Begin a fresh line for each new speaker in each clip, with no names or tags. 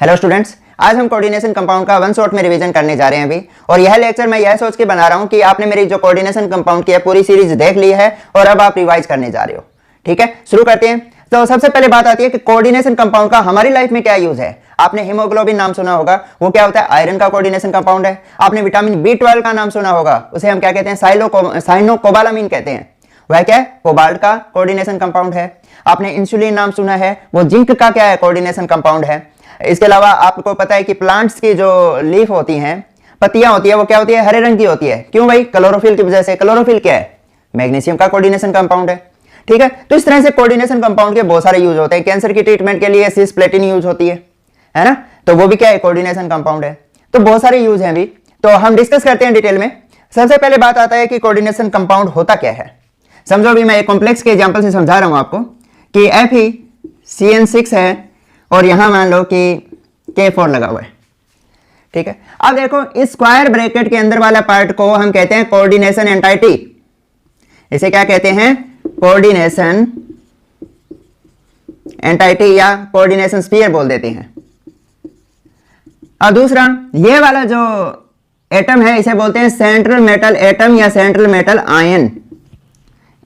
Hello students, आज हम coordination compound का वन शॉट में रिवीजन करने जा रहे हैं अभी। और यह लेक्चर मैं यह सोच के बना रहा हूं कि आपने मेरी जो कोऑर्डिनेशन कंपाउंड की है पूरी सीरीज देख ली है और अब आप रिवाइज करने जा रहे हो। ठीक है, शुरू करते हैं। तो सबसे पहले बात आती है कि कोऑर्डिनेशन कंपाउंड का हमारी लाइफ में क्या यूज है। आपने हीमोग्लोबिन नाम सुना होगा, वो क्या होता है? आयरन का कोऑर्डिनेशन कंपाउंड है। आपने विटामिन B12 का नाम सुना होगा, उसे हम क्या कहते हैं? साइनोकोबालामिन कहते हैं। वह क्या है? कोबाल्ट का कोऑर्डिनेशन कंपाउंड है। आपने इंसुलिन नाम सुना है, वो जिंक का क्या है? कोऑर्डिनेशन कंपाउंड है। इसके अलावा आपको पता है कि प्लांट्स की जो लीफ होती हैं, पत्तियां होती है, वो क्या होती है? हरे रंग की होती है। क्यों भाई? क्लोरोफिल की वजह से। क्लोरोफिल क्या है? मैग्नीशियम का कोऑर्डिनेशन कंपाउंड है। ठीक है, तो इस तरह से कोऑर्डिनेशन कंपाउंड के बहुत सारे यूज होते हैं। कैंसर की ट्रीटमेंट के लिए सिस्प्लेटिन यूज होती है ना, तो वो भी क्या है? कोऑर्डिनेशन कंपाउंड है। तो बहुत सारे यूज हैं अभी, तो हम डिस्कस करते हैं डिटेल में। सबसे पहले बात आता है कि कोऑर्डिनेशन कंपाउंड होता क्या है। समझो अभी मैं एक कॉम्प्लेक्स के एग्जांपल से समझा रहा हूं आपको कि FeCN6 है और यहां मान लो कि K4 लगा हुआ है। ठीक है, अब देखो इस स्क्वायर ब्रैकेट के अंदर वाला पार्ट को हम कहते हैं कोऑर्डिनेशन एंटाइटी। इसे क्या कहते हैं? कोऑर्डिनेशन एंटाइटी या कोऑर्डिनेशन स्फीयर बोल देते हैं। और दूसरा ये वाला जो एटम है इसे बोलते हैं सेंट्रल मेटल एटम या सेंट्रल मेटल आयन।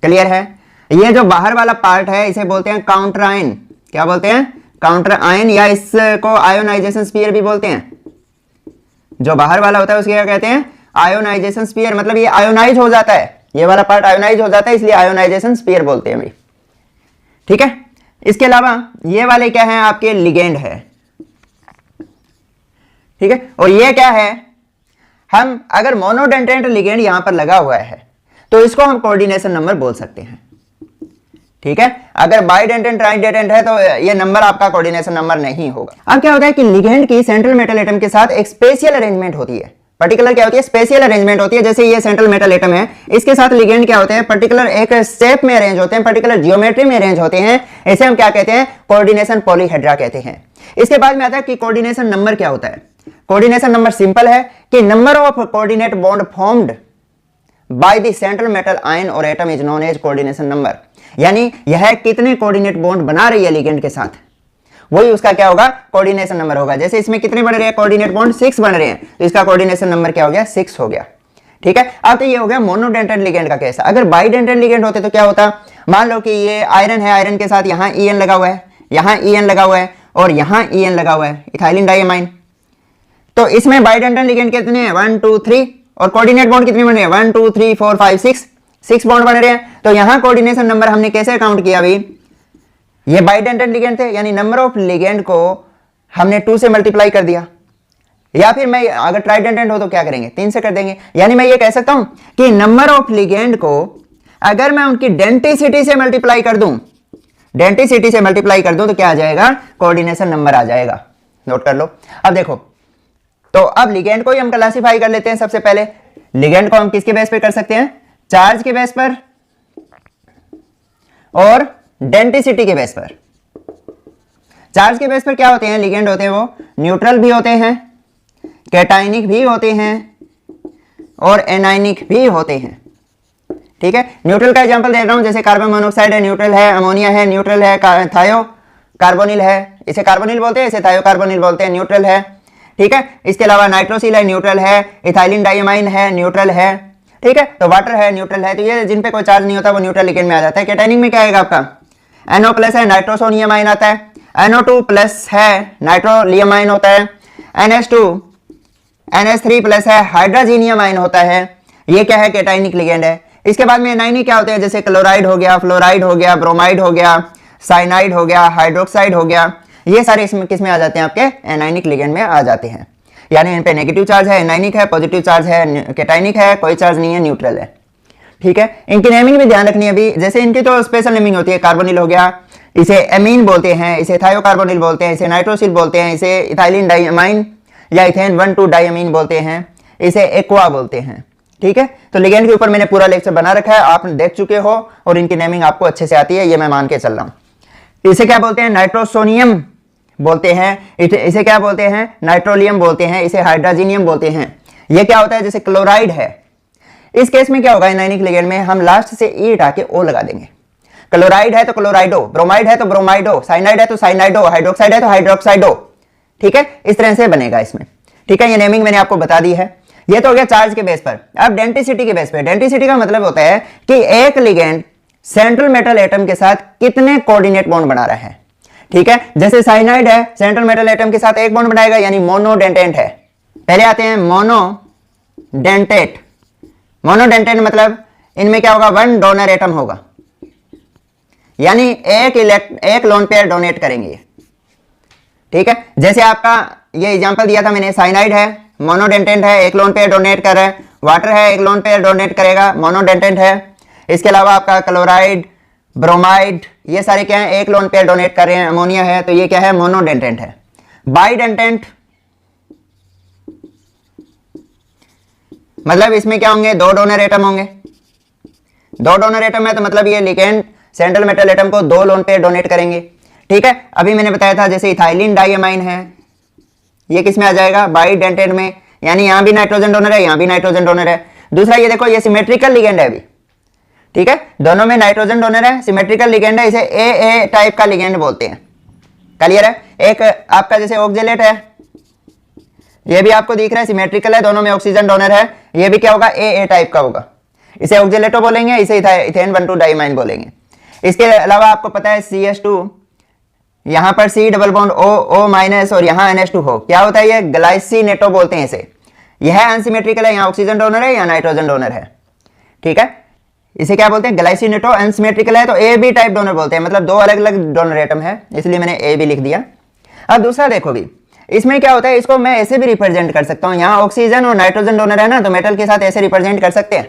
क्लियर है? ये जो बाहर वाला पार्ट है इसे बोलते हैं काउंटर आयन। क्या बोलते हैं? काउंटर आयन, या इसको आयोनाइजेशन स्फीयर भी बोलते हैं। जो बाहर वाला होता है उसके क्या कहते हैं? Ionisation sphere. मतलब ये आयोनाइज हो जाता है, ये वाला पार्ट आयोनाइज हो जाता है, इसलिए आयोनाइजेशन स्फीयर बोलते हैं भाई। ठीक है, इसके अलावा ये वाले क्या है? आपके लिगेंड है। ठीक है, और ये क्या है? हम अगर मोनोडेंटेंट लिगेंड यहां पर लगा हुआ है तो इसको हम कोऑर्डिनेशन नंबर बोल सकते हैं। ठीक है, अगर बाइडेंटेंट ट्राइडेंटेंट है तो ये नंबर आपका कोऑर्डिनेशन नंबर नहीं होगा। अब क्या होता है कि लिगेंड की सेंट्रल मेटल एटम के साथ एक स्पेशियल अरेंजमेंट होती है। पर्टिकुलर क्या होती है? स्पेशियल अरेंजमेंट होती है। जैसे ये सेंट्रल मेटल एटम है, इसके साथ लिगेंड क्या होते हैं? पर्टिकुलर एक शेप में अरेंज होते हैं, पर्टिकुलर जियोमेट्री में अरेंज होते हैं। इसे हम क्या कहते हैं? कोऑर्डिनेशन पॉलीहेड्रा कहते हैं। इसके बाद में आता है कि कोऑर्डिनेशन नंबर क्या होता है। कोऑर्डिनेशन नंबर सिंपल है कि number of coordinate bond formed by the central metal ion और atom is known as coordination number. यानी यह कितने कोऑर्डिनेट बॉन्ड बना रही है लिगेंड के साथ, वही उसका क्या होगा? कोऑर्डिनेशन नंबर होगा। जैसे इसमें कितने बन रहे हैं कोऑर्डिनेट बॉन्ड? 6 बन रहे हैं, तो इसका कोऑर्डिनेशन नंबर क्या हो गया? 6 हो गया। ठीक है, अब तो ये हो गया मोनोडेंटेंट लिगेंड का केस। अगर बाइडेंटेंट लिगेंड होते तो क्या होता? मान लो कि ये आयरन है, आयरन के साथ यहाँ EN लगा हुआ है, यहाँ EN लगा हुआ है और यहाँ EN लगा हुआ है, इथाइलिन डाइअमाइन। तो इसमें बाइडेंटेंट लिगेंड कितने हैं? 1 2 3। और कोऑर्डिनेट बॉन्ड कितने बन रहे हैं? 1 2 3 4 5 6 बॉन्ड बन रहे हैं। तो यहां कोऑर्डिनेशन नंबर हमने कैसे काउंट किया अभी? ये बाइडेंटेंट लिगेंड थे, यानी नंबर ऑफ लिगेंड को हमने 2 से मल्टीप्लाई कर दिया। या फिर मैं अगर ट्राइडेंटेंट हो तो क्या करेंगे? 3 से कर देंगे। यानी मैं ये कह सकता हूं कि नंबर ऑफ लिगेंड को अगर मैं उनकी डेंसिटी से मल्टीप्लाई कर दूं, डेंसिटी से मल्टीप्लाई कर दूं तो क्या आ जाएगा? कोऑर्डिनेशन नंबर आ जाएगा। नोट कर लो। अब देखो, तो अब लिगेंड को ही हम क्लासिफाई कर लेते हैं। सबसे पहले लिगेंड को हम किसके बेस पे कर सकते हैं? चार्ज के बेस पर और डेंसिटी के बेस पर। चार्ज के बेस पर क्या होते हैं लिगेंड? होते हैं वो न्यूट्रल भी होते हैं, कैटाइनिक भी होते हैं और एनाइनिक भी होते हैं। ठीक है, न्यूट्रल का एग्जांपल दे रहा हूं, जैसे कार्बन मोनोऑक्साइड है, न्यूट्रल है, अमोनिया है, न्यूट्रल है, थायो कार्बोनिल है, इसे कार्बोनिल बोलते हैं, इसे थायो कार्बोनिल बोलते हैं, न्यूट्रल है। ठीक है, इसके अलावा नाइट्रोसिल है, न्यूट्रल है, इथाइलिन डाइअमाइन है, न्यूट्रल है। ठीक है, तो वाटर है, न्यूट्रल है। तो ये जिन पे कोई चार्ज नहीं होता वो न्यूट्रल लिगेंड में आ जाता है। कैटाइनिक में क्या आएगा आपका? NO प्लस है, नाइट्रोसोनियम आयन आता है। NO2 प्लस है, नाइट्रोलियम आयन होता है। NH2 NH3 प्लस है, हाइड्रोजीनियम आयन होता है। ये क्या है? कैटाइनिक लिगेंड है। इसके बाद में एनाइनिक क्या होते हैं? जैसे क्लोराइड हो गया, फ्लोराइड हो गया, ब्रोमाइड हो गया, साइनाइड हो गया, हाइड्रोक्साइड हो गया। ये सारे इसमें किस में आ जाते हैं? आपके एनाइनिक लिगेंड में आ जाते हैं। यानी इन पे नेगेटिव चार्ज है, एनाइनिक है, पॉजिटिव चार्ज है, कैटाइनिक है, कोई चार्ज नहीं है, न्यूट्रल है। ठीक है, इनकी नेमिंग भी ध्यान रखनी है अभी। जैसे इनकी तो स्पेशल नेमिंग होती है। कार्बोनिल हो गया, इसे एमीन बोलते हैं, इसे थायोकार्बोनिल बोलते हैं, इसे नाइट्रोसिल बोलते हैं, इसे इथाइलिन डाइअमाइन या इथेन 1,2 डाइअमीन बोलते हैं, इसे एक्वा बोलते हैं। ठीक है, तो लिगेंड के ऊपर मैंने पूरा लेक्चर बना रखा है, आप देख चुके हो और इनकी नेमिंग आपको अच्छे से आती है, ये मैं मान के चल रहा हूं। इसे क्या बोलते हैं? नाइट्रोसोनियम बोलते हैं। इसे क्या बोलते हैं? नाइट्रोलियम बोलते हैं, इसे हाइड्रोजीनियम बोलते हैं। ये क्या होता है? जैसे क्लोराइड है, इस केस में क्या होगा? एनाइनिक लिगेंड में हम लास्ट से ई हटा के ओ लगा देंगे। क्लोराइड है तो क्लोराइडो, ब्रोमाइड है तो ब्रोमाइडो, साइनाइड है तो साइनाइडो, हाइड्रोक्साइड है तो हाइड्रोक्साइडो। ठीक है, इस तरह से बनेगा इसमें। ठीक है, ये नेमिंग मैंने आपको बता दी है। ये तो हो गया चार्ज के बेस पर। अब डेंसिटी के बेस पर, डेंसिटी का मतलब होता है कि एक लिगेंड सेंट्रल मेटल एटम के साथ कितने कोऑर्डिनेट बॉन्ड बना रहा है। ठीक है, जैसे साइनाइड है, सेंट्रल मेटल एटम के साथ एक बॉन्ड बनाएगा, यानी मोनोडेंटेंट है। पहले आते हैं मोनोडेंटेट। मोनोडेंटेंट मतलब इनमें क्या होगा, वन डोनर एटम होगा, यानी एक लोन पेयर डोनेट करेंगे। ठीक है, जैसे आपका ये एग्जांपल दिया था मैंने, साइनाइड है, मोनोडेंटेंट है, एक लोन पेयर डोनेट कर रहा है। वाटर है, एक लोन पेयर डोनेट करेगा, मोनोडेंटेंट है। इसके अलावा आपका क्लोराइड, ब्रोमाइड, ये सारे क्या है, एक लोन पेयर डोनेट कर रहे हैं। अमोनिया है, तो ये क्या है, मोनोडेंटेंट है। बाइडेंटेंट मतलब इसमें क्या होंगे, दो डोनर एटम होंगे। दो डोनर एटम है तो मतलब ये लिगेंड सेंट्रल मेटल एटम को दो लोन पेयर डोनेट करेंगे। ठीक है, अभी मैंने बताया था जैसे इथाइलिन डाइअमाइन है, ये किस में आ जाएगा, बाइडेंटेंट में, यानी यहां भी नाइट्रोजन डोनर है, यहां भी नाइट्रोजन डोनर है। दूसरा ये देखो, ये सिमेट्रिकल लिगेंड है अभी। ठीक है, दोनों में नाइट्रोजन डोनर है, सिमेट्रिकल लिगेंड है, इसे ए टाइप का लिगेंड बोलते हैं। क्लियर है। एक आपका जैसे ऑक्जेलेट है, ये भी आपको दिख रहा है सिमेट्रिकल है, दोनों में ऑक्सीजन डोनर है, ये भी क्या होगा, ए टाइप का होगा, इसे ऑक्जेलेटो बोलेंगे, इसे इथेन 1,2 डाइमाइन बोलेंगे। इसके अलावा आपको पता है CH2, यहां पर C double bond O minus और यहां NH2 हो, क्या होता है, ये ग्लाइसिनेटो बोलते हैं इसे। यह अनसिमेट्रिकल है, यहां ऑक्सीजन डोनर है, यहां नाइट्रोजन डोनर है। ठीक है, इसे क्या बोलते हैं, ग्लाइसिनेटो। अनसिमेट्रिकल है तो AB टाइप डोनर बोलते हैं, मतलब दो अलग अलग डोनर एटम है, इसलिए मैंने A भी लिख दिया। अब दूसरा देखो भी, इसमें क्या होता है, इसको मैं ऐसे भी रिप्रेजेंट कर सकता हूं, यहां ऑक्सीजन और नाइट्रोजन डोनर है ना, तो मेटल के साथ ऐसे रिप्रेजेंट कर सकते हैं।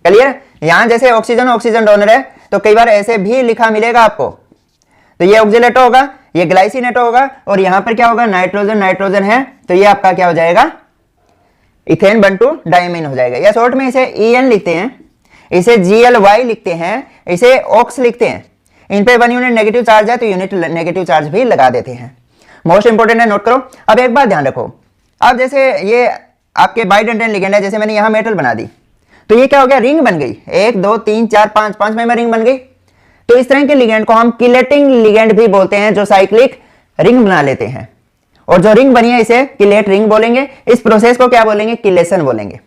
क्लियर, यहां जैसे ऑक्सीजन डोनर है तो कई बार ऐसे भी लिखा मिलेगा आपको, तो ये ऑक्जेलेटो होगा, ये ग्लाइसिनेटो होगा, और यहां पर क्या होगा, नाइट्रोजन है, तो ये आपका क्या हो जाएगा, इथेन 1,2 डाइमीन हो जाएगा। या शॉर्ट में इसे EN लिखते हैं, इसे GLY लिखते हैं, इसे ऑक्स लिखते हैं। इन पे 1 यूनिट नेगेटिव चार्ज है तो यूनिट नेगेटिव चार्ज भी लगा देते हैं। मोस्ट इंपोर्टेंट है, नोट करो। अब एक बात ध्यान रखो, अब जैसे ये आपके बाइडेंटेंट लिगेंड है, जैसे मैंने यहां मेटल बना दी, तो ये क्या हो गया, रिंग बन गई, 1 2 3 4 5 मेंबर रिंग बन गई। तो इस तरह के लिगेंड को हम किलेटिंग लिगेंड भी बोलते हैं, जो साइक्लिक रिंग बना लेते हैं, और जो रिंग बनी है इसे किलेट रिंग बोलेंगे। इस प्रोसेस को क्या बोलेंगे, किलेशन बोलेंगे।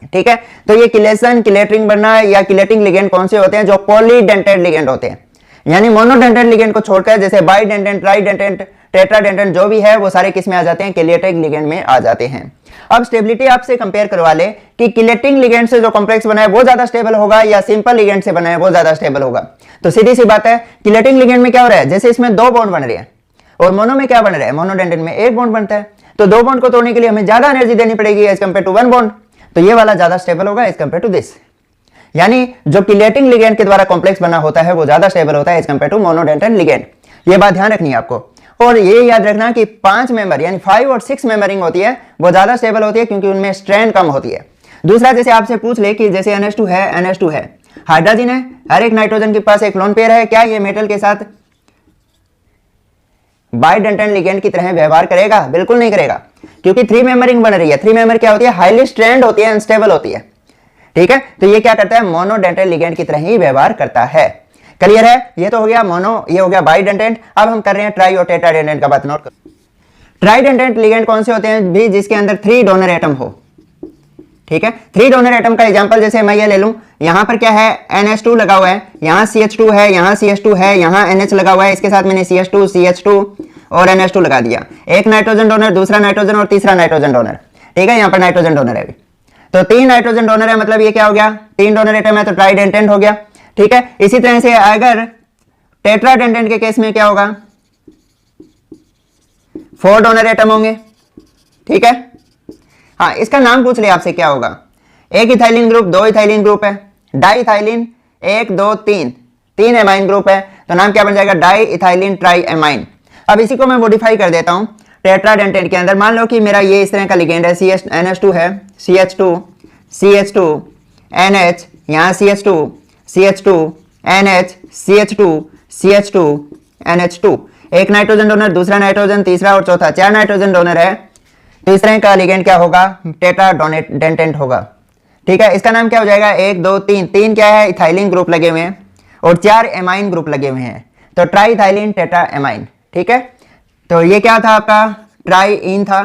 ठीक है, तो ये किलेशन, किलेट रिंग बनना या किलेटिंग लिगेंड कौन से होते हैं, जो पॉलीडेंटेट लिगेंड होते हैं, यानी मोनोडेंटेट लिगेंड को छोड़कर जैसे बाइडेंटेंट, ट्राइडेंटेट, टेट्राडेंटेट जो भी है वो सारे किस में आ जाते हैं, किलेटिंग लिगेंड में आ जाते हैं। अब स्टेबिलिटी आपसे कंपेयर करवा ले कि किलेटिंग लिगेंड से जो कॉम्प्लेक्स बना है वो ज्यादा स्टेबल होगा या सिंपल लिगेंड से बना है वो ज्यादा स्टेबल होगा, तो सीधी सी बात है, किलेटिंग लिगेंड में क्या हो रहा है, जैसे इसमें 2 बॉन्ड बन रहे हैं, और मोनो में क्या बन रहा है, मोनोडेंटेट में 1 बॉन्ड बनता है, तो 2 बॉन्ड को तोड़ने के लिए हमें ज्यादा एनर्जी देनी पड़ेगी एज कंपेयर टू 1 बॉन्ड, तो ये वाला ज्यादा स्टेबल होगा एज कंपेयर टू दिस। यानी जो किलेटिंग लिगेंड के द्वारा कॉम्प्लेक्स बना होता है वो ज्यादा स्टेबल होता है as compared to monodentate ligand. ये बात ध्यान रखनी है आपको, और ये याद रखना कि 5 मेंबर यानी 5 और 6 मेंबरिंग होती है वो ज्यादा स्टेबल होती है, क्योंकि उनमें स्ट्रेंथ कम होती है। दूसरा, जैसे आपसे पूछ ले कि जैसे NH2 है, हाइड्रोजन है, हर एक नाइट्रोजन के पास एक लोन पेयर है, क्या ये मेटल के साथ बाइडेंटेट लिगेंड की तरह व्यवहार करेगा? बिल्कुल नहीं करेगा, क्योंकि 3 मेंबरिंग बन रही है। 3 मेंबर क्या होती है, हाईली स्ट्रेंड होती है, अनस्टेबल होती है। ठीक है, तो ये क्या करता है, मोनोडेंटेट लिगेंड की तरह ही व्यवहार करता है। क्लियर है, ये तो हो गया मोनो, ये हो गया बाइडेंटेट। अब हम कर रहे हैं ट्राई और टेट्राडेंटेट का बात नोट करो। ट्राइडेंटेट लिगेंड कौन से होते हैं भी, जिसके अंदर 3 डोनर एटम हो। ठीक है, 3 डोनर एटम का एग्जांपल जैसे मैं ये ले लूं, यहां पर क्या है, NH2 लगा हुआ है, यहां CH2 है, यहां CH2 है, यहां NH लगा हुआ है, इसके साथ मैंने CH2 CH2 और NH2 लगा दिया। एक नाइट्रोजन डोनर, दूसरा नाइट्रोजन और तीसरा नाइट्रोजन डोनर। ठीक है, यहां पर नाइट्रोजन डोनर है, तो 3 नाइट्रोजन डोनर है, मतलब ये क्या हो गया, 3 डोनर एटम है तो ट्राइडेंटेट हो गया। ठीक है, इसी तरह से अगर टेट्राडेंटेट के केस में क्या होगा, 4 डोनर एटम होंगे। ठीक है, हाँ, इसका नाम पूछ ले आपसे क्या होगा, एक इथाइलिन ग्रुप, 2 इथाइलिन ग्रुप है, डाई इथाइलिन 1 2 3 एमाइन ग्रुप है, तो नाम क्या बन जाएगा, डाई इथाइलिन ट्राई एमाइन। अब इसी को मैं मॉडिफाई कर देता हूं टेट्राडेंटेट के अंदर। मान लो कि मेरा ये इस तरह का लिगेंड है, NH2 है, CH2 NH, यहां CH2 NH CH2 NH2, एक नाइट्रोजन डोनर, दूसरा नाइट्रोजन, तीसरा और चौथा, 4 नाइट्रोजन डोनर है, तो इस तरह का लिगेंड क्या होगा, टेट्राडेंटेट होगा। ठीक है, इसका नाम क्या हो जाएगा, 1 2 3 क्या है, इथाइलिन ग्रुप लगे हुए हैं और 4 एमाइन ग्रुप लगे हुए हैं, तो ट्राई इथाइलिन टेट्रा एमाइन। ठीक है, तो ये क्या था आपका ट्राईइन था,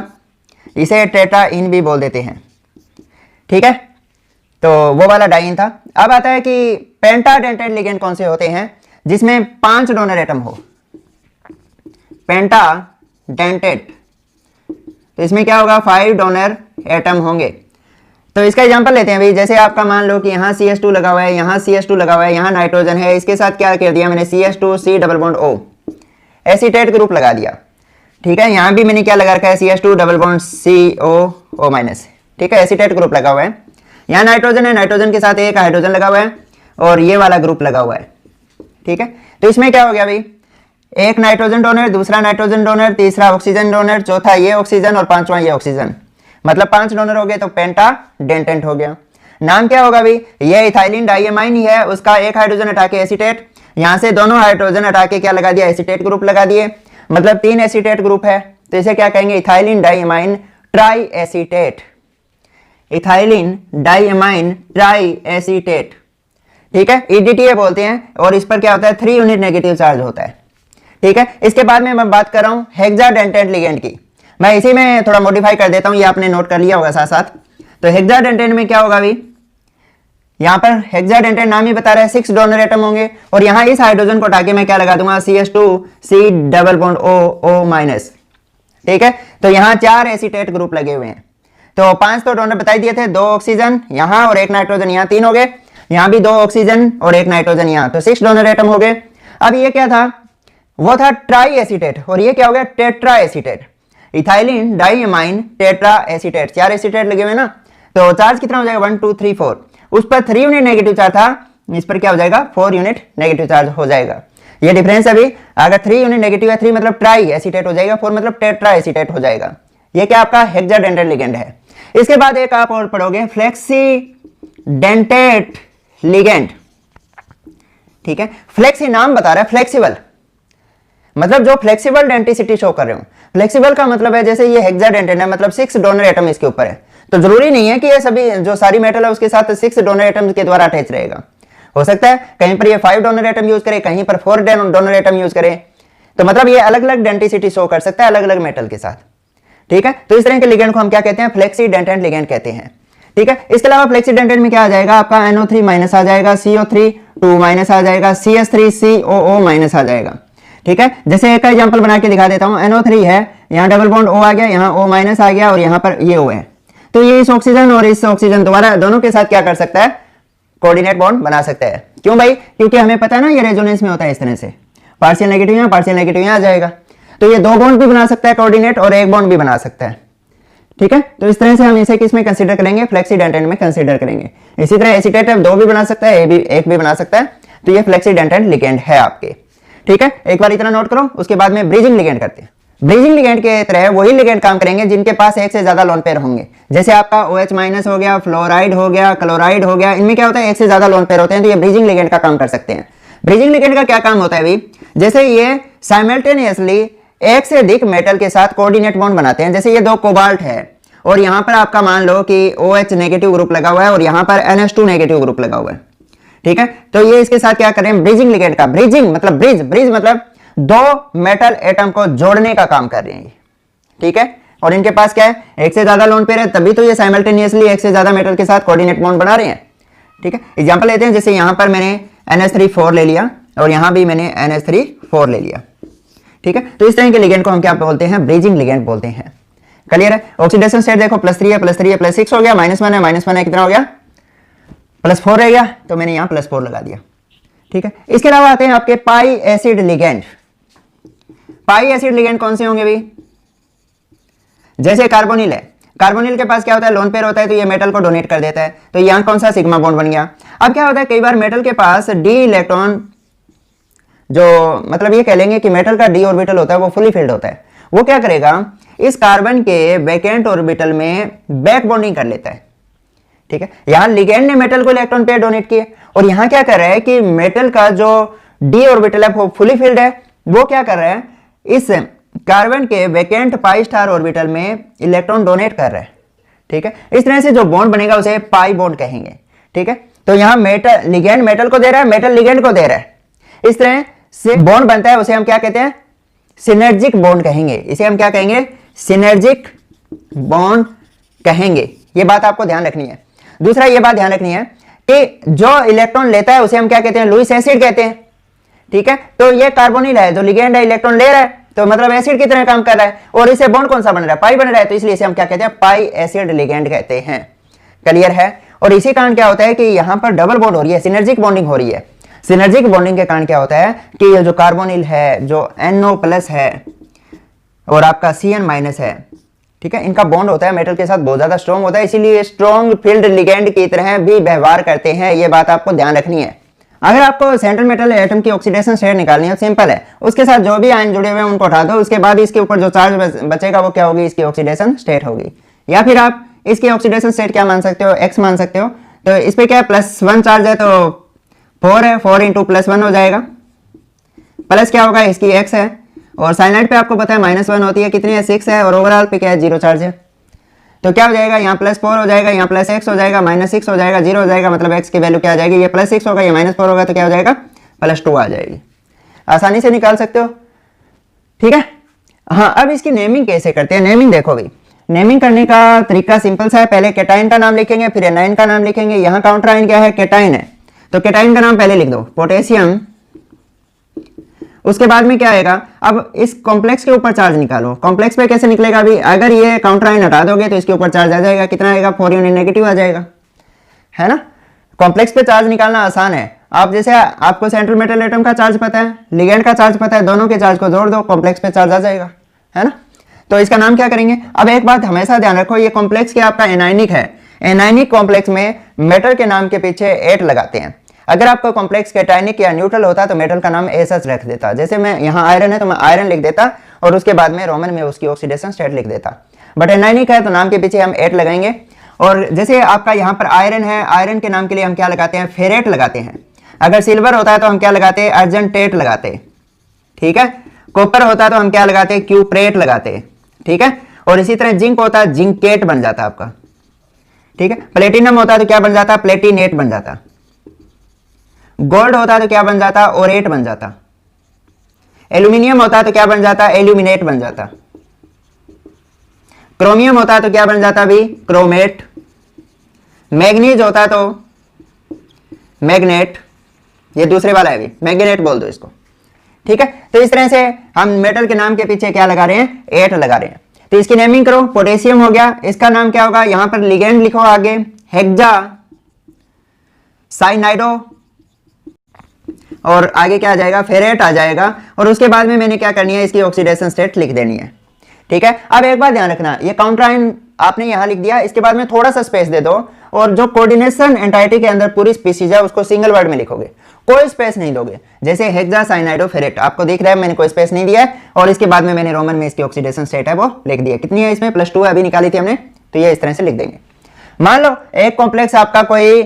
इसे टेट्राईन भी बोल देते हैं, ठीक है, तो वो वाला डाईन था। अब आता है कि पेंटाडेंटेट लिगेंड कौन से होते हैं, जिसमें 5 डोनर एटम हो, पेंटाडेंटेट, तो इसमें क्या होगा 5 डोनर एटम होंगे। तो इसका एग्जांपल लेते हैं भाई, जैसे आपका मान लो कि यहाँ CH2 लगा हुआ है, यहाँ CH2 लगा हुआ है, यहाँ नाइट्रोजन है, इसके साथ क्या कर दिया मैंने CH2 C double bond O acetate group लगा दिया, ठीक है। यहाँ भी मैंने क्या लगा रखा है CH2 double bond CO minus, ठीक है, एसीटेट ग्रुप लगा हुआ है। यहाँ नाइट्रोजन है, नाइट्रोजन के साथ एक हाइड्रोजन लगा हुआ है और ये वाला ग्रुप लगा हुआ है, ठीक है। तो इसमें क्या हो गया भाई, एक नाइट्रोजन डोनर, दूसरा नाइट्रोजन डोनर, तीसरा ऑक्सीजन डोनर, चौथा ये ऑक्सीजन और पांचवा ये ऑक्सीजन, मतलब 5 डोनर हो गए, तो पेंटाडेंटेट हो गया। नाम क्या होगा भाई, ये इथाइलिन डाइएमाइन ही है, उसका एक हाइड्रोजन हटा के एसीटेट, यहां से दोनों हाइड्रोजन हटा के क्या लगा दिया, एसीटेट ग्रुप लगा दिए, मतलब 3 एसीटेट ग्रुप है, तो इसे क्या कहेंगे, ethylene diamine try acetate, ethylene diamine try acetate, ठीक है, EDTA बोलते हैं। और इस पर क्या होता है, 3 यूनिट नेगेटिव चार्ज होता है, ठीक है। इसके बाद में मैं बात कर रहा हूं हेक्साडेंटेट लिगेंड की, मैं इसी में थोड़ा मॉडिफाई कर देता हूं, ये आपने नोट कर लिया होगा साथ साथ। तो हेक्साडेंटेट में क्या होगा भाई, यहां पर हेक्साडेंटेट नाम ही बता रहा है 6 डोनर एटम होंगे, और यहां इस हाइड्रोजन को हटा के मैं क्या लगा दूंगा, CH2 C double bond O minus, ठीक है। तो यहां 4 एसीटेट ग्रुप लगे हुए हैं, तो 5 तो डोनर बताई दिए थे, 2 ऑक्सीजन यहां और 1 नाइट्रोजन यहां, 3 हो गए, यहां भी 2 ऑक्सीजन और 1 नाइट्रोजन यहां, तो 6 डोनर एटम हो गए। अब ये क्या था, वो था ट्राई एसीटेट, और ये क्या हो गया, tetra acetate, ethylene diamine tetra acetate, 4 acetate लगे हुए ना, तो चार्ज कितना हो जाएगा 1 2 3 4, उस पर 3 यूनिट नेगेटिव चार्ज था, इस पर क्या हो जाएगा 4 यूनिट नेगेटिव चार्ज हो जाएगा। ये डिफरेंस अभी, अगर 3 यूनिट नेगेटिव है, 3 मतलब ट्राई एसीटेट हो जाएगा, 4 मतलब टेट्रा एसीटेट हो जाएगा। ये क्या आपका हेक्साडेंटेट लिगेंड है। इसके बाद एक आप और पढ़ोगे फ्लेक्सीडेंटेट लिगेंड, ठीक है। फ्लेक्सी नाम बता रहा है, फ्लेक्सिबल मतलब जो फ्लेक्सिबल डेंटिसिटी शो कर रहे हो। फ्लेक्सिबल का मतलब है जैसे ये हेक्साडेंटेट है, मतलब 6 डोनर एटम इसके ऊपर है, तो जरूरी नहीं है कि ये सभी जो सारी मेटल है उसके साथ 6 डोनर एटम के द्वारा अटैच रहेगा, हो सकता है कहीं पर ये 5 डोनर एटम यूज करे, कहीं पर 4 डोनर एटम यूज करे, तो मतलब ये अलग अलग डेंटिसिटी शो कर सकता है अलग अलग मेटल के साथ, ठीक है। तो इस तरह के लिगेंड को हम क्या कहते हैं, फ्लेक्सीडेंटेट लिगेंड कहते हैं, ठीक है। इसके अलावा फ्लेक्सीडेंटेट में क्या आ जाएगा आपका, NO3 माइनस आ जाएगा, CO3 2 माइनस आ जाएगा, CH3 COO माइनस आ जाएगा, ठीक है। जैसे एक एग्जांपल बना के दिखा देता हूं, NO3 है, यहाँ डबल बॉन्ड O आ गया, यहाँ O माइनस आ गया और यहाँ पर ये O है, तो ये इस ऑक्सीजन और इस ऑक्सीजन दोबारा दोनों के साथ क्या कर सकता है, कोऑर्डिनेट बॉन्ड बना सकता है। क्यों भाई, क्योंकि हमें पता है ना ये रेजोनेंस में होता है, इस तरह से पार्शियल नेगेटिव यहाँ पार्शियल नेगेटिव यहाँ आ जाएगा, तो ये 2 बॉन्ड भी बना सकता है कोऑर्डिनेट और 1 बॉन्ड भी बना सकता है, ठीक है। तो इस तरह से हम इसे किस में कंसीडर करेंगे, फ्लेक्सीडेंटेट में कंसीडर करेंगे। इसी तरह एसीटेट 2 भी बना सकता है, एक भी बना सकता है, तो ये फ्लेक्सीडेंटेट लिगेंड है आपके, ठीक है। एक बार इतना नोट करो, उसके बाद में ब्रिजिंग लिगेंड करते हैं। ब्रिजिंग लिगेंड के तरह वही लिगेंड काम करेंगे जिनके पास एक से ज्यादा लोन पेयर होंगे, जैसे आपका OH माइनस हो गया, फ्लोराइड हो गया, क्लोराइड हो गया, इनमें क्या होता है एक से ज्यादा लोन पेयर होते हैं, तो ये ब्रिजिंग लिगेंड का काम कर सकते हैं। ब्रिजिंग लिगेंड का क्या काम होता है भाई, जैसे ये साइमल्टेनियसली एक से अधिक मेटल के साथ कोऑर्डिनेट बॉन्ड बनाते हैं, जैसे ये 2 कोबाल्ट है और यहाँ पर आपका मान लो कि OH नेगेटिव ग्रुप लगा हुआ है और यहाँ पर NH2 नेगेटिव ग्रुप लगा हुआ है, ठीक है। तो ये इसके साथ क्या करें, ब्रिजिंग लिगेंड का, ब्रिजिंग मतलब ब्रिज मतलब 2 मेटल एटम को जोड़ने का काम कर रहे हैं, ठीक है। और इनके पास क्या है, एक से ज्यादा लोन पेयर है, तभी तो ये साइमल्टेनियसली एक से ज्यादा मेटल के साथ कोऑर्डिनेट बॉन्ड बना रहे हैं, ठीक है। एग्जांपल लेते हैं, जैसे यहाँ पर मैंने NH3 4 ले लिया और यहाँ भी मैंने NH3 4 ले लिया, ठीक है। तो इस तरह के लिगेंड को हम क्या बोलते हैं, ब्रिजिंग लिगेंड बोलते हैं। क्लियर है। ऑक्सीडेशन स्टेट देखो +3 है, +3 है, +6 हो गया, -1 है, -1 है, कितना हो गया +4 रह गया, तो मैंने यहाँ +4 लगा दिया, ठीक है। इसके अलावा आते हैं आपके पाई एसिड लिगेंड। पाई एसिड लिगेंड कौन से होंगे भाई, जैसे कार्बोनिल है, कार्बोनिल के पास क्या होता है, लोन पेयर होता है, तो ये मेटल को डोनेट कर देता है, तो यहाँ कौन सा सिग्मा बॉन्ड बन गया। अब क्या होता है, कई बार मेटल के पास d इलेक्ट्रॉन, जो मतलब ये कह लेंगे कि मेटल का d ऑर्बिटल होता है वो फुली फिल्ड होता है, वो क्या करेगा, इस कार्बन के वैकेंट ऑर्बिटल में बैक बॉन्डिंग कर लेता है, ठीक है। यहां लिगेंड ने मेटल को इलेक्ट्रॉन पेयर डोनेट किए और यहां क्या कर रहा है कि मेटल का जो d ऑर्बिटल है वो फुली फिल्ड है, वो क्या कर रहा है, इस कार्बन के वैकेंट पाई स्टार ऑर्बिटल में इलेक्ट्रॉन डोनेट कर रहा है, ठीक है। इस तरह से जो बॉन्ड बनेगा उसे पाई बॉन्ड कहेंगे, ठीक है। तो यहां मेटल लिगेंड मेटल को दे रहा है, मेटल लिगेंड को दे रहा है, इस तरह से बॉन्ड बनता है, उसे हम क्या कहते हैं, सिनर्जिक बॉन्ड कहेंगे, इसे हम क्या कहेंगे, सिनर्जिक बॉन्ड कहेंगे। ये बात आपको ध्यान रखनी है। दूसरा ये बात ध्यान रखनी है कि जो इलेक्ट्रॉन लेता है उसे हम क्या कहते हैं, लुईस एसिड कहते हैं। ठीक है, तो ये कार्बोनिल है, जो लिगेंड है इलेक्ट्रॉन ले रहा है, तो मतलब एसिड की तरह काम कर रहा है, और इसे बॉन्ड कौन सा बन रहा है, पाई बन रहा है, तो इसलिए इसे हम क्या कहते हैं, पाई एसिड लिगेंड कहते हैं। क्लियर है। और इसी कारण क्या होता है कि यहां पर डबल बॉन्ड हो रही है, सिनर्जिक बॉन्डिंग हो रही है। सिनर्जिक बॉन्डिंग के कारण क्या होता है कि ये जो कार्बोनिल है, जो NO+ है और आपका CN- है, ठीक है, इनका बॉन्ड होता है मेटल के साथ बहुत ज्यादा स्ट्रॉन्ग होता है, इसीलिए स्ट्रॉन्ग फील्ड लिगेंड की तरह भी व्यवहार करते हैं। ये बात आपको ध्यान रखनी है। अगर आपको सेंट्रल मेटल एटम की ऑक्सीडेशन स्टेट निकालनी है, सिंपल है, उसके साथ जो भी आयन जुड़े हुए हैं उनको हटा दो, उसके बाद इसके ऊपर जो चार्ज बचेगा वो क्या होगी, इसकी ऑक्सीडेशन स्टेट होगी। या फिर आप इसकी ऑक्सीडेशन स्टेट क्या मान सकते हो, X मान सकते हो। तो इस पे क्या है, +1 चार्ज है तो 4 है, 4 × +1 हो जाएगा। प्लस क्या होगा, इसकी X है, और साइनाइड पे आपको पता है -1 होती है, कितनी है, 6 है, और ओवरऑल पे क्या है, 0 चार्ज है। तो क्या हो जाएगा, यहाँ +4 हो जाएगा, यहाँ +X हो जाएगा, -6 हो जाएगा, 0 हो जाएगा, मतलब X की वैल्यू क्या आ जाएगी, ये +6 होगा, ये -4 होगा, तो क्या हो जाएगा, +2 आ जाएगी। आसानी से निकाल सकते हो। ठीक है। हाँ, अब इसकी नेमिंग कैसे करते हैं, नेमिंग देखो भाई, नेमिंग करने का तरीका सिंपल सा है। पहले केटाइन का नाम लिखेंगे, फिर एनाइन का नाम लिखेंगे। यहाँ काउंटर आयन क्या है, केटाइन है, तो केटाइन का नाम पहले लिख दो, पोटेशियम। उसके बाद में क्या आएगा, अब इस कॉम्प्लेक्स के ऊपर चार्ज निकालो। कॉम्प्लेक्स पे कैसे निकलेगा अभी, अगर ये काउंटर आयन हटा दोगे तो इसके ऊपर चार्ज आ जाएगा, कितना आएगा, 4 यूनिट नेगेटिव आ जाएगा, है ना। कॉम्प्लेक्स पे चार्ज निकालना आसान है। आप जैसे आपको सेंट्रल मेटल एटम का चार्ज पता है, लिगेंड का चार्ज पता है, दोनों के चार्ज को जोड़ दो, कॉम्प्लेक्स पे चार्ज आ जाएगा, है ना। तो इसका नाम क्या करेंगे। अब एक बात हमेशा ध्यान रखो, ये कॉम्प्लेक्स क्या आपका एनायनिक है। एनायनिक कॉम्प्लेक्स में मेटल के नाम के पीछे एट लगाते हैं। अगर आपका कॉम्प्लेक्स कैटायनिक या न्यूट्रल होता तो मेटल का नाम एसएच रख देता। जैसे मैं यहाँ आयरन है तो मैं आयरन लिख देता और उसके बाद में रोमन में उसकी ऑक्सीडेशन स्टेट लिख देता। बट एनायनिक है तो नाम के पीछे हम एट लगाएंगे। और जैसे आपका यहाँ पर आयरन है, आयरन के नाम के लिए हम क्या लगाते हैं, फेरेट लगाते हैं। अगर सिल्वर होता है तो हम क्या लगाते हैं, अर्जेंटेट लगाते हैं, ठीक है। कॉपर होता है तो हम क्या लगाते हैं, क्यूप्रेट लगाते हैं, ठीक है। और इसी तरह जिंक होता है, जिंकेट बन जाता है आपका, ठीक है। प्लेटिनम होता है तो क्या बन जाता, प्लेटिनेट बन जाता। गोल्ड होता है तो क्या बन जाता, ओरेट बन जाता। एल्यूमिनियम होता है तो क्या बन जाता, एल्यूमिनेट बन जाता। क्रोमियम होता है तो क्या बन जाता भी, क्रोमेट। मैग्नीज होता है तो मैग्नेट, ये दूसरे वाला है भी, मैग्नेट बोल दो इसको, ठीक है। तो इस तरह से हम मेटल के नाम के पीछे क्या लगा रहे हैं, एट लगा रहे हैं। तो इसकी नेमिंग करो, पोटेशियम हो गया, इसका नाम क्या होगा, यहां पर लिगेंड लिखो आगे, हेक्सा साइनाइडो, और आगे क्या आ जाएगा, फेरेट आ जाएगा। और उसके बाद में मैंने क्या करनी है, इसकी ऑक्सीडेशन स्टेट लिख देनी है, ठीक है। अब एक बात ध्यान रखना, ये काउंटर आयन आपने यहां लिख दिया, इसके बाद में थोड़ा सा स्पेस दे दो और जो कोऑर्डिनेशन एंटाइटी के अंदर पूरी स्पीशीज है उसको सिंगल वर्ड में लिखोगे, कोई स्पेस नहीं दोगे। जैसे हेक्सा साइनाइडो फेरेट आपको दिख रहा है, मैंने कोई स्पेस नहीं दिया है। और इसके बाद में मैंने रोमन में इसकी ऑक्सीडेशन स्टेट है वो लिख दिया। कितनी है इसमें, +2 अभी निकाली थी हमने, तो ये इस तरह से लिख देंगे। मान लो एक कॉम्प्लेक्स आपका कोई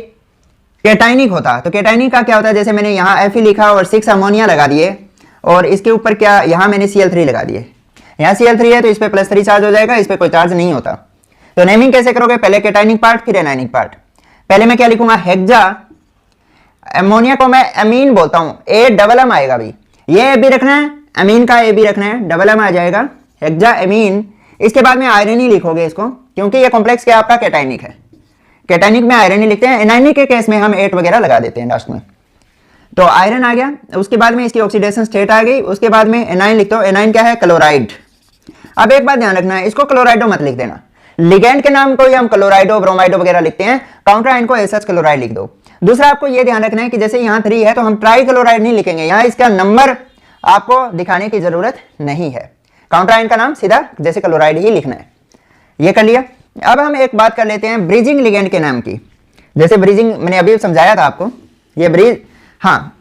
केटाइनिक होता, तो केटाइनिक का क्या होता है, जैसे मैंने यहाँ Fe लिखा और 6 अमोनिया लगा दिए और इसके ऊपर क्या, यहाँ मैंने Cl3 लगा दिए। यहाँ Cl3 है तो इस पे +3 चार्ज हो जाएगा, इस पे कोई चार्ज नहीं होता। तो नेमिंग कैसे करोगे, पहले केटाइनिक पार्ट फिर एनाइनिक पार्ट। पहले मैं क्या लिखूंगा, हेक्सा, अमोनिया को मैं अमीन बोलता हूं, ए डबल एम आएगा भाई, ये ए भी रखना है, अमीन का ए भी रखना है, डबल एम आ जाएगा, हेक्सा अमीन। इसके बाद में आयरन ही लिखोगे इसको, क्योंकि ये कॉम्प्लेक्स क्या आपका केटाइनिक है। केटाइनिक में आयरन ही लिखते हैं, एनाइनिक के केस में हम एट वगैरह लगा देते हैं लास्ट में। तो आयरन आ गया, उसके बाद में इसकी ऑक्सीडेशन स्टेट आ गई, उसके बाद में एनाइन लिखते हो, एनाइन क्या है, क्लोराइड। अब एक बात ध्यान रखना है, इसको क्लोराइडो मत लिख देना, लिगेंड के नाम को ही हम क्लोराइडो ब्रोमाइडो वगैरह लिखते हैं, काउंटर आयन को एसएच क्लोराइड लिख दो। दूसरा आपको यह ध्यान रखना है कि जैसे यहाँ 3 है तो हम ट्राई क्लोराइड नहीं लिखेंगे, यहाँ इसका नंबर आपको दिखाने की जरूरत नहीं है, काउंटर आयन का नाम सीधा जैसे क्लोराइड ही लिखना है। ये कर लिया। अब हम एक बात कर लेते हैं ब्रिजिंग लिगेंड के नाम की, जैसे ब्रिजिंग मैंने अभी समझाया था आपको, ये ब्रिज। हाँ,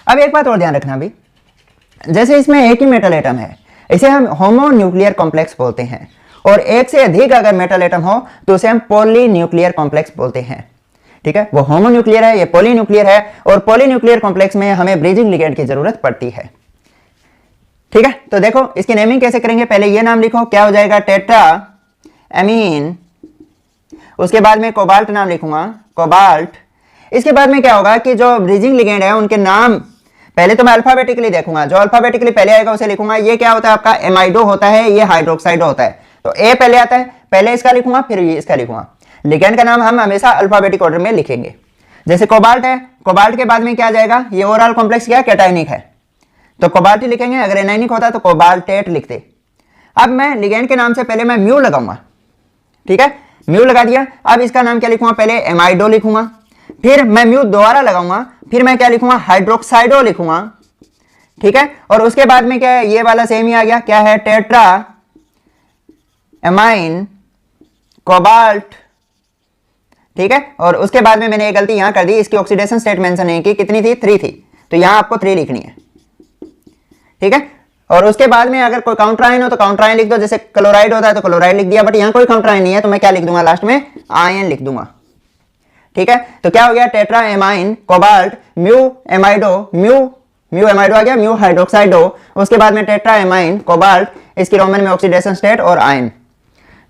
अब एक बात और ध्यान रखना भी, जैसे इसमें एक ही मेटल एटम है, इसे हम होमोन्यूक्लियर कॉम्प्लेक्स बोलते हैं, और एक से अधिक अगर मेटल एटम हो तो उसे हम पॉलीन्यूक्लियर कॉम्प्लेक्स बोलते हैं, ठीक है। वो होमोन्यूक्लियर है, ये पॉलीन्यूक्लियर है, और पॉलीन्यूक्लियर कॉम्प्लेक्स में हमें ब्रिजिंग लिगेंड की जरूरत पड़ती है, ठीक है। तो देखो इसकी नेमिंग कैसे करेंगे, पहले ये नाम लिखो, क्या हो जाएगा, टेट्रा एमीन। उसके बाद में कोबाल्ट नाम लिखूंगा, कोबाल्ट। इसके बाद में क्या होगा कि जो ब्रिजिंग लिगेंड है उनके नाम पहले तो मैं अल्फाबेटिकली देखूंगा, जो अल्फाबेटिकली पहले आएगा उसे लिखूंगा। ये क्या होता है आपका एमाइडो होता है, ये हाइड्रोक्साइड होता है। तो ए पहले आता है, पहले इसका लिखूंगा फिर ये इसका लिखूंगा। लिगेंड का नाम हम हमेशा अल्फाबेटिक ऑर्डर में लिखेंगे। जैसे कोबाल्ट है, कोबाल्ट के बाद में क्या जाएगा, ये ओवरऑल कॉम्प्लेक्स क्या है, कैटायनिक है, तो कोबाल्ट ही लिखेंगे। अगर एनायनिक होता तो कोबाल्टेट लिखते। अब मैं लिगेंड के नाम से पहले मैं म्यू लगाऊंगा, ठीक है, म्यू लगा दिया। अब इसका नाम क्या लिखूंगा, पहले एमाइडो लिखूंगा, फिर मैं म्यू दोबारा लगाऊंगा, फिर मैं क्या लिखूंगा, हाइड्रोक्साइडो लिखूंगा, ठीक है। और उसके बाद में क्या है, ये वाला सेम ही आ गया, क्या है, टेट्रा एमाइन कोबाल्ट, ठीक है। और उसके बाद में मैंने एक गलती यहां कर दी, इसकी ऑक्सीडेशन स्टेट मेंशन नहीं की, कितनी थी, 3 थी, तो यहां आपको 3 लिखनी है, ठीक है। और उसके बाद में अगर कोई काउंटराइन हो तो काउंटराइन लिख दो, जैसे क्लोराइड होता है तो क्लोराइड लिख दिया, बट यहां कोई काउंटराइन नहीं है तो मैं क्या लिख दूंगा, लास्ट में आयन लिख दूंगा, ठीक है। तो क्या हो गया, tetra amine cobalt mu amido, mu amido आ गया, म्यू हाइड्रोक्साइडो, उसके बाद में टेट्रा एमाइन कोबाल्ट, इसकी रोमन में ऑक्सीडेशन स्टेट और आयन।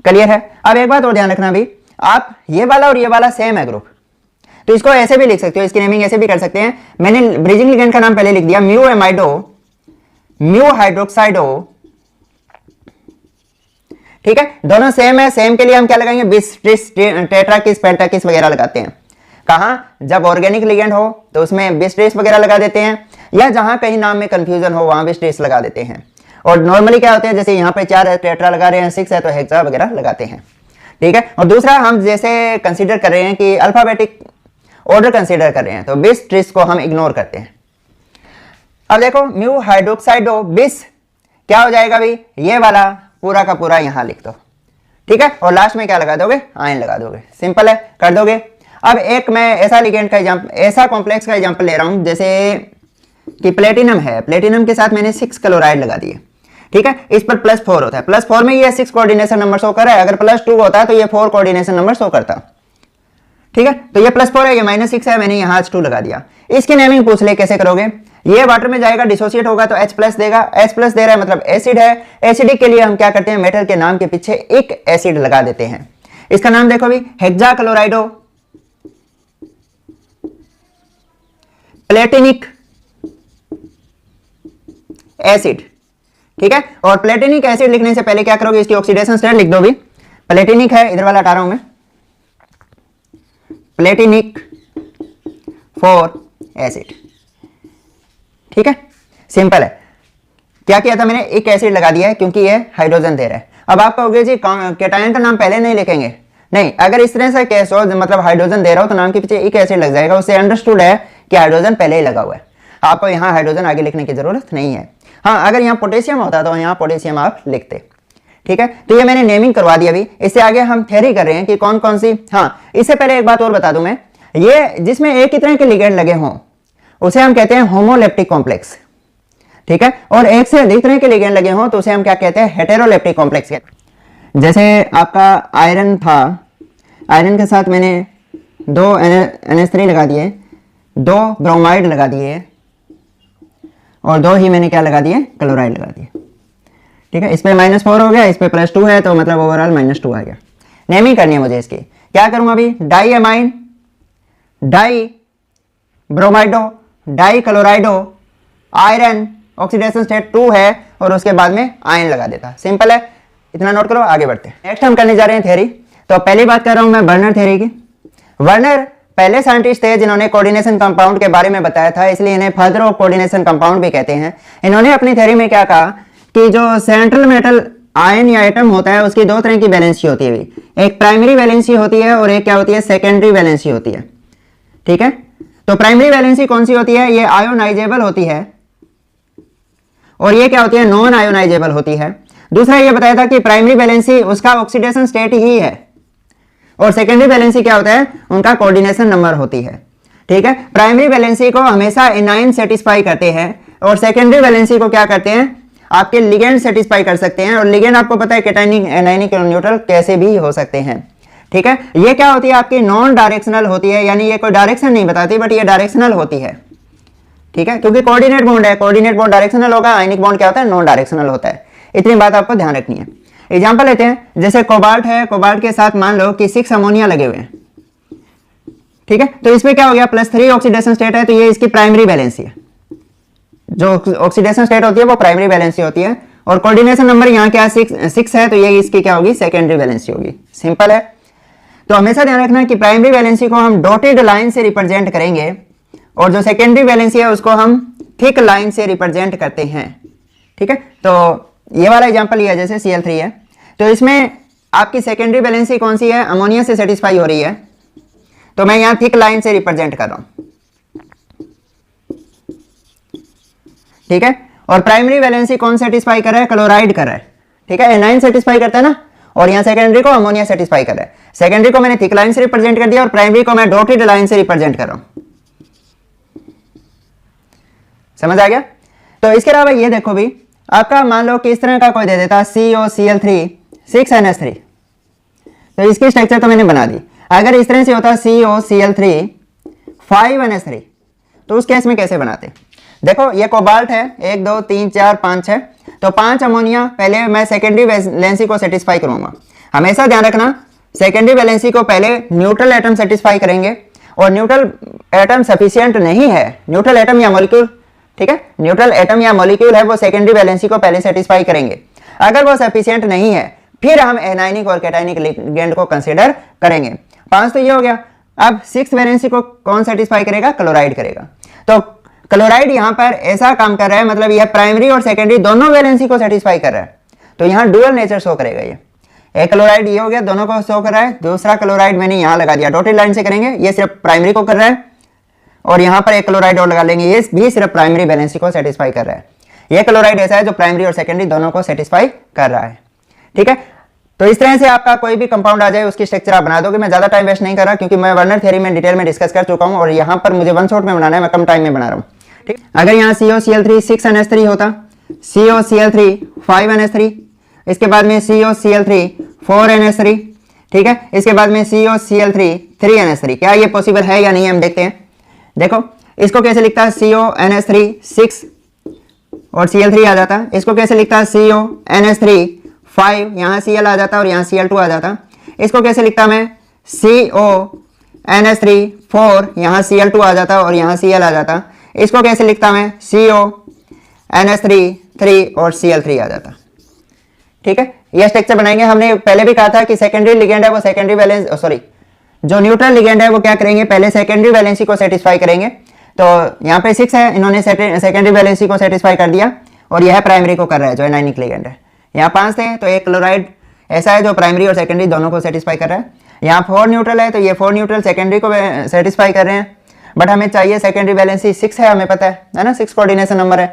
क्लियर है। अब एक बात और ध्यान रखना भी, आप ये वाला और ये वाला सेम है ग्रुप, तो इसको ऐसे भी लिख सकते हो, इसकी नेमिंग ऐसे भी कर सकते हैं। मैंने ब्रिजिंग लिगेंड का नाम पहले लिख दिया, म्यू एमाइडो म्यू हाइड्रोक्साइडो, ठीक है, दोनों सेम है। सेम के लिए हम क्या लगाएंगे, बिस ट्रिस टेट्राकिस पेंटाकिस वगैरह लगाते हैं। कहां, जब ऑर्गेनिक लिगेंड हो तो उसमें बिस ट्रिस वगैरह लगा देते हैं, या जहां कहीं नाम में कंफ्यूजन हो वहां बिस ट्रिस लगा देते हैं। और नॉर्मली क्या होते हैं, जैसे यहाँ पे 4 है, टेट्रा लगा रहे हैं, 6 है तो हेक्सा वगैरह लगाते हैं, ठीक है। और दूसरा हम जैसे कंसीडर कर रहे हैं कि अल्फाबेटिक ऑर्डर कंसीडर कर रहे हैं, तो बिस ट्रिस को हम इग्नोर करते हैं। अब देखो म्यू हाइड्रोक्साइडो बिस क्या हो जाएगा भाई, ये वाला पूरा का पूरा यहां लिख दो, ठीक है। और लास्ट में क्या लगा दोगे, आयन लगा दोगे, सिंपल है, कर दोगे। अब एक मैं ऐसा लिगेंड का एग्जांपल, ऐसा कॉम्प्लेक्स का एग्जांपल ले रहा हूं, जैसे कि प्लेटिनम है, प्लेटिनम के साथ मैंने 6 क्लोराइड लगा दिए, ठीक है। इस पर +4 होता है, +4 में ये 6 कोऑर्डिनेशन नंबर शो कर रहा है, अगर +2 होता तो ये 4 कोऑर्डिनेशन नंबर शो करता, ठीक है। तो ये +4 है, ये -6 है, मैंने यहाँ H2 लगा दिया। इसकी नेमिंग पूछ ले कैसे करोगे, ये वाटर में जाएगा, डिसोसिएट होगा तो H+ देगा, H+ दे रहा है मतलब एसिड है। एसिडिक के लिए हम क्या करते हैं, मेटल के नाम के पीछे एक एसिड लगा देते हैं। इसका नाम देखो भी, हेक्सा क्लोराइडो प्लेटिनिक एसिड, ठीक है। और प्लेटिनिक एसिड लिखने से पहले क्या करोगे, इसकी ऑक्सीडेशन स्टेट लिख दो भी, प्लेटिनिक है, इधर वाला हटा रहा हूं मैं, प्लेटिनिक 4 एसिड, ठीक है, सिंपल है। क्या किया था मैंने, एक एसिड लगा दिया है क्योंकि ये हाइड्रोजन दे रहा है। अब आप कहोगे जी कैटायन का नाम पहले नहीं लिखेंगे, नहीं, अगर इस तरह से केस हो, मतलब हाइड्रोजन दे रहा हो तो नाम के पीछे एक एसिड लग जाएगा, उससे अंडरस्टूड है कि हाइड्रोजन पहले ही लगा हुआ है, आपको यहाँ हाइड्रोजन आगे लिखने की जरूरत नहीं है। हाँ, अगर यहाँ पोटेशियम होता तो यहाँ पोटेशियम आप लिखते, ठीक है। तो ये मैंने नेमिंग करवा दिया। अभी इससे आगे हम थ्योरी कर रहे हैं कि कौन कौन सी, हाँ इससे पहले एक बात और बता दूं मैं, ये जिसमें एक ही तरह के लिगेंड लगे हों उसे हम कहते हैं होमोलेप्टिक कॉम्प्लेक्स, ठीक है। और एक से अधिक तरह के लिगेंड लगे हों तो उसे हम क्या कहते हैं, हेटेरोलेप्टिक कॉम्प्लेक्स। जैसे आपका आयरन था, आयरन के साथ मैंने 2 NH3 लगा दिए, 2 ब्रोमाइड लगा दिए, और 2 ही मैंने क्या लगा दिए, क्लोराइड लगा दिए, ठीक है। इस पे -4 हो गया, इस पे +2 है, तो मतलब ओवरऑल -2 आ गया। नेमिंग करनी है मुझे इसकी, क्या करूंगा अभी, die amine, die ब्रोमाइडो, die क्लोराइडो, iron, oxidation state 2 है, और उसके बाद में आयन लगा देता, सिंपल है, इतना नोट करो, आगे बढ़ते हैं। नेक्स्ट हम करने जा रहे हैं थ्योरी। तो पहली बात कर रहा हूं मैं वर्नर थ्योरी की। वर्नर पहले साइंटिस्ट थे जिन्होंने कोऑर्डिनेशन कंपाउंड के बारे में बताया था, इसलिए इन्हें फादर ऑफ कोऑर्डिनेशन कंपाउंड भी कहते हैं। इन्होंने अपनी थ्योरी में क्या कहा कि जो सेंट्रल मेटल आयन या एटम होता है उसकी 2 तरह की वैलेंसी होती है, एक प्राइमरी वैलेंसी होती है और एक क्या होती है, सेकेंडरी वैलेंसी होती है, ठीक है। तो प्राइमरी वैलेंसी कौन सी होती है, ये आयोनाइजेबल होती है, और ये क्या होती है, नॉन आयोनाइजेबल होती है। दूसरा ये बताया था कि प्राइमरी वैलेंसी उसका ऑक्सीडेशन स्टेट ही है, और सेकेंडरी वैलेंसी क्या होता है, उनका कोऑर्डिनेशन नंबर होती है, ठीक है। प्राइमरी वैलेंसी को हमेशा एनाइन सेटिस्फाई करते हैं, और सेकेंडरी वैलेंसी को क्या करते हैं, आपके लिगेंड सेटिस्फाई कर सकते हैं। और लिगेंड आपको पता है कैटायनिक, एनायनिक और न्यूट्रल कैसे भी हो सकते हैं, ठीक है। ये क्या होती है, आपकी नॉन डायरेक्शनल होती है, यानी ये कोई डायरेक्शन नहीं बताती, बट ये डायरेक्शनल होती है, ठीक है, क्योंकि कोऑर्डिनेट बॉन्ड है, कोऑर्डिनेट बॉन्ड डायरेक्शनल होगा, आयनिक बॉन्ड क्या होता है, नॉन डायरेक्शनल होता है। इतनी बात आपको ध्यान रखनी है। एग्जांपल लेते हैं, जैसे कोबाल्ट है, कोबाल्ट के साथ मान लो कि 6 अमोनिया लगे हुए हैं, ठीक है। तो इसमें क्या हो गया, +3 ऑक्सीडेशन स्टेट है, तो ये इसकी प्राइमरी वैलेंसी है, जो ऑक्सीडेशन स्टेट होती है वो प्राइमरी वैलेंसी होती है, और कोऑर्डिनेशन नंबर यहाँ क्या है 6 है, तो ये इसकी क्या होगी सेकेंडरी वैलेंसी होगी। सिंपल है। तो हमेशा ध्यान रखना कि प्राइमरी वैलेंसी को हम डॉटेड लाइन से रिप्रेजेंट करेंगे और जो सेकेंडरी वैलेंसी है उसको हम थिक लाइन से रिप्रेजेंट करते हैं। ठीक है, तो ये वाला एग्जांपल लिया जैसे Cl3 है, तो इसमें आपकी सेकेंडरी वैलेंसी कौन सी है, अमोनिया से सेटिस्फाई हो रही है, तो मैं यहाँ थिक लाइन से रिप्रेजेंट कर रहा हूँ। ठीक है, और प्राइमरी वैलेंसी कौन सेटिस्फाई कर रहा है, क्लोराइड कर रहा है। ठीक है, एनाइन सेटिस्फाई करता है ना, और यहाँ सेकेंडरी को अमोनिया सेटिस्फाई कर रहा है। सेकेंडरी को मैंने थिक लाइन से रिप्रेजेंट कर दिया और प्राइमरी को मैं डॉटेड लाइन से रिप्रेजेंट कर रहा हूं। समझ आ गया। तो इसके अलावा ये देखो भी, आपका मान लो कि इस तरह का कोई दे देता COCl3 6NH3, तो इसकी स्ट्रक्चर तो मैंने बना दी। अगर इस तरह से होता COCl3 5NH3, तो उस केस में कैसे बनाते, देखो ये कोबाल्ट है 1 2 3 4 5 6, तो 5 अमोनिया पहले मैं सेकेंडरी वैलेंसी को सेटिस्फाई करूंगा। हमेशा ध्यान रखना सेकेंडरी वैलेंसी को पहले न्यूट्रल एटम सेटिस्फाई करेंगे, और न्यूट्रल एटम सफिशिएंट नहीं है, न्यूट्रल एटम या मॉलिक्यूल, ठीक है, न्यूट्रल एटम या मॉलिक्यूल है वो सेकेंडरी वैलेंसी को पहले सेटिस्फाई करेंगे। अगर वो सफिशिएंट नहीं है फिर हम एनाइनिक और कैटाइनिक लिगेंड को कंसीडर करेंगे। 5 तो ये हो गया। अब 6 वैलेंसी को कौन सेटिस्फाई करेगा, क्लोराइड करेगा। तो क्लोराइड यहाँ पर ऐसा काम कर रहा है, मतलब यह प्राइमरी और सेकेंडरी दोनों वैलेंसी को सेटिस्फाई कर रहा है, तो यहाँ डुअल नेचर शो करेगा। ये एक क्लोराइड ये हो गया, दोनों को शो कर रहा है, दूसरा क्लोराइड मैंने यहाँ लगा दिया, डॉटेड लाइन से करेंगे, ये सिर्फ प्राइमरी को कर रहा है, और यहाँ पर एक क्लोराइड और लगा लेंगे, ये भी सिर्फ प्राइमरी वैलेंसी को सेटिस्फाई कर रहा है। ये क्लोराइड ऐसा है जो प्राइमरी और सेकेंडरी दोनों को सेटिस्फाई कर रहा है। ठीक है, तो इस तरह से आपका कोई भी कंपाउंड आ जाए उसकी स्ट्रक्चर आप बना दोगे। मैं ज्यादा टाइम वेस्ट नहीं कर रहा क्योंकि मैं वर्नर थ्योरी में डिटेल में डिस्कस कर चुका हूँ, और यहाँ पर मुझे वन शॉट में बनाना है, मैं कम टाइम में बना रहा हूँ। ठीक, अगर यहाँ COCl3 6NH3 होता, COCl3 5NH3, इसके बाद में COCl3 4NH3, ठीक है, इसके बाद में COCl3 3NH3, क्या ये पॉसिबल है या नहीं हम देखते हैं। देखो इसको कैसे लिखता है, CONH3 6 और Cl3 आ जाता, इसको कैसे लिखता है, CONH3 5, यहाँ Cl आ जाता और यहाँ Cl2 आ जाता। इसको कैसे लिखता मैं, CONH3 4, यहाँ Cl2 आ जाता और यहाँ Cl आ जाता। इसको कैसे लिखता मैं, CONH3 3 और Cl3 आ जाता। ठीक है, यह स्ट्रक्चर बनाएंगे। हमने पहले भी कहा था कि सेकेंडरी लिगेंड है वो सेकेंडरी वैलेंस सॉरी जो न्यूट्रल लिगेंड है वो क्या करेंगे, पहले सेकेंडरी वैलेंसी को सेटिस्फाई करेंगे। तो यहाँ पे 6 है, इन्होंने सेकेंडरी वैलेंसी को सेटिस्फाई कर दिया, और यह प्राइमरी को कर रहा है जो एनाइनिक लिगेंड है। यहाँ 5 थे, तो एक क्लोराइड ऐसा है जो प्राइमरी और सेकेंडरी दोनों को सेटिस्फाई कर रहा है। यहाँ 4 न्यूट्रल है, तो ये 4 न्यूट्रल सेकेंडरी को सेटिस्फाई कर रहे हैं, बट हमें चाहिए सेकेंडरी वैलेंसी 6 है, हमें पता है ना, 6 कोऑर्डिनेशन नंबर है।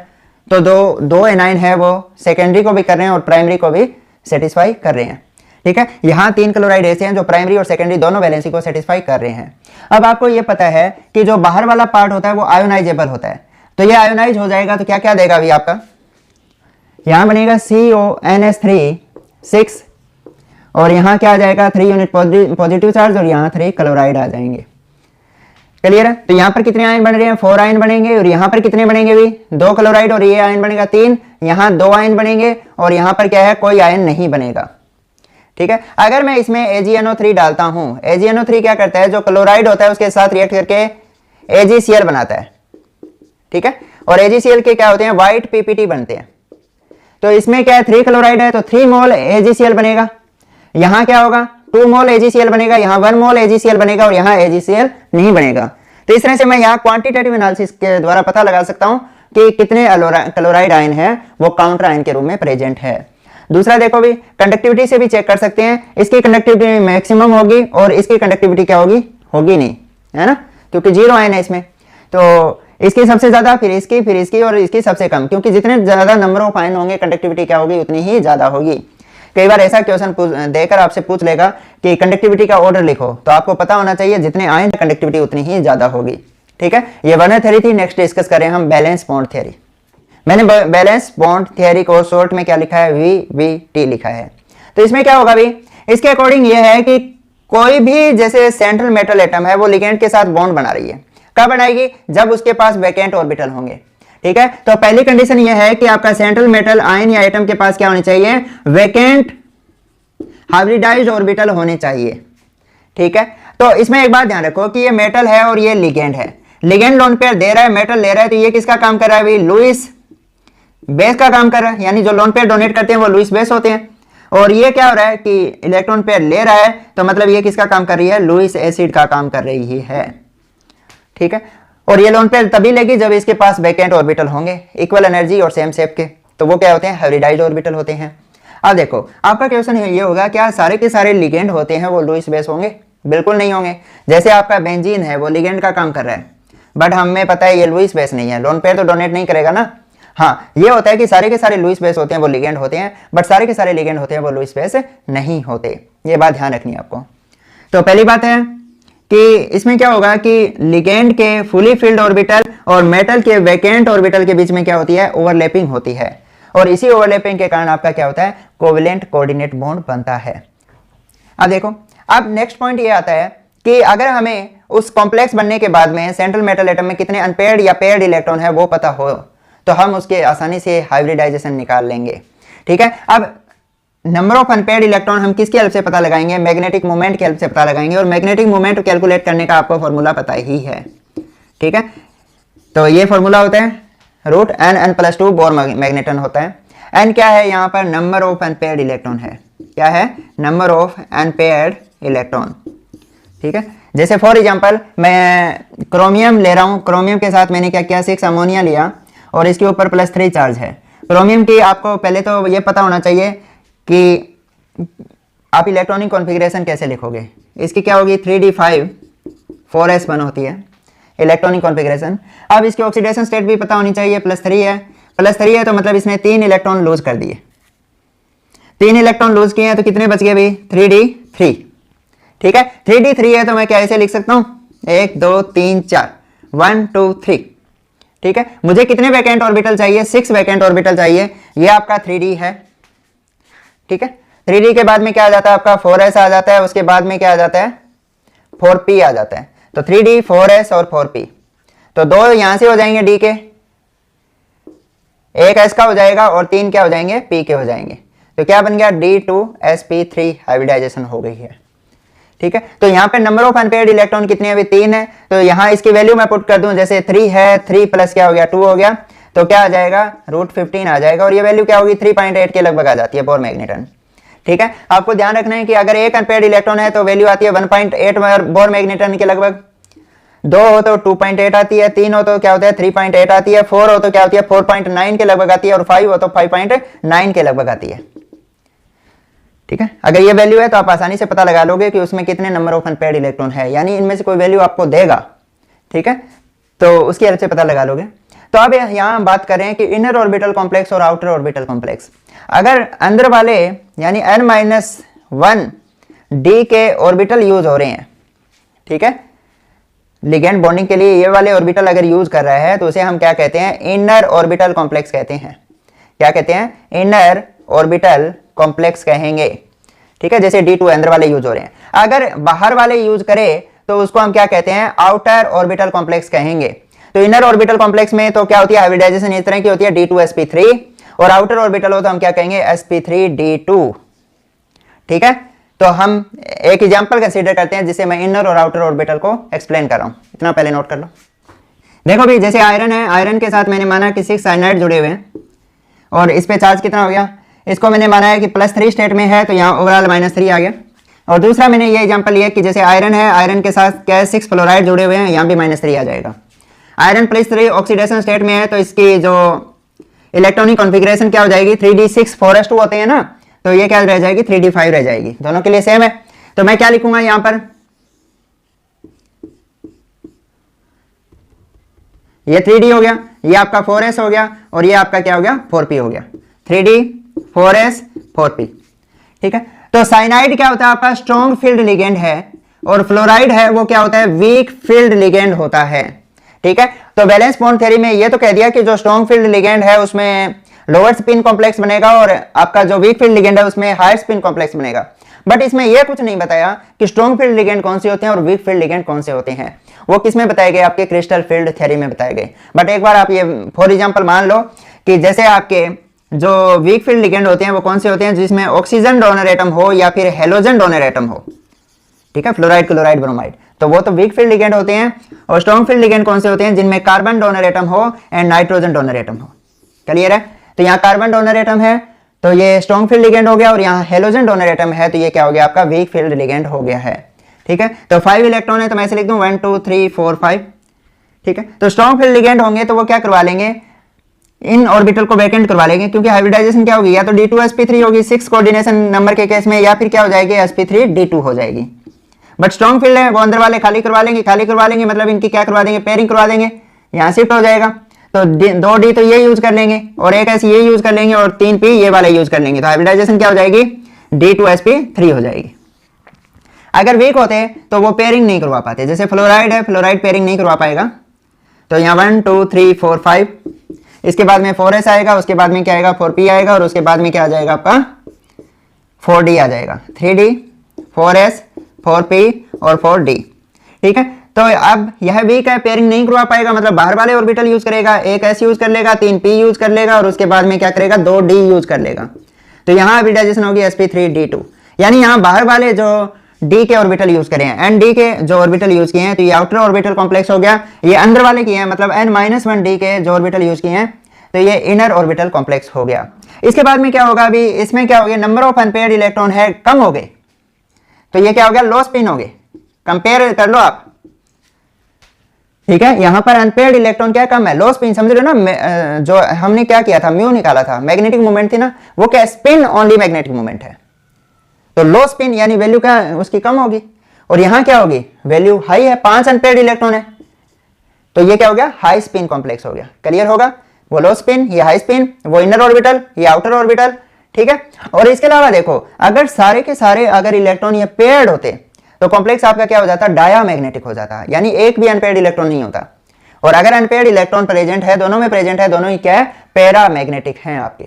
तो दो एनाइन है वो सेकेंडरी को भी कर रहे हैं और प्राइमरी को भी सेटिस्फाई कर रहे हैं। ठीक है, यहाँ 3 क्लोराइड ऐसे हैं जो प्राइमरी और सेकेंडरी दोनों वैलेंसी को सेटिस्फाई कर रहे हैं। अब आपको ये पता है कि जो बाहर वाला पार्ट होता है वो आयोनाइजेबल होता है, तो ये आयोनाइज हो जाएगा, तो क्या क्या देगा अभी आपका, यहाँ बनेगा CONH3 6, और यहाँ क्या आ जाएगा 3 यूनिट पॉजिटिव चार्ज, और यहाँ 3 क्लोराइड आ जाएंगे। क्लियर है। तो यहाँ पर कितने आयन बन रहे हैं, 4 आयन बनेंगे, और यहाँ पर कितने बनेंगे भी 2 क्लोराइड, और ये आयन बनेगा 3, यहाँ 2 आयन बनेंगे, और यहाँ पर क्या है कोई आयन नहीं बनेगा। ठीक है, अगर मैं इसमें AgNO3 डालता हूं, AgNO3 क्या करता है, जो क्लोराइड होता है उसके साथ रिएक्ट करके AgCl बनाता है। ठीक है, और AgCl के क्या होते हैं, व्हाइट PPT बनते हैं। तो इसमें क्या है 3 क्लोराइड है, तो 3 मोल AgCl बनेगा। यहाँ क्या होगा 2 मोल AgCl बनेगा, यहाँ 1 मोल AgCl बनेगा, और यहाँ AgCl नहीं बनेगा। तो इस तरह से मैं यहाँ क्वांटिटेटिव एनालिसिस के द्वारा पता लगा सकता हूं कि कितने क्लोराइड आयन है वो काउंटर आयन के रूप में प्रेजेंट है। दूसरा देखो भी, कंडक्टिविटी से भी चेक कर सकते हैं, इसकी कंडक्टिविटी मैक्सिमम होगी और इसकी कंडक्टिविटी क्या होगी, होगी नहीं, है ना, क्योंकि 0 आयन है इसमें। तो इसकी सबसे ज्यादा, फिर इसकी और इसकी सबसे कम, क्योंकि जितने ज्यादा नंबर ऑफ आयन होंगे कंडक्टिविटी क्या होगी, उतनी ही ज्यादा होगी। कई बार ऐसा क्वेश्चन देकर आपसे पूछ लेगा कि कंडक्टिविटी का ऑर्डर लिखो, तो आपको पता होना चाहिए जितने आयन कंडक्टिविटी उतनी ही ज्यादा होगी। ठीक है, ये वर्नर थ्योरी थी। नेक्स्ट डिस्कस करें हम बैलेंस बॉन्ड थ्योरी। मैंने बैलेंस बॉन्ड थ्योरी को शॉर्ट में क्या लिखा है, VBT लिखा है। तो इसमें क्या होगा भी, इसके अकॉर्डिंग ये है कि कोई भी जैसे सेंट्रल मेटल एटम है वो लिगेंड के साथ बॉन्ड बना रही है, कब बनाएगी, जब उसके पास वैकेंट ऑर्बिटल होंगे। ठीक है, तो पहली कंडीशन ये है कि आपका सेंट्रल मेटल आयन या एटम के पास क्या होनी चाहिए, वैकेंट हाइब्रिडाइज्ड ऑर्बिटल होने चाहिए। ठीक है, तो इसमें एक बात ध्यान रखो कि ये मेटल है और ये लिगेंड है, लिगेंड लोन पेयर दे रहा है, मेटल ले रहा है, तो ये किसका काम कर रहा है, लुईस बेस का काम कर रहा है, यानी जो लोन पेयर डोनेट करते हैं वो लुईस बेस होते हैं। और ये क्या हो रहा है कि इलेक्ट्रॉन पेयर ले रहा है, तो मतलब ये किसका काम कर रही है, लुईस एसिड का काम कर रही है। ठीक है, और ये लोन पेयर तभी लेगी जब इसके पास वैकेंट ऑर्बिटल होंगे इक्वल एनर्जी और सेम शेप के, तो वो क्या होते हैं, हाइब्रिडाइज्ड ऑर्बिटल होते हैं। अब देखो आपका क्वेश्चन ये होगा, क्या सारे के सारे लिगेंड होते हैं वो लुईस बेस होंगे? बिल्कुल नहीं होंगे। जैसे आपका बेंजीन है वो लिगेंड का काम कर रहा है, बट हमें पता है ये लुईस बेस नहीं है, लोन पेयर तो डोनेट नहीं करेगा ना। हाँ, ये होता है कि सारे के सारे लुईस बेस होते हैं वो लिगेंड होते हैं, बट सारे के सारे लिगेंड होते हैं वो लुईस बेस नहीं होते। ये बात ध्यान रखनी है आपको। तो पहली बात है कि इसमें क्या होगा कि लिगेंड के फुली फिल्ड ऑर्बिटल और मेटल के वैकेंट ऑर्बिटल के बीच में क्या होती है, ओवरलैपिंग होती है, और इसी ओवरलैपिंग के कारण आपका क्या होता है, कोवेलेंट कोऑर्डिनेट बॉन्ड बनता है। अब देखो, अब नेक्स्ट पॉइंट ये आता है कि अगर हमें उस कॉम्प्लेक्स बनने के बाद में सेंट्रल मेटल एटम में कितने अनपेयर्ड या पेयर्ड इलेक्ट्रॉन है वो पता हो, तो हम उसके आसानी से हाइब्रिडाइजेशन निकाल लेंगे। ठीक है, अब नंबर ऑफ अनपेयर्ड इलेक्ट्रॉन हम किसकी हेल्प से पता लगाएंगे, मैग्नेटिक मोमेंट की हेल्प से पता लगाएंगे, और मैग्नेटिक मोमेंट कैलकुलेट करने का आपको फॉर्मूला पता ही है। ठीक है, तो ये फॉर्मूला होता है रूट n+2 बोर मैग्नेटन होता है। n क्या है, यहाँ पर नंबर ऑफ अनपेयर्ड इलेक्ट्रॉन है। क्या है, नंबर ऑफ अनपेयर्ड इलेक्ट्रॉन। ठीक है, जैसे फॉर एग्जांपल मैं क्रोमियम ले रहा हूँ, क्रोमियम के साथ मैंने क्या किया, 6 अमोनिया लिया और इसके ऊपर +3 चार्ज है। क्रोमियम की आपको पहले तो ये पता होना चाहिए कि आप इलेक्ट्रॉनिक कॉन्फ़िगरेशन कैसे लिखोगे। इसकी क्या होगी, 3d5 4s1 होती है इलेक्ट्रॉनिक कॉन्फ़िगरेशन। अब इसकी ऑक्सीडेशन स्टेट भी पता होनी चाहिए, +3 है, +3 है तो मतलब इसने 3 इलेक्ट्रॉन लूज कर दिए। 3 इलेक्ट्रॉन लूज किए हैं तो कितने बच गए भाई, 3d3। ठीक है, 3d3 है तो मैं क्या ऐसे लिख सकता हूँ, 1 2 3 4 1 2 3। ठीक है, मुझे कितने वैकेंट ऑर्बिटल चाहिए, 6 वैकेंट ऑर्बिटल चाहिए। ये आपका 3d है। ठीक है, 3d के बाद में क्या आ जाता है आपका 4s आ जाता है, उसके बाद में क्या आ जाता है 4p आ जाता है। तो 3d 4s और 4p, तो 2 यहां से हो जाएंगे d के, 1 s का हो जाएगा और 3 क्या हो जाएंगे, p के हो जाएंगे। तो क्या बन गया, d2sp3 हाइब्रिडाइजेशन हो गई है। ठीक है, तो यहाँ पे नंबर ऑफ अनपेयर्ड इलेक्ट्रॉन कितने हैं, 3 है। तो यहाँ इसकी वैल्यू मैं पुट कर दूं, जैसे 3 है, 3 प्लस क्या हो गया 2 हो गया, तो क्या आ जाएगा √15 आ जाएगा, और ये वैल्यू क्या होगी 3.8 के लगभग आ जाती है बोर मैग्नेटन। ठीक है, आपको ध्यान रखना है कि अगर एक अनपेयर्ड इलेक्ट्रॉन है तो वैल्यू आती है 1.8 बोर मैग्नेटन के लगभग, 2 हो तो 2.8 आती है, 3 हो तो क्या होता है 3.8 आती है, 4 हो तो क्या होती है 4.9 के लगभग आती है, और 5 हो तो 5.9 के लगभग आती है। ठीक है, अगर ये वैल्यू है तो आप आसानी से पता लगा लोगे कि उसमें कितने नंबर ऑफ अनपेयर्ड इलेक्ट्रॉन है, यानी इनमें से कोई वैल्यू आपको देगा। ठीक है, तो उसकी हेल्प से पता लगा लोगे। तो अब यहाँ बात करें कि इनर ऑर्बिटल कॉम्प्लेक्स और आउटर ऑर्बिटल कॉम्प्लेक्स। अगर अंदर वाले यानी n-1 d के ऑर्बिटल यूज हो रहे हैं, ठीक है, लिगेंड बॉन्डिंग के लिए ये वाले ऑर्बिटल अगर यूज कर रहा है तो उसे हम क्या कहते हैं, इनर ऑर्बिटल कॉम्प्लेक्स कहते हैं। क्या कहते हैं, इनर ऑर्बिटल कॉम्प्लेक्स कहेंगे। ठीक है, जैसे D2 अंदर वाले यूज हो रहे हैं। अगर बाहर वाले यूज करे तो उसको हम क्या कहते हैं, आउटर ऑर्बिटल कॉम्प्लेक्स कहेंगे। तो इनर ऑर्बिटल कॉम्प्लेक्स में तो क्या होती है, हाइब्रिडाइजेशन इस तरह की होती है D2sp3, और आउटर ऑर्बिटल हो तो हम क्या कहेंगे sp3d2। ठीक है, तो हम एक एग्जांपल कंसीडर करते हैं जिससे मैं इनर और आउटर ऑर्बिटल को एक्सप्लेन कर रहा हूं। इतना पहले नोट कर लो। देखो भी, जैसे आयरन है, आयरन के साथ मैंने माना कि 6 साइनाइड जुड़े हुए हैं और इस पे चार्ज कितना हो गया, इसको मैंने माना है कि +3 स्टेट में है तो यहाँ ओवरऑल -3 आ गया। और दूसरा मैंने ये एग्जांपल लिया कि जैसे आयरन है, आयरन के साथ क्या है 6 फ्लोराइड जुड़े हुए हैं, यहाँ भी -3 आ जाएगा। आयरन +3 ऑक्सीडेशन स्टेट में है तो इसकी जो इलेक्ट्रॉनिक कॉन्फ़िगरेशन क्या हो जाएगी, 3d6 4s2 होते हैं ना, तो ये क्या रह जाएगी 3d5 रह जाएगी। दोनों के लिए सेम है, तो मैं क्या लिखूंगा यहाँ पर, ये 3d हो गया, ये आपका 4s हो गया, और ये आपका क्या हो गया 4p हो गया, 3d 4s 4p। ठीक है, तो साइनाइड क्या होता है आपका स्ट्रॉन्ग फील्ड लिगेंड है, और फ्लोराइड है वो क्या होता है, वीक फील्ड लिगेंड होता है। ठीक है, तो वैलेंस बॉन्ड थ्योरी में ये तो कह दिया कि जो स्ट्रॉन्ग फील्ड लिगेंड है उसमें लोअर स्पिन कॉम्प्लेक्स बनेगा, और आपका जो वीक फील्ड लिगेंड है उसमें हायर स्पिन कॉम्प्लेक्स बनेगा। बट इसमें यह कुछ नहीं बताया कि स्ट्रॉन्ग फील्ड लिगेंड कौन से होते हैं और वीक फील्ड लिगेंड कौन से होते हैं। वो किस में बताए गए, आपके क्रिस्टल फील्ड थ्योरी में बताए गए। बट एक बार आप ये फॉर एग्जांपल मान लो कि जैसे आपके जो वीक फील्ड लिगेंड होते हैं वो कौन से होते हैं, जिसमें ऑक्सीजन डोनर एटम हो या फिर हेलोजन डोनर एटम हो। ठीक है, फ्लोराइड, क्लोराइड, ब्रोमाइड, तो वो तो वीक फील्ड लिगेंड होते हैं। और स्ट्रॉन्ग फील्ड लिगेंड कौन से होते हैं, जिनमें कार्बन डोनर एटम हो एंड नाइट्रोजन डोनर एटम हो। क्लियर है। तो यहाँ कार्बन डोनर एटम है तो ये स्ट्रॉन्ग फील्ड लिगेंड हो गया, और यहाँ हेलोजन डोनर एटम है तो ये क्या हो गया आपका वीक फील्ड लिगेंड हो गया है। ठीक है, तो 5 इलेक्ट्रॉन है तो मैं ऐसे लिख दूं 1 2 3 4 5। ठीक है, तो स्ट्रॉन्ग फील्ड लिगेंड होंगे तो वो क्या करवा लेंगे, इन ऑर्बिटल को वैकेंट करवा लेंगे, क्योंकि हाइब्रिडाइजेशन क्या होगी, या तो D2sp3 होगी 6 कोऑर्डिनेशन नंबर के केस में, या फिर क्या हो जाएगी sp3d2 हो जाएगी। बट स्ट्रॉन्ग फील्ड है वो अंदर वाले खाली करवा लेंगे मतलब इनकी क्या करवा देंगे, पेयरिंग करवा देंगे, यहाँ शिफ्ट हो जाएगा। तो 2d तो ये यूज कर लेंगे और एक ऐसी ये यूज कर लेंगे और 3p ये वाला यूज कर लेंगे, तो हाइब्रिडाइजेशन क्या हो जाएगी D2sp3 हो जाएगी। अगर वीक होते तो वो पेयरिंग नहीं करवा पाते, जैसे फ्लोराइड है, फ्लोराइड पेयरिंग नहीं करवा पाएगा। तो यहाँ 1 2 3 4 5, इसके बाद में 4s आएगा, उसके बाद में क्या आएगा 4p आएगा, और उसके बाद में क्या आ जाएगा आपका 4d आ जाएगा, 3d 4s 4p और 4d। ठीक है, तो अब यह वीक है, पेयरिंग नहीं करवा पाएगा, मतलब बाहर वाले ऑर्बिटल यूज करेगा, एक s यूज कर लेगा, 3p यूज कर लेगा, और उसके बाद में क्या करेगा 2d यूज कर लेगा। तो यहाँ हाइब्रिडाइजेशन होगी sp3d2, यानी यहाँ बाहर वाले जो d के ऑर्बिटल यूज करे हैं, n d के जो ऑर्बिटल यूज किए हैं, तो ये आउटर ऑर्बिटल कॉम्प्लेक्स हो गया, ये अंदर वाले किए हैं मतलब n-1 d के जो ऑर्बिटल यूज किए हैं, तो ये इनर ऑर्बिटल कॉम्प्लेक्स हो गया। इसके बाद में क्या होगा, अभी इसमें क्या हो गया, नंबर ऑफ अनपेयर्ड इलेक्ट्रॉन है कम हो गए, तो ये क्या हो गया लो स्पिन हो गए, कंपेयर कर लो आप। ठीक है, यहां पर अनपेयर्ड इलेक्ट्रॉन क्या कम है, लो स्पिन, समझ रहे हो ना, जो हमने क्या किया था म्यू निकाला था, मैग्नेटिक मोमेंट थी ना, वो क्या स्पिन ओनली मैग्नेटिक मोमेंट है, तो लो स्पिन यानी वैल्यू क्या उसकी कम होगी, और यहां क्या होगी वैल्यू हाई है, 5 अनपेयर्ड इलेक्ट्रॉन है, तो ये क्या हो गया हाई स्पिन कॉम्प्लेक्स हो गया। क्लियर होगा, वो लो स्पिन, ये हाई स्पिन, वो इनर ऑर्बिटल, ये आउटर ऑर्बिटल। ठीक है, और इसके अलावा देखो अगर सारे के सारे अगर इलेक्ट्रॉन ये पेयर्ड होते तो कॉम्प्लेक्स आपका क्या हो जाता, डायामैग्नेटिक हो जाता, यानी एक भी अनपेयर्ड इलेक्ट्रॉन नहीं होता, और अगर अनपेयर्ड इलेक्ट्रॉन प्रेजेंट है, दोनों में प्रेजेंट है, दोनों ही क्या है पैरामैग्नेटिक हैं आपके।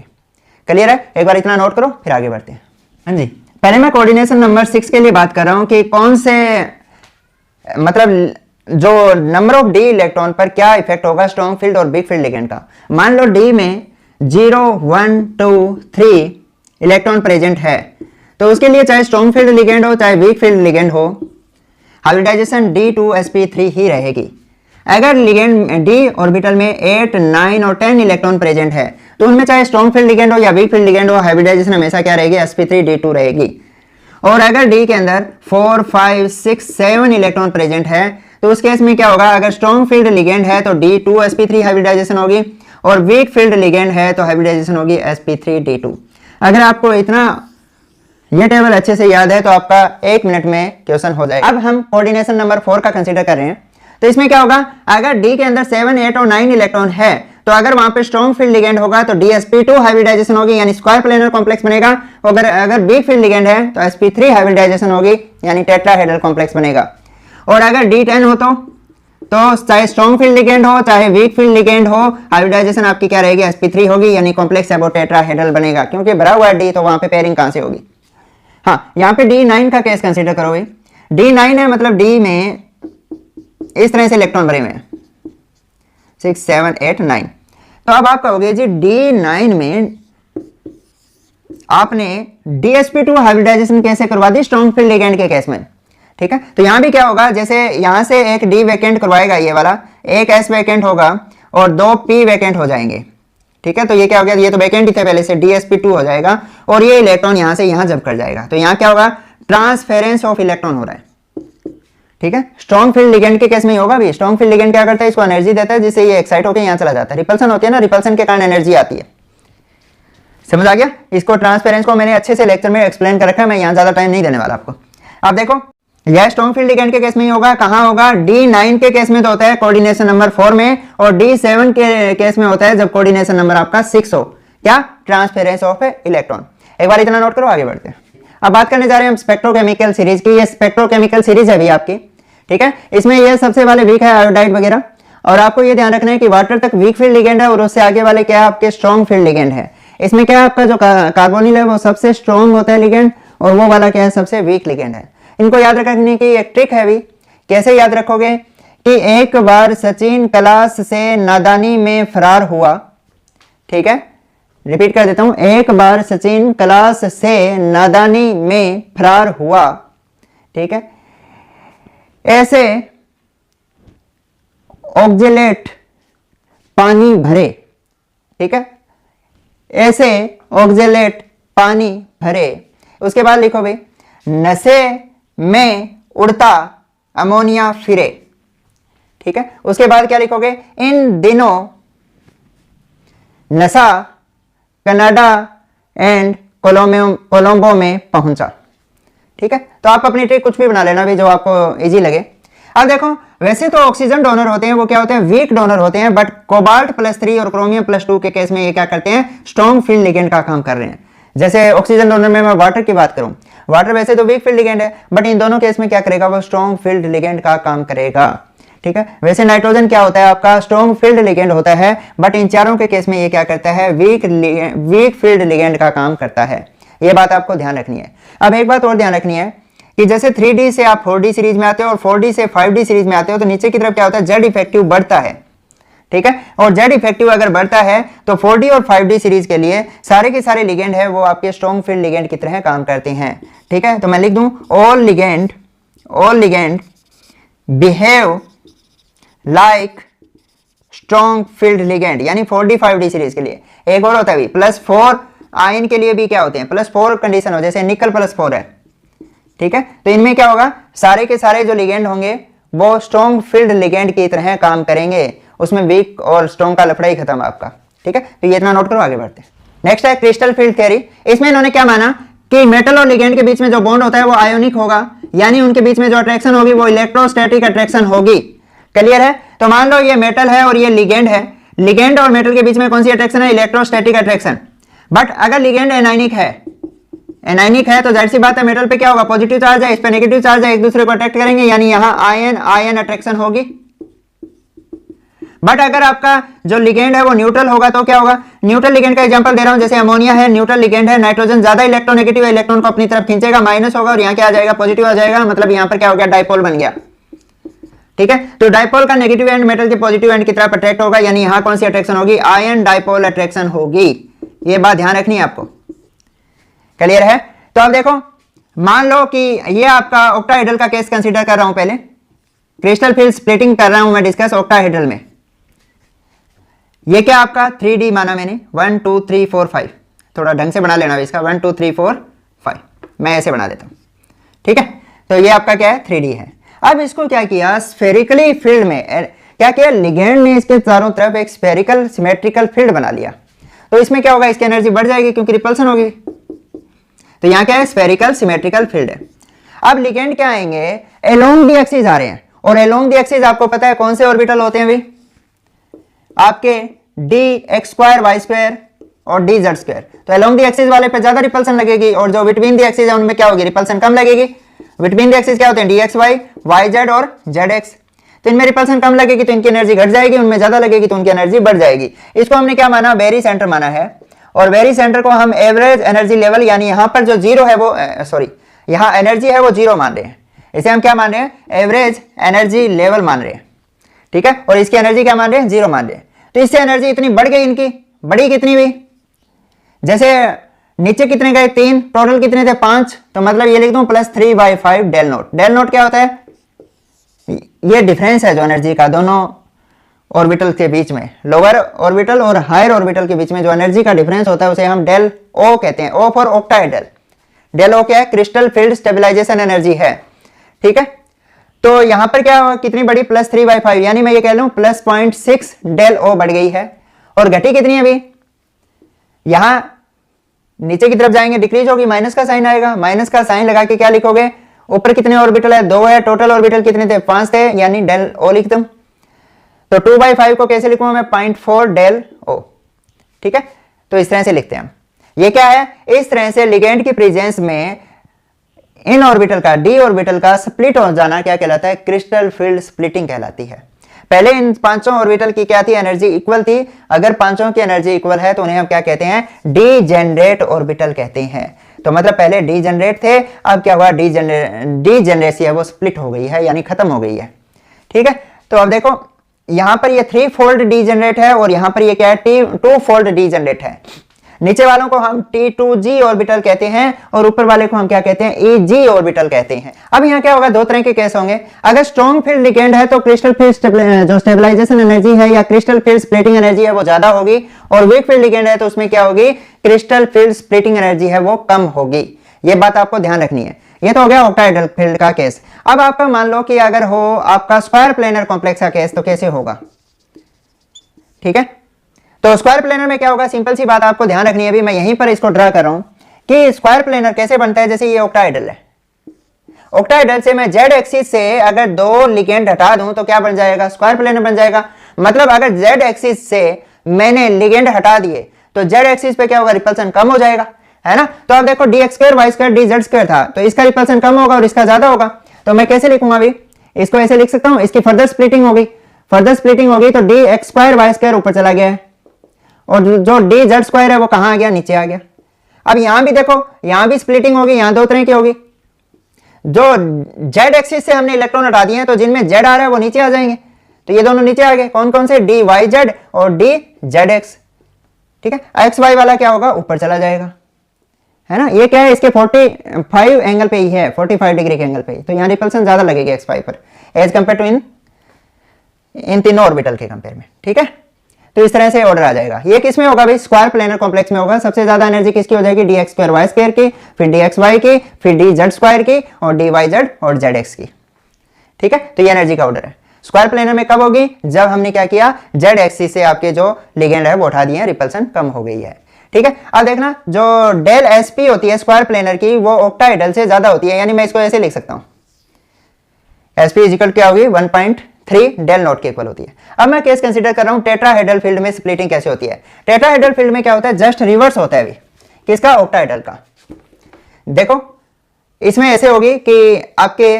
क्लियर है, एक बार इतना नोट करो फिर आगे बढ़ते हैं। हाँ जी, पहले मैं कोऑर्डिनेशन नंबर 6 के लिए बात कर रहा हूं कि कौन से मतलब जो नंबर ऑफ डी इलेक्ट्रॉन पर क्या इफेक्ट होगा स्ट्रॉन्ग फील्ड और वीक फील्ड लिगेंड का। मान लो डी में 0 1 2 3 इलेक्ट्रॉन प्रेजेंट है, तो उसके लिए चाहे स्ट्रॉन्ग फील्ड लिगेंड हो चाहे वीक फील्ड लिगेंड हो, हाइब्रिडाइजेशन D2sp3 ही रहेगी। अगर लिगेंड डी ऑर्बिटल में 8 9 और 10 इलेक्ट्रॉन प्रेजेंट है, तो उनमें चाहे स्ट्रॉन्ग फील्ड लिगेंड हो या वीक फील्ड लिगेंड हो, हाइब्रिडाइजेशन हमेशा क्या रहेगी sp3d2 रहेगी। और अगर डी के अंदर 4 5 6 7 इलेक्ट्रॉन प्रेजेंट है, तो उस केस में क्या होगा, अगर स्ट्रॉन्ग फील्ड लिगेंड है तो D2sp3 हाइब्रिडाइजेशन होगी, और वीक फील्ड लिगेंड है तो हाइब्रिडाइजेशन होगी sp3d2। अगर आपको इतना ये टेबल अच्छे से याद है तो आपका 1 मिनट में क्वेश्चन हो जाएगा। अब हम कोऑर्डिनेशन नंबर 4 का कंसीडर कर रहे हैं, तो इसमें क्या होगा, अगर डी के अंदर 7 8 और 9 इलेक्ट्रॉन है, तो अगर वहां पे स्ट्रॉन्ग फील्ड लिगेंड होगा तो DsP2 हाइब्रिडाइजेशन होगी, यानी स्क्वायर प्लेनर कॉम्प्लेक्स बनेगा। अगर वीक फील्ड लिगेंड है तो sp3 हाइब्रिडाइजेशन होगी, यानी टेट्राहेड्रल कॉम्प्लेक्स बनेगा। और अगर D10 हो तो चाहे स्ट्रॉन्ग फील्ड लिगेंड हो चाहे वीक फील्ड लिगेंड हो, हाइब्रिडाइजेशन आपकी क्या रहेगी sp3 होगी, यानी कॉम्प्लेक्स है वो टेट्राहेड्रल बनेगा, क्योंकि भरा हुआ है डी, तो वहां पे पेयरिंग कहां से होगी। हाँ, यहाँ पे D9 का केस कंसीडर करो भाई, D9 है मतलब डी में इस तरह से इलेक्ट्रॉन भरे हुए हैं 6 7 8 9। तो अब आप कहोगे जी D9 में आपने DsP2 हाइब्रिडाइजेशन कैसे करवा दी स्ट्रॉन्ग फील्ड लिगेंड के केस में। ठीक है, तो यहां भी क्या होगा, जैसे यहां से एक D वैकेंट करवाएगा ये वाला, एक S वैकेंट होगा और 2 P वैकेंट हो जाएंगे। ठीक है, तो ये क्या हो गया, ये तो वैकेंट ही थे पहले से, DsP2 हो जाएगा, और ये इलेक्ट्रॉन यहां से यहां जब कर जाएगा, तो यहां क्या होगा ट्रांसफेरेंस ऑफ इलेक्ट्रॉन हो रहा है। ठीक है, स्ट्रॉन्ग फील्ड लिगेंड के केस में होगा भी, स्ट्रॉन्ग फील्ड लिगेंड क्या करता है, इसको एनर्जी देता है जिससे ये एक्साइट होकर यहां चला जाता है, रिपल्सन होती है ना, रिपल्सन के कारण एनर्जी आती है। समझ आ गया, इसको ट्रांसफेरेंस को मैंने अच्छे से लेक्चर में एक्सप्लेन कर रखा है, मैं यहां ज्यादा टाइम नहीं देने वाला आपको। अब देखो यह स्ट्रॉन्ग फील्ड लिगेंड के केस में ही होगा, कहां होगा, D9 के केस में तो होता है कोऑर्डिनेशन नंबर 4 में, और D7 के केस में होता है जब कोऑर्डिनेशन नंबर आपका 6 हो, क्या ट्रांसफेरेंस ऑफ इलेक्ट्रॉन। एक बार इतना नोट करो, आगे बढ़ते हैं। अब बात करने जा रहे हैं हम स्पेक्ट्रोकेमिकल सीरीज की, ये स्पेक्ट्रोकेमिकल सीरीज है अभी आपकी। ठीक है, इसमें ये सबसे वाले वीक है आयोडाइड वगैरह, और आपको ये ध्यान रखना है कि वाटर तक वीक फील्ड लिगेंड है, और उससे आगे वाले क्या है आपके स्ट्रॉन्ग फील्ड लिगेंड है। इसमें क्या है आपका जो कार्बोनिल है वो सबसे स्ट्रॉन्ग होता है लिगेंड, और वो वाला क्या है सबसे वीक लिगेंड है। इनको याद रखने की एक ट्रिक है भी, कैसे याद रखोगे कि एक बार सचिन क्लास से नादानी में फरार हुआ। ठीक है, रिपीट कर देता हूं, एक बार सचिन क्लास से नादानी में फरार हुआ। ठीक है, ऐसे ऑक्जेलेट पानी भरे। ठीक है, ऐसे ऑक्जेलेट पानी भरे। उसके बाद लिखो भाई नशे में उड़ता अमोनिया फिरे। ठीक है, उसके बाद क्या लिखोगे, इन दिनों नशा कनाडा एंड कोलंबो में पहुंचा। ठीक है, तो आप अपनी ट्रिक कुछ भी बना लेना भी जो आपको इजी लगे। अब देखो वैसे तो ऑक्सीजन डोनर होते हैं वो क्या होते हैं, वीक डोनर होते हैं, बट कोबाल्ट +3 और क्रोमियम +2 के केस में ये क्या करते हैं, स्ट्रॉन्ग फील्ड लिगेंड का काम कर रहे हैं। जैसे ऑक्सीजन डोनर में मैं वाटर की बात करूं, वाटर वैसे तो वीक फील्ड लिगेंड है, बट इन दोनों केस में क्या करेगा, वो स्ट्रॉन्ग फील्ड लिगेंड का काम करेगा। ठीक है, वैसे नाइट्रोजन क्या होता है आपका, स्ट्रॉन्ग फील्ड लिगेंड होता है, बट इन चारों के केस में ये क्या करता है, वीक फील्ड लिगेंड का काम करता है। ये बात आपको ध्यान रखनी है। अब एक बात और ध्यान रखनी है कि जैसे 3D से आप 4D सीरीज में आते हो और 4D से 5D सीरीज में आते हो, तो नीचे की तरफ क्या होता है, जेड इफेक्टिव बढ़ता है। ठीक है, और जेड इफेक्टिव अगर बढ़ता है तो 4D और 5D सीरीज के लिए सारे के सारे लिगेंड है वो आपके स्ट्रॉन्ग फील्ड लिगेंड की तरह काम करते हैं। ठीक है, तो मैं लिख दूं all ligand behave like strong field ligand, यानी 4D 5D सीरीज के लिए। एक और होता है +4 आयन के लिए भी क्या होते हैं, +4 कंडीशन हो, जैसे निकल +4 है। ठीक है, तो इनमें क्या होगा, सारे के सारे जो लिगेंड होंगे वो स्ट्रॉन्ग फील्ड लिगेंड की तरह काम करेंगे, उसमें वीक और स्ट्रॉन्ग का लफड़ा ही खत्म आपका। ठीक है, तो ये इतना नोट करो, आगे बढ़ते हैं। नेक्स्ट है क्रिस्टल फील्ड थ्योरी। इसमें इन्होंने क्या माना कि मेटल और लिगेंड के बीच में जो बॉन्ड होता है वो आयोनिक होगा, यानी उनके बीच में जो अट्रैक्शन होगी वो इलेक्ट्रोस्टैटिक अट्रैक्शन होगी। क्लियर है, तो मान लो ये मेटल है और ये लिगेंड है, लिगेंड और मेटल के बीच में कौन सी अट्रैक्शन है, इलेक्ट्रोस्टैटिक अट्रैक्शन। बट अगर लिगेंड एनायनिक है तो जाहिर सी बात है मेटल पे क्या होगा, पॉजिटिव चार्ज है, इस पे नेगेटिव चार्ज है, एक दूसरे को अट्रैक्ट करेंगे, यानी यहां आयन अट्रैक्शन होगी। बट अगर आपका जो लिगेंड है वो न्यूट्रल होगा तो क्या होगा, न्यूट्रल लिगेंड का एग्जांपल दे रहा हूं, जैसे अमोनिया है, न्यूट्रल लिगेंड है, नाइट्रोजन ज्यादा इलेक्ट्रोनेगेटिव है, इलेक्ट्रॉन को अपनी तरफ खींचेगा, माइनस होगा और यहां क्या आ जाएगा, पॉजिटिव आ जाएगा, मतलब यहां पर क्या हो गया, डाइपोल बन गया। ठीक है, तो डाइपोल का नेगेटिव एंड मेटल के पॉजिटिव एंड की तरफ अट्रैक्ट होगा, यानी यहां कौन सी अट्रैक्शन होगी, आयन डाइपोल अट्रैक्शन होगी। ये बात ध्यान रखनी है आपको। क्लियर है, तो अब देखो मान लो कि ये आपका ऑक्टाहेड्रल का केस कंसीडर कर रहा हूं, पहले क्रिस्टल फील्ड स्प्लिटिंग कर रहा हूं मैं डिस्कस ऑक्टाहेड्रल में। ये क्या आपका 3D माना मैंने, 1 2 3 4 5, थोड़ा ढंग से बना लेना इसका, 1 2 3 4 5, मैं ऐसे बना देता हूं। ठीक है, तो ये आपका क्या है, 3D है। अब इसको क्या किया, स्फेरिकली फील्ड में क्या किया, लिगेंड ने इसके चारों तरफ एक स्फेरिकल सिमेट्रिकल फील्ड बना लिया। तो इसमें क्या होगा, इसकी एनर्जी बढ़ जाएगी क्योंकि रिपल्सन होगी। तो यहां क्या है, स्फेरिकल सिमेट्रिकल फील्ड है। अब लिगेंड क्या आएंगे, अलोंग दी एक्सिस आ रहे हैं, और अलोंग दी एक्सिस आपको पता है कौन से ऑर्बिटल होते हैं भाई, आपके dx2y2 और dz2। तो अलोंग दी एक्सिस वाले पे ज्यादा रिपल्सन लगेगी, और जो बिटवीन दी एक्सिस है उनमें क्या होगी, रिपल्सन कम लगेगी। बिटवीन दी एक्सिस क्या होते हैं, dxy, yz और zx। तो इनमें रिपल्सन कम लगेगी तो इनकी एनर्जी घट जाएगी, उनमें ज्यादा लगेगी तो उनकी एनर्जी बढ़ जाएगी। इसको हमने क्या माना, वेरी सेंटर माना है, और वेरी सेंटर को हम एवरेज एनर्जी लेवल, यानी यहां पर जो जीरो है वो यहां एनर्जी है वो जीरो मान रहे हैं, इसे हम क्या मान रहे हैं, एवरेज एनर्जी लेवल मान रहे हैं। ठीक है, और इसकी एनर्जी क्या मान रहे हैं, जीरो मान रहे हैं। तो इससे एनर्जी इतनी बढ़ गई, इनकी बड़ी कितनी हुई, जैसे नीचे कितने गए, 3, टोटल कितने थे, 5, तो मतलब ये लिख दूं +3/5 डेल नोट। डेल नोट क्या होता है, ये डिफरेंस है जो एनर्जी का दोनों ऑर्बिटल के बीच में, लोअर ऑर्बिटल और हायर ऑर्बिटल के बीच में जो एनर्जी का डिफरेंस होता है उसे हम डेल ओ कहते हैं। O for octahedral. Del O क्या है, क्रिस्टल फील्ड स्टेबलाइजेशन एनर्जी है। ठीक है, तो यहां पर क्या कितनी बड़ी, +3/5, यानी मैं ये कह लूं +0.6 डेल ओ बढ़ गई है। और घटी कितनी है अभी, यहां नीचे की तरफ जाएंगे डिक्रीज होगी, माइनस का साइन आएगा, माइनस का साइन लगा के क्या लिखोगे, ऊपर कितने ऑर्बिटल है, 2 है, टोटल ऑर्बिटल कितने थे, 5 थे, यानी डेल ओ लिख दूं। तो 2/5 को कैसे लिखूंगा मैं, 0.4 डेल ओ। ठीक है, तो इस तरह से लिखते हैं हम। ये क्या है, इस तरह से लिगेंड की प्रेजेंस में इन ऑर्बिटल का, डी ऑर्बिटल का स्प्लिट हो जाना क्या कहलाता है, क्रिस्टल फील्ड स्प्लिटिंग कहलाती है। पहले इन पांचों ऑर्बिटल की क्या थी, एनर्जी इक्वल थी। अगर पांचों की एनर्जी इक्वल है तो उन्हें हम क्या कहते हैं, डीजेनरेट ऑर्बिटल कहते हैं। तो मतलब पहले डीजेनरेट थे, अब क्या हुआ, डीजेनरेसी है वो स्प्लिट हो गई है, यानी खत्म हो गई है। ठीक है, तो अब देखो यहां पर ये 3 फोल्ड डीजेनरेट है और यहां पर ये क्या है, 2 फोल्ड डीजेनरेट है। नीचे वालों को हम T2G ऑर्बिटल कहते हैं और ऊपर वाले को हम क्या कहते हैं, EG ऑर्बिटल कहते हैं। अब यहाँ क्या होगा, दो तरह के केस होंगे। अगर स्ट्रॉन्ग फील्ड लिगेंड है तो क्रिस्टल फील्ड जो स्टेबलाइजेशन एनर्जी है या क्रिस्टल फील्ड स्प्लिटिंग एनर्जी है वो ज्यादा होगी, और वीक फील्ड लिगेंड है तो उसमें क्या होगी, क्रिस्टल फील्ड स्प्लिटिंग एनर्जी है वो कम होगी। ये बात आपको ध्यान रखनी है। ये तो हो गया ऑक्टाहेड्रल फील्ड का केस। अब आपका मान लो कि अगर हो आपका स्क्वायर प्लेनर कॉम्प्लेक्स का केस, तो कैसे होगा, ठीक है। तो स्क्वायर प्लेनर में क्या होगा, सिंपल सी बात आपको ध्यान रखनी है, अभी मैं यहीं पर इसको ड्रा कर रहा हूं कि स्क्वायर प्लेनर कैसे बनता है। जैसे ये ऑक्टाहेड्रल है, ऑक्टाहेड्रल से मैं जेड एक्सिस से अगर दो लिगेंड हटा दूं तो क्या बन जाएगा, स्क्वायर प्लेनर बन जाएगा। मतलब अगर जेड एक्सिस से मैंने लिगेंड हटा दिए तो जेड एक्सिस पे क्या होगा, रिपल्सन कम हो जाएगा, है ना। तो अब देखो d x square y square d z square था, तो इसका रिपल्सन कम होगा और इसका ज्यादा होगा। तो मैं कैसे लिखूंगा, अभी इसको ऐसे लिख सकता हूं, इसकी फर्दर स्प्लिटिंग होगी, फर्दर स्प्लिटिंग होगी तो d x square y square ऊपर चला गया है, और जो डी जेड स्क्वायर है वो कहां आ गया, नीचे आ गया। अब यहां भी देखो, यहां भी स्प्लिटिंग होगी, यहां दो तरह की होगी। जो जेड एक्सिस से हमने इलेक्ट्रॉन हटा दिए हैं तो जिनमें जेड आ रहा है वो नीचे आ जाएंगे, तो ये दोनों नीचे आ गए। कौन कौन से, डी वाई जेड और डी जेड एक्स, ठीक है। एक्स वाई वाला क्या होगा, ऊपर चला जाएगा, है ना। ये क्या है, इसके 45 एंगल पे ही है, 45 डिग्री के एंगल पे ही, तो यहाँ रिपल्सन ज्यादा लगेगी एक्स वाई पर एज कंपेयर टू इन तीनों ऑर्बिटल के कंपेयर में, ठीक है। तो इस तरह से ऑर्डर आ जाएगा। ये किस में होगा भाई, स्क्वायर प्लेनर कॉम्प्लेक्स में होगा। सबसे ज्यादा एनर्जी किसकी हो जाएगी, d x square y square की, फिर डी एक्स वाई की, फिर डी जेड स्क्वायर की, और डी वाई जेड और जेड एक्स की, ठीक है। तो ये एनर्जी का ऑर्डर है। स्क्वायर प्लेनर में कब होगी, जब हमने क्या किया, जेड एक्सिस से आपके जो लिगेंड है वो उठा दिए, रिपल्सन कम हो गई है, ठीक है। अब देखना, जो डेल एसपी होती है स्क्वायर प्लेनर की वो ऑक्टाहेड्रल से ज्यादा होती है, यानी मैं इसको ऐसे लिख सकता हूं, एसपी इक्वल क्या होगी, 1.3 डेल नॉट के इक्वल होती है। अब मैं केस कंसीडर कर रहा हूं टेट्राहेड्रल फील्ड में स्प्लिटिंग कैसे होती है। टेट्राहेड्रल फील्ड में क्या होता है, जस्ट रिवर्स होता है अभी किसका, ऑक्टाहेड्रल का। देखो इसमें ऐसे होगी कि आपके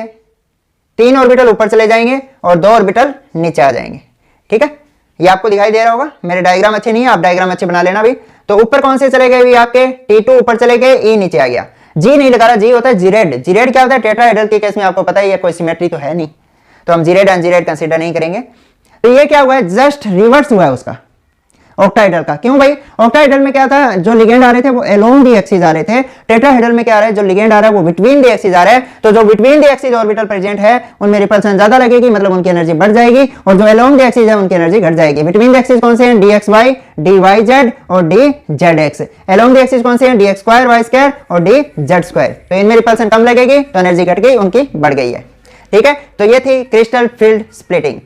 3 ऑर्बिटल ऊपर चले जाएंगे और 2 ऑर्बिटल नीचे आ जाएंगे, ठीक है। ये आपको दिखाई दे रहा होगा, मेरे डायग्राम अच्छे नहीं है, आप डायग्राम अच्छे बना लेना भी। तो ऊपर कौन से चले गए भी आपके, T2 ऊपर चले गए, E नीचे आ गया। जी नहीं लगा रहा, जी होता है जीरेड। जीरेड क्या होता है, टेट्राहेड्रल के केस में आपको पता ही है कोई सिमेट्री तो है नहीं, तो हम जीरेड अनजीरेड कंसीडर नहीं करेंगे। तो ये क्या हुआ है, जस्ट रिवर्स हुआ है उसका, ऑक्टाहेड्रल का। क्यों भाई, ऑक्टाहेड्रल में क्या था, जो लिगेंड आ रहे थे वो अलोंग दी एक्सिस आ रहे थे। टेट्राहेड्रल में क्या आ रहा है, जो लिगेंड आ रहा है वो बिटवीन दी एक्सिस आ रहा है। तो जो between the axis orbital present है उनमें रिपल्सन ज्यादा लगेगी, मतलब उनकी एनर्जी बढ़ जाएगी, और जो अलोंग दी एक्सिस है उनकी एनर्जी घट जाएगी। बिटवीन दी एक्सिस कौन से हैं, d x y, d y z और d z x. Along the axis कौन से हैं, d x square y square और डी जेड स्क्वायर। तो इनमें रिपल्सन कम लगेगी तो एनर्जी घट गई, उनकी बढ़ गई है, ठीक है। तो ये थी क्रिस्टल फील्ड स्प्लिटिंग,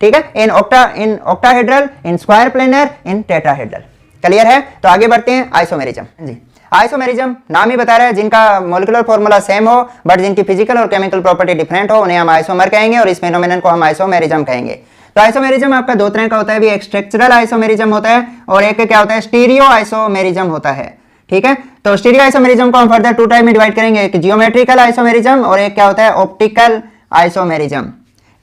ठीक है, in octahedral, in square planar, in tetrahedral. Clear है। तो आगे बढ़ते हैं, आइसोमेरिज्म। जी, आइसोमेरिज्म नाम ही बता रहा है, जिनका मॉलिक्यूलर फॉर्मूला सेम हो बट जिनकी फिजिकल और केमिकल प्रॉपर्टी डिफरेंट हो उन्हें हम आइसोमर कहेंगे, और इस फेनोमेनन को हम आइसोमेरिज्म कहेंगे। तो आइसोमेरिज्म आपका दो तरह का होता है, भी एक स्ट्रक्चरल आइसोमेरिज्म होता है और एक क्या होता है, स्टीरियो आइसोमेरिज्म होता है, ठीक है। तो स्टीरियो आइसोमेरिज्म को हम फर्दर 2 टाइप में डिवाइड करेंगे, एक जियोमेट्रिकल आइसोमेरिज्म और एक क्या होता है, ऑप्टिकल आइसोमेरिज्म,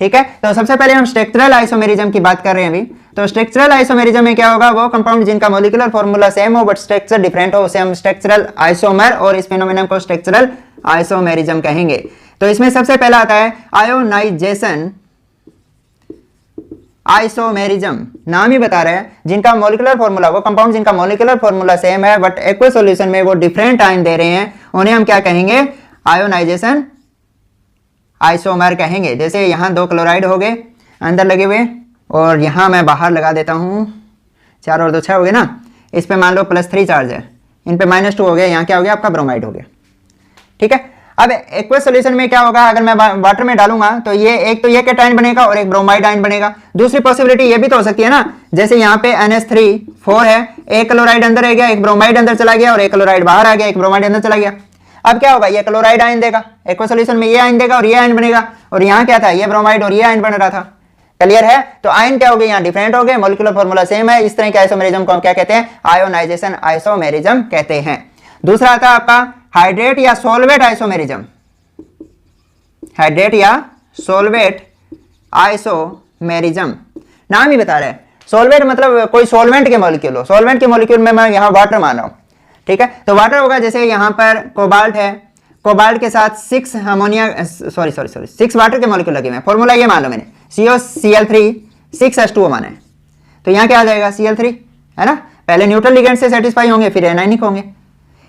ठीक है। तो सबसे पहले हम स्ट्रक्चरल आइसोमेरिज्म की बात कर रहे हैं अभी। तो स्ट्रक्चरल आइसोमेरिज्म में क्या होगा, वो कंपाउंड जिनका मॉलिक्यूलर फॉर्मूला सेम हो बट स्ट्रक्चर डिफरेंट हो उसे हम स्ट्रक्चरल आइसोमर और इस फेनोमेनन को स्ट्रक्चरल आइसोमेरिज्म कहेंगे। तो इसमें सबसे पहला आता है आयोनाइजेशन आइसोमेरिज्म। नाम ही बता रहे हैं, जिनका मॉलिक्यूलर फॉर्मूला, वो कंपाउंड जिनका मॉलिक्यूलर फॉर्मूला सेम है बट एक्वस सॉल्यूशन में वो डिफरेंट आयन दे रहे हैं, उन्हें हम क्या कहेंगे, आयोनाइजेशन आइसोमर कहेंगे। जैसे यहाँ 2 क्लोराइड हो गए अंदर लगे हुए, और यहाँ मैं बाहर लगा देता हूँ, 4 और 2 6 हो गए ना। इस पे मान लो +3 चार्ज है, इन पे -2 हो गया, यहाँ क्या हो गया आपका ब्रोमाइड हो गया, ठीक है। अब एक्वस सॉल्यूशन में क्या होगा, अगर मैं वाटर में डालूंगा तो ये एक तो ये कैटायन बनेगा और एक ब्रोमाइड आयन बनेगा। दूसरी पॉसिबिलिटी ये भी तो हो सकती है ना, जैसे यहाँ पे NH3 4 है, एक क्लोराइड अंदर रह गया, एक ब्रोमाइड अंदर चला गया और एक क्लोराइड बाहर आ गया, एक ब्रोमाइड अंदर चला गया। अब क्या होगा, ये क्लोराइड आयन देगा, एक्वस सॉल्यूशन में ये आयन देगा और ये आयन बनेगा, और यहाँ क्या था, ये ब्रोमाइड और ये आयन बन रहा था। क्लियर है। तो आयन क्या हो गए, यहाँ डिफरेंट हो गए, मॉलिक्यूलर फॉर्मूला सेम है। इस तरह के आइसोमेरिज्म को हम क्या कहते हैं, आयोनाइजेशन आइसोमेरिज्म कहते हैं। दूसरा आता है आपका हाइड्रेट या सोलवेट आइसोमेरिज्म। हाइड्रेट या सोलवेट आइसोमेरिज्म, नाम ही बता रहे हैं। सोलवेट मतलब कोई सोलवेंट के मॉलिक्यूल हो, सोलवेंट के मॉलिक्यूल में मैं यहाँ वाटर मान रहा हूँ, ठीक है। तो वाटर होगा, जैसे यहाँ पर कोबाल्ट है, कोबाल्ट के साथ 6 अमोनिया, सॉरी 6 वाटर के मॉलिक्यूल लगे हुए हैं। फॉर्मूला ये मान लो मैंने, COCl3 6H2O माना है, तो यहाँ क्या आ जाएगा, Cl3, है ना। पहले न्यूट्रल लिगेंड से सेटिस्फाई होंगे फिर एनायनिक होंगे।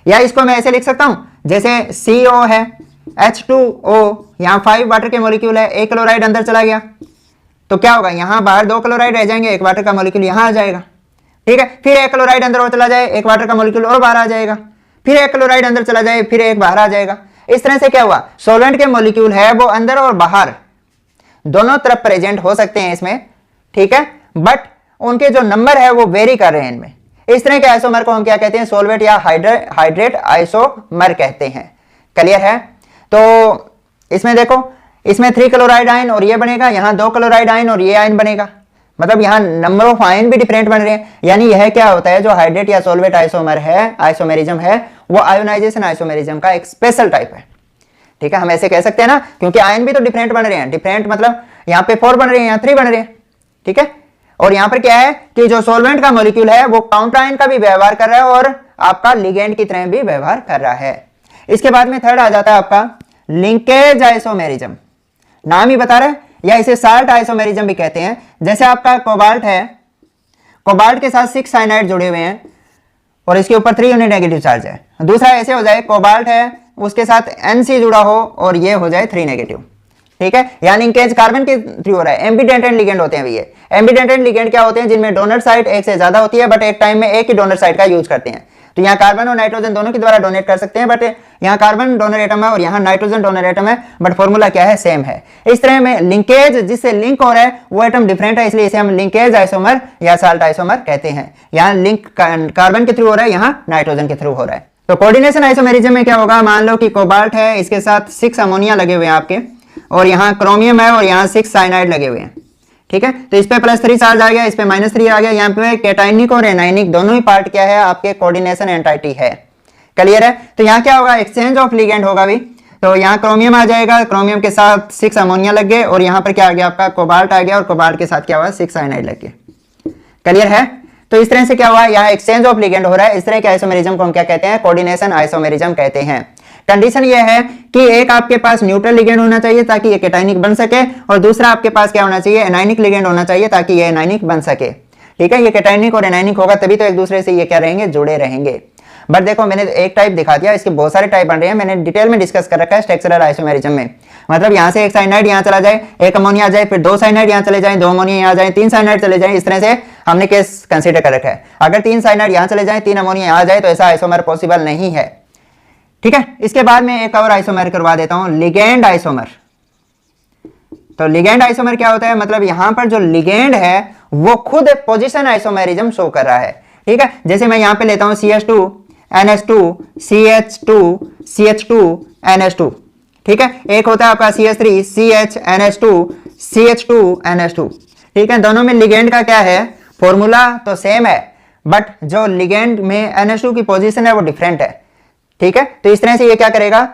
या इसको मैं ऐसे लिख सकता हूं, जैसे CO है, H2O, यहाँ 5 वाटर के मॉलिक्यूल है, एक क्लोराइड अंदर चला गया तो क्या होगा, यहाँ बाहर 2 क्लोराइड रह जाएंगे, एक वाटर का मॉलिक्यूल यहाँ आ जाएगा। ठीक है, फिर एक क्लोराइड अंदर और चला जाए, एक वाटर का मॉलिक्यूल और बाहर आ जाएगा, फिर एक क्लोराइड अंदर चला जाए, फिर एक बाहर आ जाएगा। इस तरह से क्या हुआ, सॉल्वेंट के मॉलिक्यूल है वो अंदर और बाहर दोनों तरफ प्रेजेंट हो सकते हैं इसमें। ठीक है, बट उनके जो नंबर है वो वेरी कर रहे हैं इनमें। इस तरह के आइसोमर को हम क्या कहते हैं, सॉल्वेट या हाइड्रेट आइसोमर कहते हैं। क्लियर है? तो इसमें देखो, इसमें 3 क्लोराइड आयन और ये बनेगा, यहाँ 2 क्लोराइड आयन और ये आयन बनेगा, मतलब यहाँ नंबर ऑफ आयन भी डिफरेंट बन रहे हैं। यानी यह क्या होता है, जो हाइड्रेट या सॉल्वेट आइसोमर है, आइसोमेरिज्म है, वो आयोनाइजेशन आइसोमेरिज्म का एक स्पेशल टाइप है। ठीक है, हम ऐसे कह सकते हैं ना, क्योंकि आयन भी तो डिफरेंट बन रहे हैं। डिफरेंट मतलब यहाँ पे 4 बन रहे हैं, यहाँ 3 बन रहे हैं। ठीक है, और यहाँ पर क्या है कि जो सॉल्वेंट का मॉलिक्यूल है वो काउंटर आयन का भी व्यवहार कर रहा है और आपका लिगेंड की तरह भी व्यवहार कर रहा है। इसके बाद में थर्ड आ जाता है आपका लिंकेज आइसोमेरिज्म। नाम ही बता रहा है, या इसे साल्ट आइसोमेरिज्म भी कहते हैं। जैसे आपका कोबाल्ट है, कोबाल्ट के साथ 6 साइनाइड जुड़े हुए हैं और इसके ऊपर 3 यूनिट नेगेटिव चार्ज है। दूसरा ऐसे हो जाए, कोबाल्ट है उसके साथ NC जुड़ा हो और ये हो जाए 3 नेगेटिव। ठीक है, यानी लिंकेज कार्बन के थ्रू हो रहा है। एम्बीडेंटेंट लिगेंड होते हैं ये। एम्बीडेंटेंट लिगेंड क्या होते हैं, जिनमें डोनर साइट एक से ज्यादा होती है बट एक टाइम में एक ही डोनर साइट का यूज करते हैं। तो यहाँ कार्बन और नाइट्रोजन दोनों के द्वारा डोनेट कर सकते हैं, बट यहाँ कार्बन डोनर एटम है और यहाँ नाइट्रोजन डोनर एटम है, बट फॉर्मूला क्या है, सेम है। इस तरह में लिंकेज जिससे लिंक हो रहा है वो एटम डिफरेंट है, इसलिए इसे हम लिंकेज आइसोमर या साल्ट आइसोमर कहते हैं। यहाँ लिंक कार्बन के थ्रू हो रहा है, यहाँ नाइट्रोजन के थ्रू हो रहा है। तो कोऑर्डिनेशन आइसोमेरिज्म में क्या होगा, मान लो कि कोबाल्ट है, इसके साथ 6 अमोनिया लगे हुए हैं आपके, और यहाँ क्रोमियम है और यहाँ 6 साइनाइड लगे हुए हैं। ठीक है, तो इस पे +3 चार्ज आ गया, इस पे -3 आ गया। यहाँ पे कैटाइनिक और एनाइनिक दोनों ही पार्ट क्या है, आपके कोऑर्डिनेशन एंटाइटी है। क्लियर है? तो यहाँ क्या होगा, एक्सचेंज ऑफ लिगेंड होगा भी। तो यहाँ क्रोमियम आ जाएगा, क्रोमियम के साथ 6 अमोनिया लग गए, और यहाँ पर क्या आ गया, आपका कोबाल्ट आ गया और कोबाल्ट के साथ क्या हुआ, 6 साइनाइड लग गए। क्लियर है? तो इस तरह से क्या हुआ, यहाँ एक्सचेंज ऑफ लिगेंड हो रहा है। इस तरह के आइसोमेरिज्म को हम क्या कहते हैं, कोऑर्डिनेशन आइसोमेरिज्म कहते हैं। कंडीशन ये है कि एक आपके पास न्यूट्रल लिगेंड होना चाहिए ताकि ये कैटाइनिक बन सके, और दूसरा आपके पास क्या होना चाहिए, एनाइनिक लिगेंड होना चाहिए ताकि ये एनाइनिक बन सके। ठीक है, ये कैटाइनिक और एनाइनिक होगा तभी तो एक दूसरे से ये क्या रहेंगे, जुड़े रहेंगे। बट देखो, मैंने एक टाइप दिखा दिया, इसके बहुत सारे टाइप बन रहे हैं, मैंने डिटेल में डिस्कस कर रखा है स्ट्रक्चरल आइसोमेरिज्म में। मतलब यहाँ से एक साइनाइड यहाँ चला जाए, एक अमोनिया आ जाए, फिर 2 साइनाइड यहाँ चले जाए, 2 अमोनिया यहाँ जाए, 3 साइनाइड चले जाए। इस तरह से हमने केस कंसीडर कर रखा है। अगर 3 साइनाइड यहाँ चले जाए, 3 अमोनिया यहाँ जाए, तो ऐसा आइसोमर पॉसिबल नहीं है। ठीक है, इसके बाद में एक और आइसोमर करवा देता हूं, लिगेंड आइसोमर। तो लिगेंड आइसोमर क्या होता है, मतलब यहां पर जो लिगेंड है वो खुद पोजीशन आइसोमेरिज्म शो कर रहा है। ठीक है, जैसे मैं यहां पे लेता हूं CH2 NH2 CH2 CH2 NH2। ठीक है, एक होता है आपका CH3 CH NH2 CH2 NH2। ठीक है, दोनों में लिगेंड का क्या है, फॉर्मूला तो सेम है, बट जो लिगेंड में NH2 की पोजीशन है वो डिफरेंट है। ठीक है, तो इस तरह से ये क्या करेगा,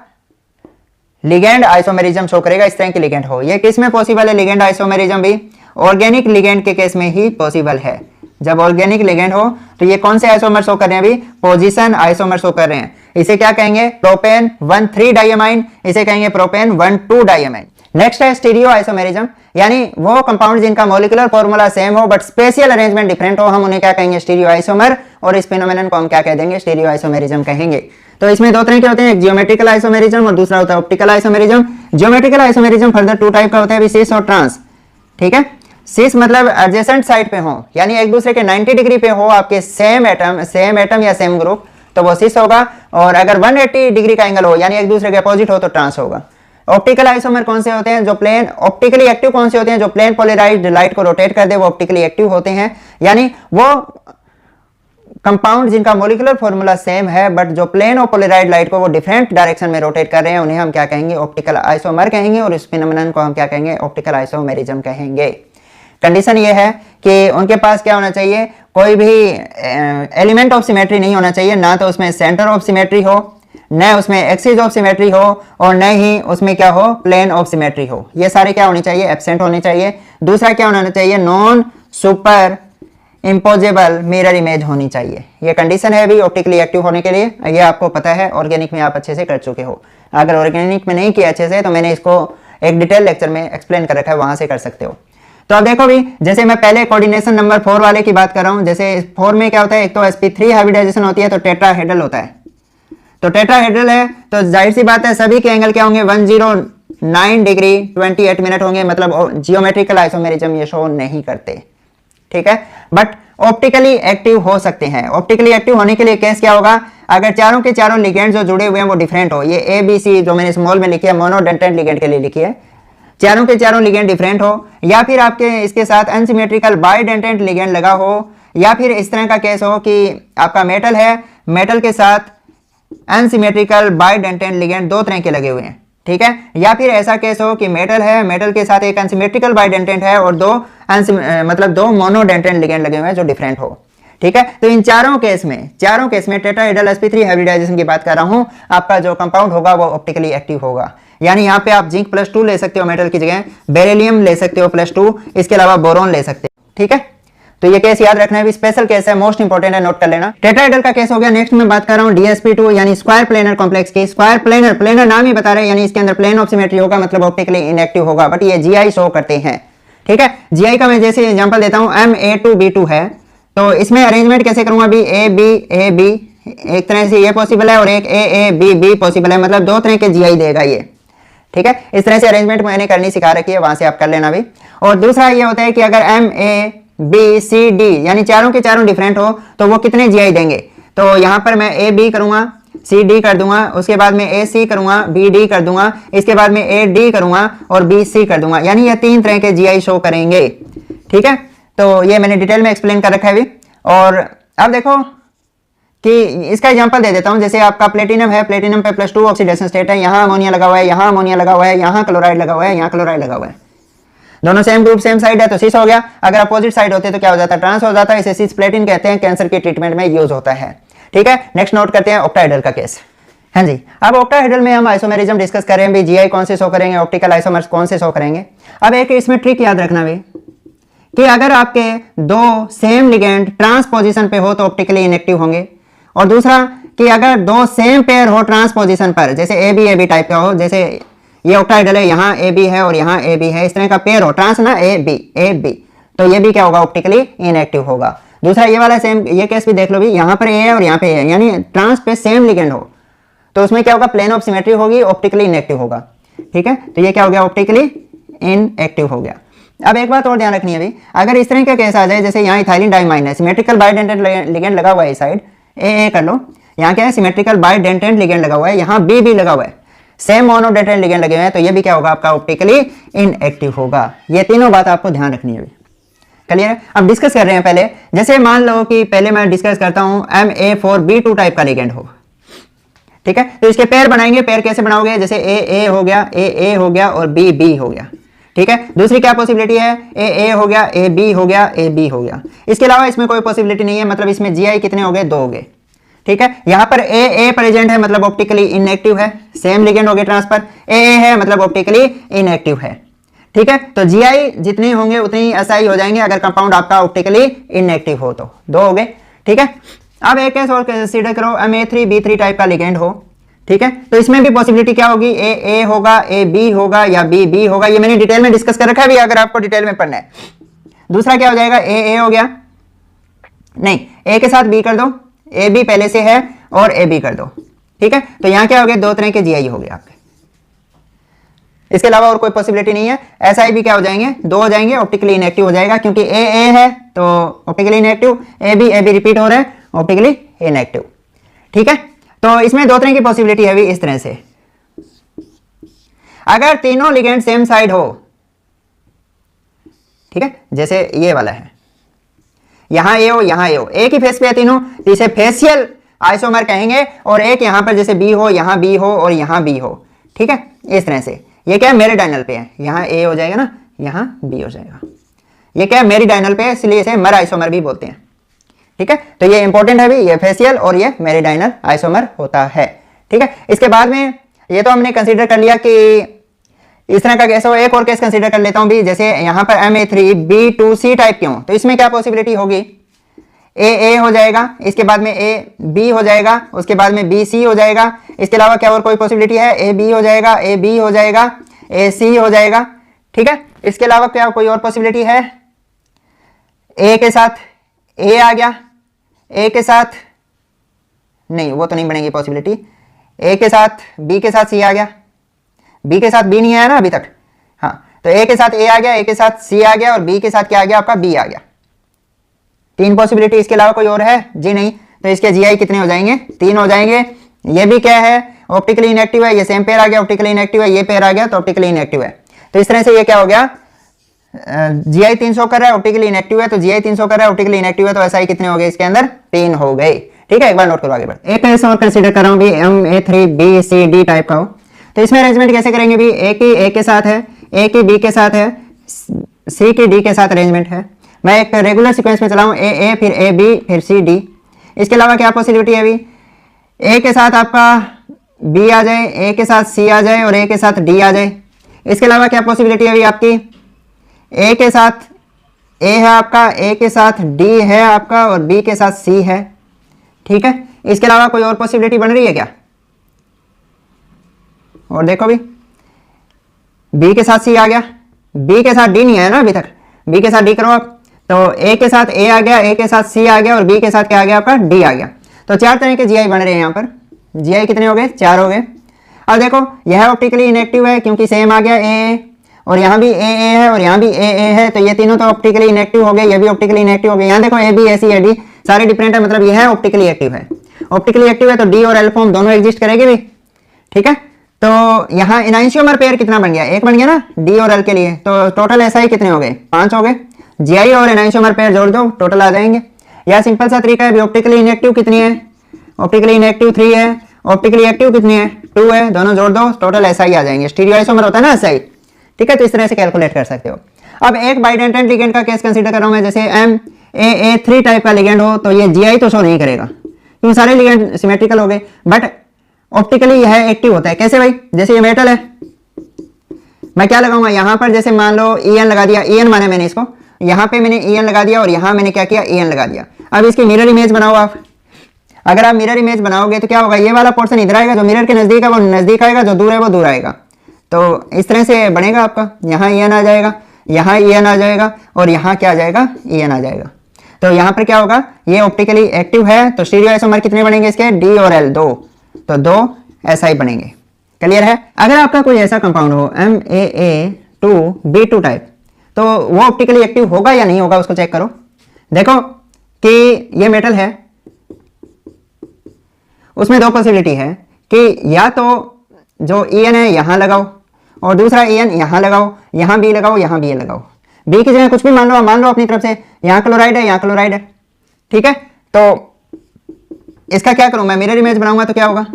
लिगेंड आइसोमेरिज्म शो करेगा। इस तरह की लिगेंड हो, ये किस में पॉसिबल है, लिगेंड आइसोमेरिज्म भी ऑर्गेनिक लिगेंड के केस में ही पॉसिबल है। जब ऑर्गेनिक लिगेंड हो तो ये कौन से आइसोमर शो कर रहे हैं, अभी पोजीशन आइसोमर शो कर रहे हैं। इसे क्या कहेंगे, प्रोपेन 1,3 डाइअमाइन, इसे कहेंगे प्रोपेन 1,2 डाइअमाइन। नेक्स्ट है स्टीरियो आइसोमेरिज्म, यानी वो कंपाउंड जिनका मॉलिक्यूलर फॉर्मूला सेम हो बट स्पेशियल अरेंजमेंट डिफरेंट हो, हम उन्हें क्या कहेंगे, स्टीरियो आइसोमर, और इस फिनोमेनन को हम क्या कह देंगे, स्टीरियो आइसोमेरिज्म कहेंगे। तो इसमें 2 तरह के होते हैं, एक जियोमेट्रिकल आइसोमेरिज्म और दूसरा होता है optical isomerism. Geometrical isomerism further 2 type का होता है, सिस और ट्रांस। ठीक है, सिस मतलब एडजेसेंट साइड पे हो, यानी एक दूसरे के 90 डिग्री पे हो आपके सेम एटम या सेम ग्रुप, तो वो सिस होगा। और अगर 180 डिग्री का एंगल हो, यानी एक दूसरे के अपोजिट हो, तो ट्रांस होगा। ऑप्टिकल आइसोमर कौन से होते हैं, जो प्लेन ऑप्टिकली एक्टिव कौन से होते हैं, जो प्लेन पोलराइज्ड लाइट को रोटेट कर दे, वो ऑप्टिकली एक्टिव होते हैं। यानी वो कंपाउंड जिनका मॉलिक्यूलर फॉर्मूला सेम है बट जो प्लेन और पोलराइज्ड लाइट को वो डिफरेंट डायरेक्शन में रोटेट कर रहे हैं, उन्हें हम क्या कहेंगे, ऑप्टिकल आइसोमर कहेंगे, और इस फिनोमेनन को हम क्या कहेंगे, ऑप्टिकल आइसोमेरिज्म कहेंगे। कंडीशन ये है कि उनके पास क्या होना चाहिए, कोई भी एलिमेंट ऑफ सिमेट्री नहीं होना चाहिए, ना तो उसमें सेंटर ऑफ सिमेट्री हो, न उसमें एक्सिस ऑफ सिमेट्री हो, और न ही उसमें क्या हो, प्लेन ऑफ सिमेट्री हो। ये सारे क्या होने चाहिए, एब्सेंट होने चाहिए। दूसरा क्या होना चाहिए, non super imposable mirror image होनी चाहिए। ये कंडीशन है अभी ऑप्टिकली एक्टिव होने के लिए। ये आपको पता है, ऑर्गेनिक में आप अच्छे से कर चुके हो। अगर ऑर्गेनिक में नहीं किया अच्छे से तो मैंने इसको एक डिटेल लेक्चर में एक्सप्लेन कर रखा है, वहां से कर सकते हो। तो अब देखो भी, जैसे मैं पहले कोऑर्डिनेशन नंबर 4 वाले की बात कर रहा हूं, जैसे 4 में क्या होता है, एक तो sp3 हाइब्रिडाइजेशन होती है, तो टेट्राहेड्रल होता है। तो टेट्राहेड्रल है तो जाहिर सी बात है सभी के एंगल क्या होंगे, 109 डिग्री 28 मिनट होंगे, मतलब जियोमेट्रिकल आइसोमेरिज्म ये शो नहीं करते, ठीक है, बट ऑप्टिकली एक्टिव हो सकते हैं। ऑप्टिकली एक्टिव होने के लिए केस क्या होगा, अगर चारों के चारों लिगेंड जो जुड़े हुए हैं वो डिफरेंट हो, ये ए बी सी जो मैंने स्मॉल में लिखी है मोनोडेंटेंट लिगेंड के लिए लिखी है, चारों के चारों लिगेंड डिफरेंट हो, या फिर आपके इसके साथ अनसिमेट्रिकल बाइडेंटेंट लिगेंड लगा हो, या फिर इस तरह का केस हो कि आपका मेटल है, मेटल के साथ अनसिमेट्रिकल बाइडेंटेंट लिगेंड दो तरह के लगे हुए हैं, ठीक है, या फिर ऐसा केस हो कि मेटल है, मेटल के साथ एक अनसिमेट्रिकल बाइडेंटेंट है और दो मोनोडेंटेंट लिगेंड लगे हुए हैं जो डिफरेंट हो, ठीक है। तो इन चारों केस में टेट्राहेड्रल sp3 हाइब्रिडाइजेशन की बात कर रहा हूं, आपका जो कंपाउंड होगा वो ऑप्टिकली एक्टिव होगा। यानी यहाँ पे आप जिंक +2 ले सकते हो मेटल की जगह, बेरिलियम ले सकते हो +2, इसके अलावा बोरोन ले सकते हो, ठीक है। तो ये केस याद रखना है, स्पेशल केस है, मोस्ट इंपोर्टेंट है, नोट कर लेना। टेट्राहेड्रल का केस हो गया। नेक्स्ट मैं बात कर रहा हूँ DsP2 यानी स्क्वायर प्लेनर कॉम्प्लेक्स की। स्क्वायर प्लेनर नाम ही बता रहे हैं, यानी इसके अंदर प्लेन ऑफ सिमेट्री होगा, मतलब ऑप्टिकली इनएक्टिव होगा, बट ये GI शो करते हैं, ठीक है। GI का मैं जैसे एग्जांपल देता हूँ, Ma2B2 है, तो इसमें अरेंजमेंट कैसे करूंगा अभी, AB एक तरह से ये पॉसिबल है और एक AABB पॉसिबल है, मतलब दो तरह के GI देगा ये, ठीक है। इस तरह से अरेंजमेंट मैंने करनी सिखा रखी है, वहां से आप कर लेना भी। और दूसरा ये होता है कि अगर MABCD यानी चारों के चारों डिफरेंट हो तो वो कितने GI देंगे, तो यहां पर मैं AB करूंगा, CD कर दूंगा, उसके बाद में AC करूंगा, BD कर दूंगा, इसके बाद में AD करूंगा और BC कर दूंगा, यानी ये तीन तरह के GI शो करेंगे, ठीक है। तो ये मैंने डिटेल में एक्सप्लेन कर रखा है अभी। और अब देखो कि इसका एग्जांपल दे देता हूं, जैसे आपका प्लेटिनम है, प्लेटिनम पे +2 ऑक्सीडेशन स्टेट है, यहां अमोनिया लगा हुआ है, यहां अमोनिया लगा हुआ है, यहां क्लोराइड लगा हुआ है, यहां क्लोराइड लगा हुआ है, दोनों सेम ग्रुप सेम साइड है तो सिस हो गया। अगर अपोजिट साइड होते तो क्या हो जाता है, ट्रांस हो जाता है, इसे सिस प्लेटिन कहते हैं, कैंसर के ट्रीटमेंट में यूज होता है, ठीक है। नेक्स्ट नोट करते हैं ऑक्टाहेड्रल का केस। हाँ जी, अब ऑक्टाहेड्रल में हम आइसोमेरिज्म डिस्कस कर रहे हैं, GI कौन से शो करेंगे, ऑप्टिकल आइसोमर्स कौन से शो करेंगे। अब एक इसमें ट्रिक याद रखना भी कि अगर आपके दो सेम लिगेंड ट्रांसपोजिशन पे हो तो ऑप्टिकली इनएक्टिव होंगे, और दूसरा कि अगर दो सेम पेयर हो ट्रांसपोजिशन पर, जैसे AB टाइप का हो, जैसे ये ऑक्टाहेड्रल है, यहाँ AB है और यहाँ AB है, इस तरह का पेयर हो ट्रांस ना AB, तो ये भी क्या होगा, ऑप्टिकली इनएक्टिव होगा। दूसरा ये वाला सेम ये केस भी देख लो भी, यहाँ पर A है और यहाँ पे A है, यानी ट्रांस पे सेम लिगेंड हो तो उसमें क्या होगा, प्लेन ऑफ सिमेट्री होगी, ऑप्टिकली इनएक्टिव होगा, ठीक है। तो ये क्या हो गया, ऑप्टिकली इनएक्टिव हो गया। अब एक बात और ध्यान रखनी है अभी, अगर इस तरह का केस आ जाए, जैसे यहाँ इथाइलिन डाइमाइन है, सिमेट्रिकल बाइडेंटेंट लिगेंड लगा हुआ है इस साइड, ए कर लो, यहाँ क्या है, सिमेट्रिकल बाइडेंटेंट लिगेंड लगा हुआ है, यहाँ बी लगा हुआ है, सेम मोनोडेंटेंट लिगेंड लगे हुए हैं, तो ये भी क्या होगा, आपका ऑप्टिकली इनएक्टिव होगा। ये तीनों बात आपको ध्यान रखनी है, क्लियर है। अब डिस्कस कर रहे हैं पहले, जैसे मान लो कि पहले मैं डिस्कस करता हूँ Ma4B2 टाइप का लिगेंड हो, ठीक है। तो इसके पेयर बनाएंगे, पेयर कैसे बनाओगे, जैसे A हो गया, A हो गया और B हो गया, ठीक है। दूसरी क्या पॉसिबिलिटी है, A हो गया, AB हो गया, AB हो गया, इसके अलावा इसमें कोई पॉसिबिलिटी नहीं है, मतलब इसमें GI कितने हो गए, 2 हो गए, ठीक है। यहाँ पर A प्रेजेंट है मतलब ऑप्टिकली इनएक्टिव है, सेम लिगेंड हो गए ट्रांसफर, A है मतलब ऑप्टिकली इनएक्टिव है, ठीक है। तो GI जितने होंगे उतनी SI हो जाएंगे अगर कंपाउंड आपका ऑप्टिकली इनएक्टिव हो तो, 2 हो गए, ठीक है। अब एक केस और कंसीडर करो, Ma3B3 टाइप का लिगेंड हो, ठीक है। तो इसमें भी पॉसिबिलिटी क्या होगी, A होगा, AB होगा या B होगा, ये मैंने डिटेल में डिस्कस कर रखा है भी, अगर आपको डिटेल में पढ़ना है। दूसरा क्या हो जाएगा, A हो गया, नहीं A के साथ B कर दो, AB पहले से है और AB कर दो, ठीक है। तो यहां क्या हो गया, 2 तरह के GI हो गए आपके, इसके अलावा और कोई पॉसिबिलिटी नहीं है। SI भी क्या हो जाएंगे, 2 हो जाएंगे, ऑप्टिकली इनएक्टिव हो जाएगा, क्योंकि A है तो ऑप्टिकली इनएक्टिव, AB रिपीट हो रहा है, ऑप्टिकली इनएक्टिव, ठीक है। तो इसमें 2 तरह की पॉसिबिलिटी है भी, इस तरह से अगर तीनों लिगेंड सेम साइड हो, ठीक है, जैसे ये वाला है, यहां A हो, यहां A हो, एक ही फेस पे है तीनों, तो इसे फेसियल आइसोमर कहेंगे, और एक यहां पर जैसे B हो, यहां B हो और यहां B हो, ठीक है, इस तरह से। ये क्या है, मेरिडाइनल पे है, यहां A हो जाएगा ना, यहां B हो जाएगा, ये क्या है, मेरिडाइनल पे है, इसलिए इसे मर आइसोमर भी बोलते हैं, ठीक है। तो ये इंपॉर्टेंट है भी, ये फेसियल और ये मेरिडाइनल आइसोमर होता है, ठीक है। इसके बाद में ये तो हमने कंसीडर कर लिया कि इस तरह का केस हो। एक और केस कंसीडर कर लेता हूं भी, जैसे यहां पर Ma3B2C टाइप क्यों, तो इसमें क्या पॉसिबिलिटी होगी, A हो जाएगा, इसके बाद में AB हो जाएगा, उसके बाद में BC हो जाएगा, इसके अलावा क्या और कोई पॉसिबिलिटी है, AB हो जाएगा, AB हो जाएगा, AC हो जाएगा, ठीक है, इसके अलावा क्या कोई और पॉसिबिलिटी है? ए के साथ ए आ गया, ए के साथ नहीं, वो तो नहीं बनेगी पॉसिबिलिटी। ए के साथ बी के साथ सी आ गया, बी के साथ बी नहीं आया ना अभी तक। हाँ, तो ए के साथ ए आ गया, ए के साथ सी आ गया और बी के साथ क्या आ गया आपका? बी आ गया। 3 पॉसिबिलिटी, इसके अलावा कोई और है? जी नहीं। तो इसके जीआई कितने हो जाएंगे? 3 हो जाएंगे। ये भी क्या है? ऑप्टिकली इनएक्टिव है। ये सेम पेयर आ गया, ऑप्टिकली इनएक्टिव है। ये पेयर आ गया तो ऑप्टिकली इनएक्टिव है। तो इस तरह से ये क्या हो गया? जीआई 300 कर रहा है, ऑप्टिकली इनएक्टिव है, तो जीआई 300 कर रहा है, ऑप्टिकली इनएक्टिव है, तो एसआई कितने हो गए इसके अंदर? 3 हो गए। ठीक है, एक बार नोट करो आगे बढ़। एक ऐसा और कंसीडर कर रहा हूँ भी MA3BCD टाइप का हो, तो इसमें अरेंजमेंट कैसे करेंगे भी? ए की ए के साथ है, ए की बी के साथ है, सी की डी के साथ अरेंजमेंट है। मैं एक रेगुलर सीक्वेंस में चलाऊं, ए फिर ए बी फिर सी डी। इसके अलावा क्या पॉसिबिलिटी है अभी? ए के साथ आपका बी आ जाए, ए के साथ सी आ जाए और ए के साथ डी आ जाए। इसके अलावा क्या पॉसिबिलिटी है अभी आपकी? ए के साथ ए है आपका, ए के साथ डी है आपका और बी के साथ सी है। ठीक है, इसके अलावा कोई और पॉसिबिलिटी बन रही है क्या? और देखो भी, बी के साथ सी आ गया, बी के साथ डी नहीं आया ना अभी तक, बी के साथ डी करो आप। तो ए के साथ ए आ गया, ए के साथ सी आ गया और बी के साथ क्या आ गया आपका? डी आ गया। तो 4 तरह के जीआई बन रहे हैं यहाँ पर। जीआई कितने हो गए? 4 हो गए। अब देखो, यह ऑप्टिकली इनएक्टिव है क्योंकि सेम आ गया ए, और यहाँ भी ए है और यहाँ भी ए है, तो ये तीनों तो ऑप्टिकली इनएक्टिव हो गए, ये भी ऑप्टिकली इनएक्टिव हो गए। यहाँ देखो A B A C A D सारे डिफरेंट है, मतलब यह ऑप्टिकली एक्टिव है। ऑप्टिकली एक्टिव है तो डी और एल फॉर्म दोनों एग्जिस्ट करेगी भी। ठीक है, तो यहाँ एनांशियोमर पेयर कितना बन गया? 1 बन गया ना डी और एल के लिए। तो टोटल एसआई कितने हो गए? 5 हो गए। जीआई और एनांशियोमर पेयर जोड़ दो, टोटल आ जाएंगे। यह सिंपल सा तरीका है। ऑप्टिकली इनएक्टिव कितनी है? ऑप्टिकली इनएक्टिव 3 है। ऑप्टिकली एक्टिव कितनी है? 2 है। दोनों जोड़ दो, टोटल एसआई आ जाएंगे। स्टीरियो आइसोमर होता है ना एसआई। ठीक है, तो इस तरह से कैलकुलेट कर सकते हो। अब एक बाइडेंटेंट लिगेंड का केस कंसीडर कर रहा हूं मैं, जैसे MAA3 टाइप का लिगेंड हो, तो ये जीआई तो शो नहीं करेगा क्योंकि सारे लिगेंड सिमेट्रिकल हो गए, बट ऑप्टिकली यह एक्टिव होता है। कैसे भाई? जैसे ये मेटल है, मैं क्या लगाऊंगा यहाँ पर? जैसे मान लो EN लगा दिया, EN माने मैंने इसको, यहाँ पे मैंने EN लगा दिया और यहाँ मैंने क्या किया? EN लगा दिया। अब इसकी मिरर इमेज बनाओ आप। अगर आप मिरर इमेज बनाओगे तो क्या होगा? ये वाला पोर्शन इधर आएगा, जो मिरर के नजदीक है वो नजदीक आएगा, जो दूर है वो दूर आएगा। तो इस तरह से बनेगा आपका। यहाँ EN आ जाएगा, यहाँ EN आ जाएगा और यहाँ क्या आ जाएगा? EN आ जाएगा। तो यहाँ पर क्या होगा? ये ऑप्टिकली एक्टिव है, तो स्टीरियो आइसोमर कितने बनेंगे इसके? डी और एल 2, तो 2 एसआई बनेंगे। क्लियर है? अगर आपका कोई ऐसा कंपाउंड हो MAA2B2 टाइप, तो वो ऑप्टिकली एक्टिव होगा या नहीं होगा उसको चेक करो। देखो कि ये मेटल है, उसमें 2 पॉसिबिलिटी है कि या तो जो EN है यहां लगाओ और दूसरा EN यहां लगाओ, यहां बी लगाओ, यहां बी लगाओ। बी की जगह कुछ भी मान लो अपनी तरफ से, यहां क्लोराइड है, यहां क्लोराइड है। ठीक है, तो इसका क्या करूं मैं? मिरर इमेज बनाऊंगा तो क्या होगा?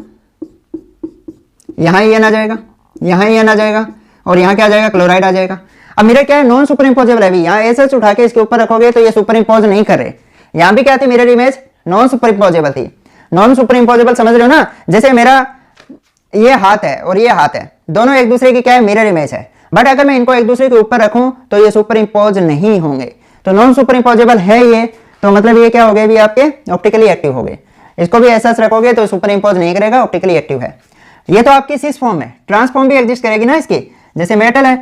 यहाँ EN आ जाएगा, यहाँ EN आ जाएगा और यहाँ क्या आ जाएगा? क्लोराइड आ जाएगा। अब मिरर क्या है? नॉन सुपर इंपोजेबल है। यहाँ ऐसे उठा के इसके ऊपर रखोगे तो ये सुपर इंपोज नहीं कर रहे। यहाँ भी क्या थी? मिरर इमेज नॉन सुपर इंपोजेबल थी। नॉन सुपर इंपोजेबल समझ रहे हो ना? जैसे मेरा ये हाथ है और ये हाथ है, दोनों एक दूसरे की क्या है? मिरर इमेज है। बट अगर मैं इनको एक दूसरे के ऊपर रखूं तो ये सुपर इंपोज नहीं होंगे। तो नॉन सुपर इंपोजेबल है ये, तो मतलब ये क्या हो गए भी? आपके ऑप्टिकली एक्टिव हो गए। इसको भी ऐसा रखोगे तो सुपर इंपोज नहीं करेगा, ऑप्टिकली एक्टिव है। ये तो आपकी सिस फॉर्म है। ट्रांसफॉर्म भी एग्जिस्ट करेगी ना इसकी। जैसे मेटल है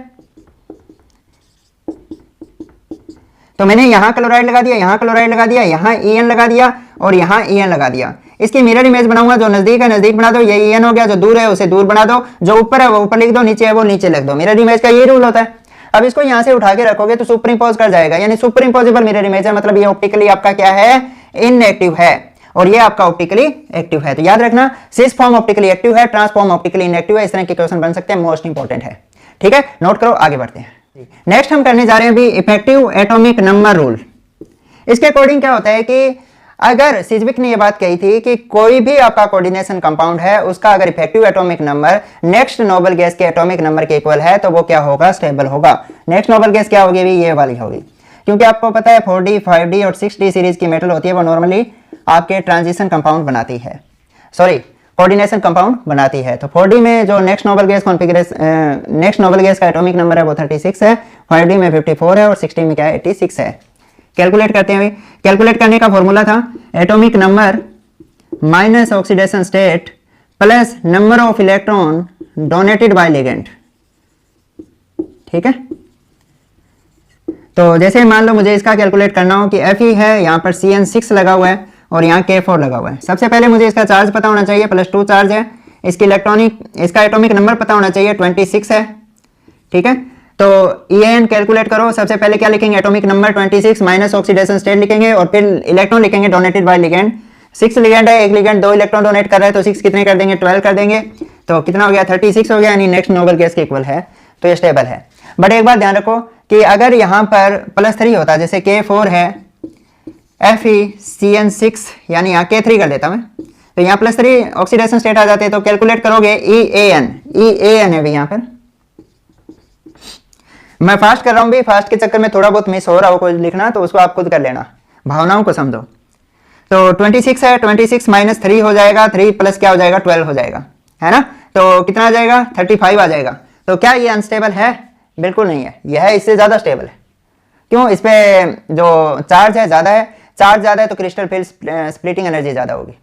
तो मैंने यहां क्लोराइड लगा दिया, यहां क्लोराइड लगा दिया, यहां EN लगा दिया और यहां EN लगा दिया। इसकी मिरर इमेज बनाऊंगा, जो नजदीक है नजदीक बना दो, ये EN हो गया, जो दूर है उसे दूर बना दो, जो ऊपर है वो ऊपर लिख दो, नीचे है वो नीचे लिख दो। मिरर इमेज का ये रूल होता है। अब इसको यहां से उठा के रखोगे तो सुपर इंपोज कर जाएगा, यानी सुपर इंपोजेबल मिरर इमेज है, मतलब ये ऑप्टिकली आपका क्या है? इनएक्टिव है और ये आपका ऑप्टिकली एक्टिव है। तो याद रखना, सिस फॉर्म ऑप्टिकली एक्टिव है, ट्रांसफॉर्म ऑप्टिकली इनएक्टिव है। इस तरह के क्वेश्चन बन सकते हैं, मोस्ट इंपॉर्टेंट है। ठीक है, नोट करो, आगे बढ़ते हैं। नेक्स्ट हम करने जा रहे हैं अभी इफेक्टिव एटॉमिक नंबर रूल। इसके अकॉर्डिंग क्या होता है कि अगर सिजविक ने यह बात कही थी कि कोई भी आपका कोऑर्डिनेशन कंपाउंड है, उसका अगर effective atomic number next noble gas के एटॉमिक नंबर के इक्वल है तो वो क्या होगा? स्टेबल होगा। नेक्स्ट नोबल गैस क्या होगी? ये वाली होगी, क्योंकि आपको पता है 4D 5D और 6D सीरीज की मेटल होती है, वो नॉर्मली आपके ट्रांजिशन कंपाउंड बनाती है, सॉरी कोऑर्डिनेशन कंपाउंड बनाती है। तो 4D में जो next noble gas configuration next noble gas का एटॉमिक नंबर है वो 36 है, 5D में 54 है और 6D में क्या है? 86 है। कैलकुलेट करते हैं। कैलकुलेट करने का फॉर्मूला था atomic number minus oxidation state plus number of electron donated bye ligand. ठीक है, तो जैसे मान लो मुझे इसका कैलकुलेट करना हो कि Fe है, यहाँ पर Cn6 लगा हुआ है और यहाँ K4 लगा हुआ है। सबसे पहले मुझे इसका चार्ज पता होना चाहिए, +2 चार्ज है। इसका एटॉमिक नंबर पता होना चाहिए, 26 है। ठीक है, तो EAN कैलकुलेट करो। सबसे पहले क्या लिखेंगे, atomic number 26 minus oxidation state लिखेंगे और फिर इलेक्ट्रॉन लिखेंगे डोनेटेड बाय लिगेंड। 6 लिगेंड है, एक लिगेंड 2 इलेक्ट्रॉन डोनेट कर रहा है, तो 6 कितने कर देंगे, 12 कर देंगे। तो कितना हो गया, 36 हो गया, यानी नेक्स्ट नोबल गैस के इक्वल है, तो ये स्टेबल है। बट एक बात ध्यान रखो कि अगर यहाँ पर +3 होता, जैसे K4 है, FeCN6, यानी यहाँ K3 कर देता मैं, तो यहाँ +3 ऑक्सीडेशन स्टेट आ जाते हैं। तो कैलकुलेट करोगे EAN है भी यहाँ पर। मैं फास्ट कर रहा हूँ भी, फास्ट के चक्कर में थोड़ा बहुत मिस हो रहा हो कोई लिखना, तो उसको आप खुद कर लेना, भावनाओं को समझो। तो 26 है, 26 माइनस 3 हो जाएगा, 3 प्लस क्या हो जाएगा, 12 हो जाएगा, है ना। तो कितना आ जाएगा, 35 आ जाएगा। तो क्या ये अनस्टेबल है, बिल्कुल नहीं है, यह है इससे ज़्यादा स्टेबल है। क्यों, इस पे जो चार्ज है ज़्यादा है, चार्ज ज़्यादा है तो क्रिस्टल फील्ड स्प्लिटिंग एनर्जी ज़्यादा होगी।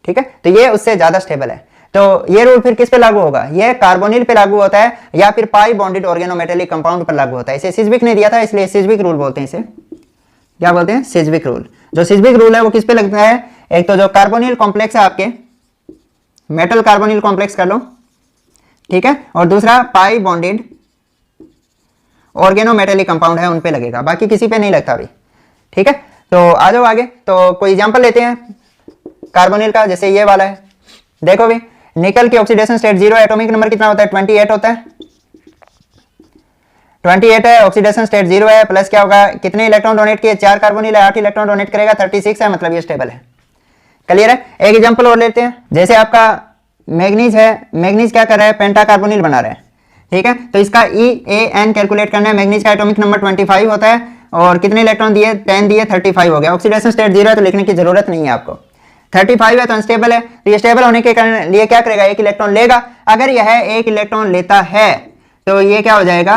ठीक है, तो ये उससे ज़्यादा स्टेबल है। तो ये रूल फिर किस पे लागू होगा, ये कार्बोनिल पे लागू होता है या फिर पाई बॉन्डेड ऑर्गेनोमेटेलिक कंपाउंड पर लागू होता है। इसे सिस्विक ने दिया था, इसलिए सिस्विक रूल बोलते हैं। इसे क्या बोलते हैं, सिस्विक रूल। जो सिस्विक रूल है वो किस पे लगता है, एक तो जो कार्बोनिल कॉम्प्लेक्स है आपके, मेटल कार्बोनिल कॉम्प्लेक्स कर लो, ठीक है, और दूसरा पाई बॉन्डेड ऑर्गेनोमेटेलिक कंपाउंड है, उन पे लगेगा, बाकी किसी पे नहीं लगता अभी। ठीक है, तो आ जाओ आगे। तो कोई एग्जांपल लेते हैं कार्बोनिल का, जैसे ये वाला है। देखो भी, निकल की ऑक्सीडेशन स्टेट 0, एटॉमिक नंबर कितना होता है, 28 होता है। 28 है, ऑक्सीडेशन स्टेट 0 है, प्लस क्या होगा, कितने इलेक्ट्रॉन डोनेट किए, 4 कार्बोनिल है, 8 इलेक्ट्रॉन डोनेट करेगा, 36 है, मतलब ये स्टेबल है। क्लियर है। एक एग्जांपल और लेते हैं, जैसे आपका मैग्नीज है, मैग्नीज क्या कर रहा है, पेंटा कार्बोनिल बना रहा है। ठीक है, तो इसका EAN कैलकुलेट करना है। मैग्नीज का एटॉमिक नंबर 25 होता है और कितने इलेक्ट्रॉन दिए, 10 दिए, 35 हो गया। ऑक्सीडेशन स्टेट 0 है तो लिखने की जरूरत नहीं है आपको। 35 है तो अनस्टेबल है, तो ये स्टेबल होने के लिए क्या करेगा, एक इलेक्ट्रॉन लेगा। अगर यह एक इलेक्ट्रॉन लेता है तो ये क्या हो जाएगा,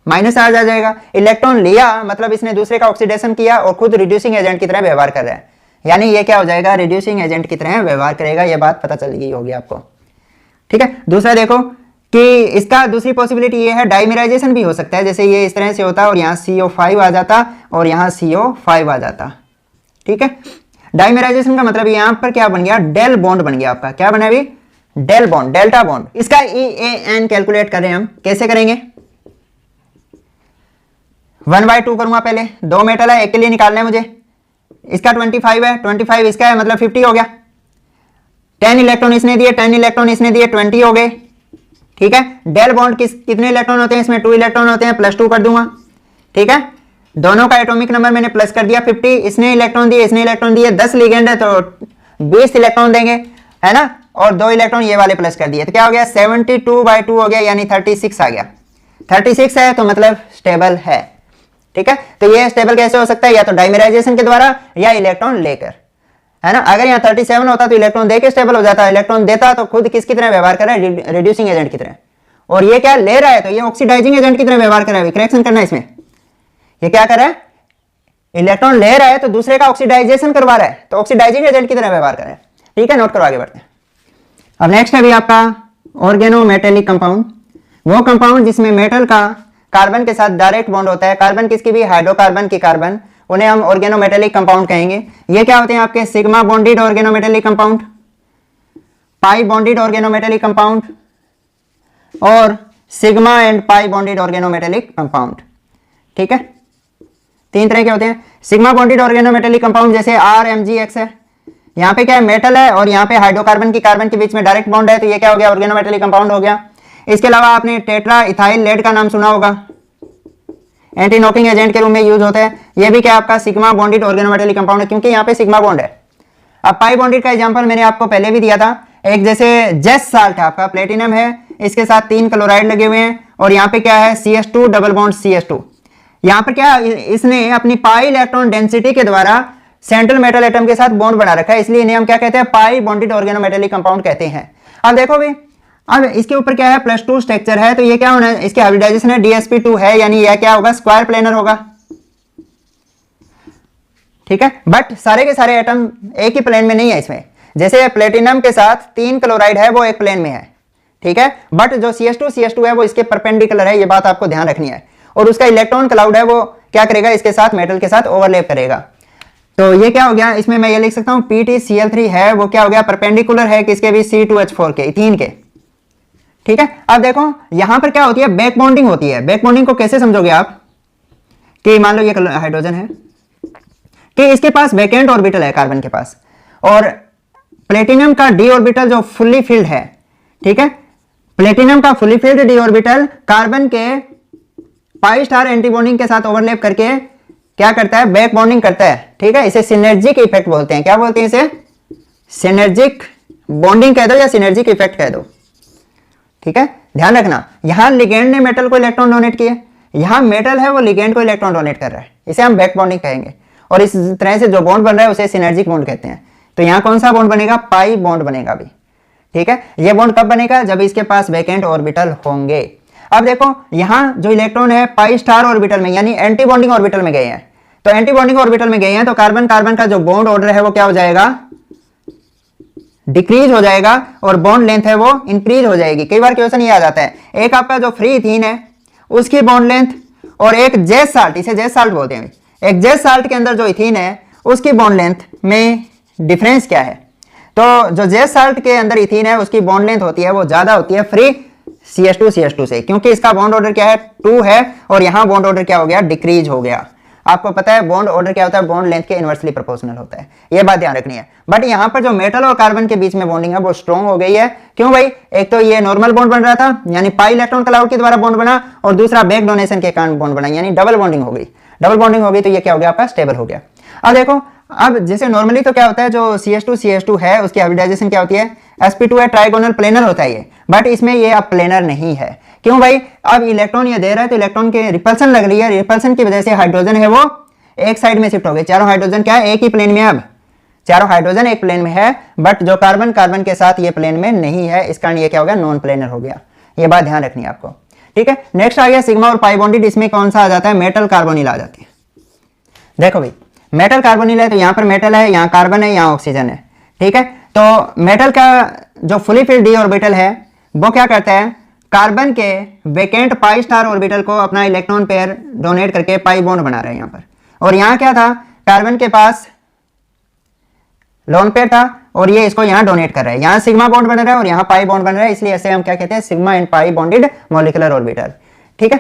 माइनस चार्ज आ जाएगा। इलेक्ट्रॉन लिया मतलब इसने दूसरे का ऑक्सीडेशन किया और खुद रिड्यूसिंग एजेंट की तरह व्यवहार कर रहा है, यानी ये क्या हो जाएगा, रिड्यूसिंग एजेंट की तरह व्यवहार करेगा। ये बात पता चल गई होगी आपको। ठीक है, दूसरा देखो कि इसका दूसरी पॉसिबिलिटी ये है, डाइमेराइजेशन भी हो सकता है। जैसे ये इस तरह से होता और यहाँ CO5 आ जाता और यहाँ CO5 आ जाता। ठीक है, डाइमेराइजेशन का मतलब यहाँ पर क्या बन गया, डेल बॉन्ड बन गया आपका। क्या बना अभी, डेल बॉन्ड, डेल्टा बॉन्ड। इसका EAN कैलकुलेट करें हम, कैसे करेंगे, 1/2 करूंगा पहले। 2 मेटल है, एक के लिए निकालना है मुझे। इसका 25 है, 25 इसका है, मतलब 50 हो गया। 10 इलेक्ट्रॉन इसने दिए, 10 इलेक्ट्रॉन इसने दिए, 20 हो गए। ठीक है, डेल बॉन्ड कितने इलेक्ट्रॉन होते हैं, इसमें 2 इलेक्ट्रॉन होते हैं, +2 कर दूंगा। ठीक है, दोनों का एटॉमिक नंबर मैंने प्लस कर दिया, 50 इसने इलेक्ट्रॉन दिए, इसने इलेक्ट्रॉन दिए, 10 लिगेंड है तो 20 इलेक्ट्रॉन देंगे, है ना, और 2 इलेक्ट्रॉन ये वाले प्लस कर दिए, तो क्या हो गया, 72/2 हो गया, यानी 36 आ गया। 36 है तो मतलब स्टेबल है। ठीक है, तो ये स्टेबल कैसे हो सकता है, या तो डाइमेराइजेशन के द्वारा या इलेक्ट्रॉन लेकर, है ना। अगर यहाँ 37 होता तो इलेक्ट्रॉन देके स्टेबल हो जाता, इलेक्ट्रॉन देता तो खुद किसकी तरह व्यवहार कर रहा है, रिड्यूसिंग एजेंट की तरह। और ये क्या ले रहा है, तो ये ऑक्सीडाइजिंग एजेंट की तरह व्यवहार कर रहा है। करेक्शन करना है इसमें, ये क्या कर रहा है, इलेक्ट्रॉन ले रहा है तो दूसरे का ऑक्सीडाइजेशन करवा रहा है, तो ऑक्सीडाइजिंग एजेंट की तरह व्यवहार कर रहा है। ठीक है, नोट करो, आगे बढ़ते हैं। अब नेक्स्ट है भी आपका ऑर्गेनोमेटेलिक कंपाउंड, वो कंपाउंड जिसमें मेटल का कार्बन के साथ डायरेक्ट बॉन्ड होता है, कार्बन किसकी भी, हाइड्रोकार्बन की कार्बन, उन्हें हम ऑर्गेनोमेटेलिक कंपाउंड कहेंगे। ये क्या होते हैं आपके, sigma bonded organometallic compound, pi bonded organometallic compound और sigma and pi bonded organometallic compound. ठीक है, 3 तरह के होते हैं। सिग्मा बॉन्डेड ऑर्गेनोमेटेलिक कंपाउंड जैसे RMgX है, यहाँ पे क्या है, मेटल है और यहाँ पे हाइड्रोकार्बन की कार्बन के बीच में डायरेक्ट बॉन्ड है, तो ये क्या हो गया, ऑर्गेनोमेटेलिक कंपाउंड हो गया। इसके अलावा आपने टेट्रा इथाइल लेड का नाम सुना होगा, एंटी नॉकिंग एजेंट के रूप में यूज होता है। ये भी क्या आपका सिग्मा बॉन्डेड ऑर्गेनोमेटेलिक कंपाउंड है, क्योंकि यहाँ पे सिग्मा बॉन्ड है। अब पाई बॉन्डेड का एग्जांपल मैंने आपको पहले भी दिया था, एक जैसे जेस साल्ट है आपका, प्लेटिनम है, इसके साथ 3 क्लोराइड लगे हुए हैं और यहाँ पे क्या है, CH2 डबल बॉन्ड CH2। यहाँ पर क्या, इसने अपनी पाई इलेक्ट्रॉन डेंसिटी के द्वारा सेंट्रल मेटल एटम के साथ बॉन्ड बना रखा है, इसलिए इन्हें हम क्या कहते हैं, पाई बॉन्डेड ऑर्गेनोमेटेलिक कंपाउंड कहते हैं। अब देखो भी, अब इसके ऊपर क्या है, +2 स्ट्रक्चर है, तो ये क्या होना है, इसके हाइब्रिडाइजेशन है, DsP2 है, यानी यह क्या होगा, स्क्वायर प्लेनर होगा। ठीक है, बट सारे के सारे एटम एक ही प्लेन में नहीं है इसमें। जैसे प्लेटिनम के साथ 3 क्लोराइड है, वो एक प्लेन में है। ठीक है, बट जो CH2 है वो इसके परपेंडिकुलर है, ये बात आपको ध्यान रखनी है। और उसका इलेक्ट्रॉन क्लाउड है वो क्या करेगा, इसके साथ मेटल के साथ ओवरलैप करेगा। तो ये क्या हो गया, इसमें मैं ये लिख सकता हूं PtCl3 है वो क्या हो गया, परपेंडिकुलर है किसके भी, C2H4 के, इथीन के। ठीक है, अब देखो यहां पर क्या होती है, बैक बॉन्डिंग होती है। बैक बॉन्डिंग को कैसे समझोगे आप, कि मान लो ये हाइड्रोजन है कि इसके पास वैकेंट ऑर्बिटल है कार्बन के पास, और प्लेटिनम का डी ऑर्बिटल जो फुल्ली फिल्ड है, ठीक है, प्लेटिनम का fully filled D orbital carbon के पाई स्टार एंटी बॉन्डिंग के साथ ओवरलैप करके क्या करता है, बैक बॉन्डिंग करता है। ठीक है, इसे सिनर्जिक इफेक्ट बोलते हैं। क्या बोलते हैं इसे, सिनर्जिक बॉन्डिंग कह दो या सिनर्जिक इफेक्ट कह दो। ठीक है, ध्यान रखना यहां लिगेंड ने मेटल को इलेक्ट्रॉन डोनेट किए, यहां मेटल है वो लिगेंड को इलेक्ट्रॉन डोनेट कर रहा है, इसे हम बैक बॉन्डिंग कहेंगे। और इस तरह से जो बॉन्ड बन रहा है उसे सिनर्जिक बॉन्ड कहते हैं। तो यहां कौन सा बॉन्ड बनेगा, पाई बॉन्ड बनेगा अभी। ठीक है, ये बॉन्ड कब बनेगा, जब इसके पास वैकेंट ऑर्बिटल होंगे। अब देखो यहां जो इलेक्ट्रॉन है पाई स्टार ऑर्बिटल में यानी एंटी बॉन्डिंग ऑर्बिटल में गए हैं, तो एंटी बॉन्डिंग ऑर्बिटल में गए हैं तो कार्बन कार्बन का जो बॉन्ड ऑर्डर है वो क्या हो जाएगा, डिक्रीज हो जाएगा, और बॉन्ड लेंथ है वो इंक्रीज हो जाएगी। कई बार क्वेश्चन ये आ जाता है, एक आपका जो फ्री इथीन है उसकी बॉन्ड लेंथ और एक जेस साल्ट, इसे जेस साल्ट बोलते हैं, एक जेस साल्ट के अंदर जो इथीन है उसकी बॉन्ड लेंथ में डिफरेंस क्या है। तो जो जेस साल्ट के अंदर इथीन है उसकी बॉन्ड लेंथ होती है वो ज्यादा होती है फ्री CH2 से, क्योंकि इसका बॉन्ड ऑर्डर क्या है, 2 है, और यहां बॉन्ड ऑर्डर क्या हो गया, डिक्रीज हो गया। आपको पता है बॉन्ड ऑर्डर क्या होता है, बॉन्ड लेंथ के इनवर्सली प्रोपोर्शनल होता है, ये बात ध्यान रखनी है। बट यहां पर जो मेटल और कार्बन के बीच में बॉन्डिंग है वो स्ट्रॉन्ग हो गई है। क्यों भाई, एक तो ये नॉर्मल बॉन्ड बन रहा था यानी पाई इलेक्ट्रॉन क्लाउड के द्वारा बॉन्ड बना, और दूसरा बैक डोनेशन के कारण बॉन्ड बना यानी डबल बॉन्डिंग हो गई। डबल बॉन्डिंग हो गई तो ये क्या हो गया, आपका स्टेबल हो गया। अब देखो, अब जैसे नॉर्मली तो क्या होता है, जो CH2 है उसकी हाइब्रिडाइजेशन क्या होती है, sp2 है, ट्राइगोनल प्लेनर होता है ये, बट इसमें ये अब प्लेनर नहीं है। क्यों भाई, अब इलेक्ट्रॉन ये दे रहा है तो इलेक्ट्रॉन के रिपल्सन लग रही है, रिपल्सन की वजह से हाइड्रोजन है वो एक साइड में शिफ्ट हो गए। चारों हाइड्रोजन क्या है, एक ही प्लेन में, अब चारों हाइड्रोजन एक प्लेन में है, बट जो कार्बन कार्बन के साथ ये प्लेन में नहीं है, इस कारण ये क्या हो गया, नॉन प्लेनर हो गया। ये बात ध्यान रखनी है आपको। ठीक है, नेक्स्ट आ गया सिग्मा और पाई बॉन्डेड, इसमें कौन सा आ जाता है, मेटल कार्बोनिल आ जाती है। देखो भाई, मेटल कार्बोनिल है तो यहां पर मेटल है, यहां कार्बन है, यहां ऑक्सीजन है। ठीक है, तो मेटल का जो फुली फिल्ड डी ऑर्बिटल है वो क्या करता है, कार्बन के वैकेंट पाई स्टार ऑर्बिटल को अपना इलेक्ट्रॉन पेयर डोनेट करके पाई बॉन्ड बना रहे हैं यहां पर। और यहां क्या था, कार्बन के पास लोन पेयर था और ये इसको यहां डोनेट कर रहा है, यहां सिग्मा बॉन्ड बन रहा है और यहां पाई बॉन्ड बन रहा है, इसलिए ऐसे हम क्या कहते हैं, sigma and pi bonded molecular orbital. ठीक है,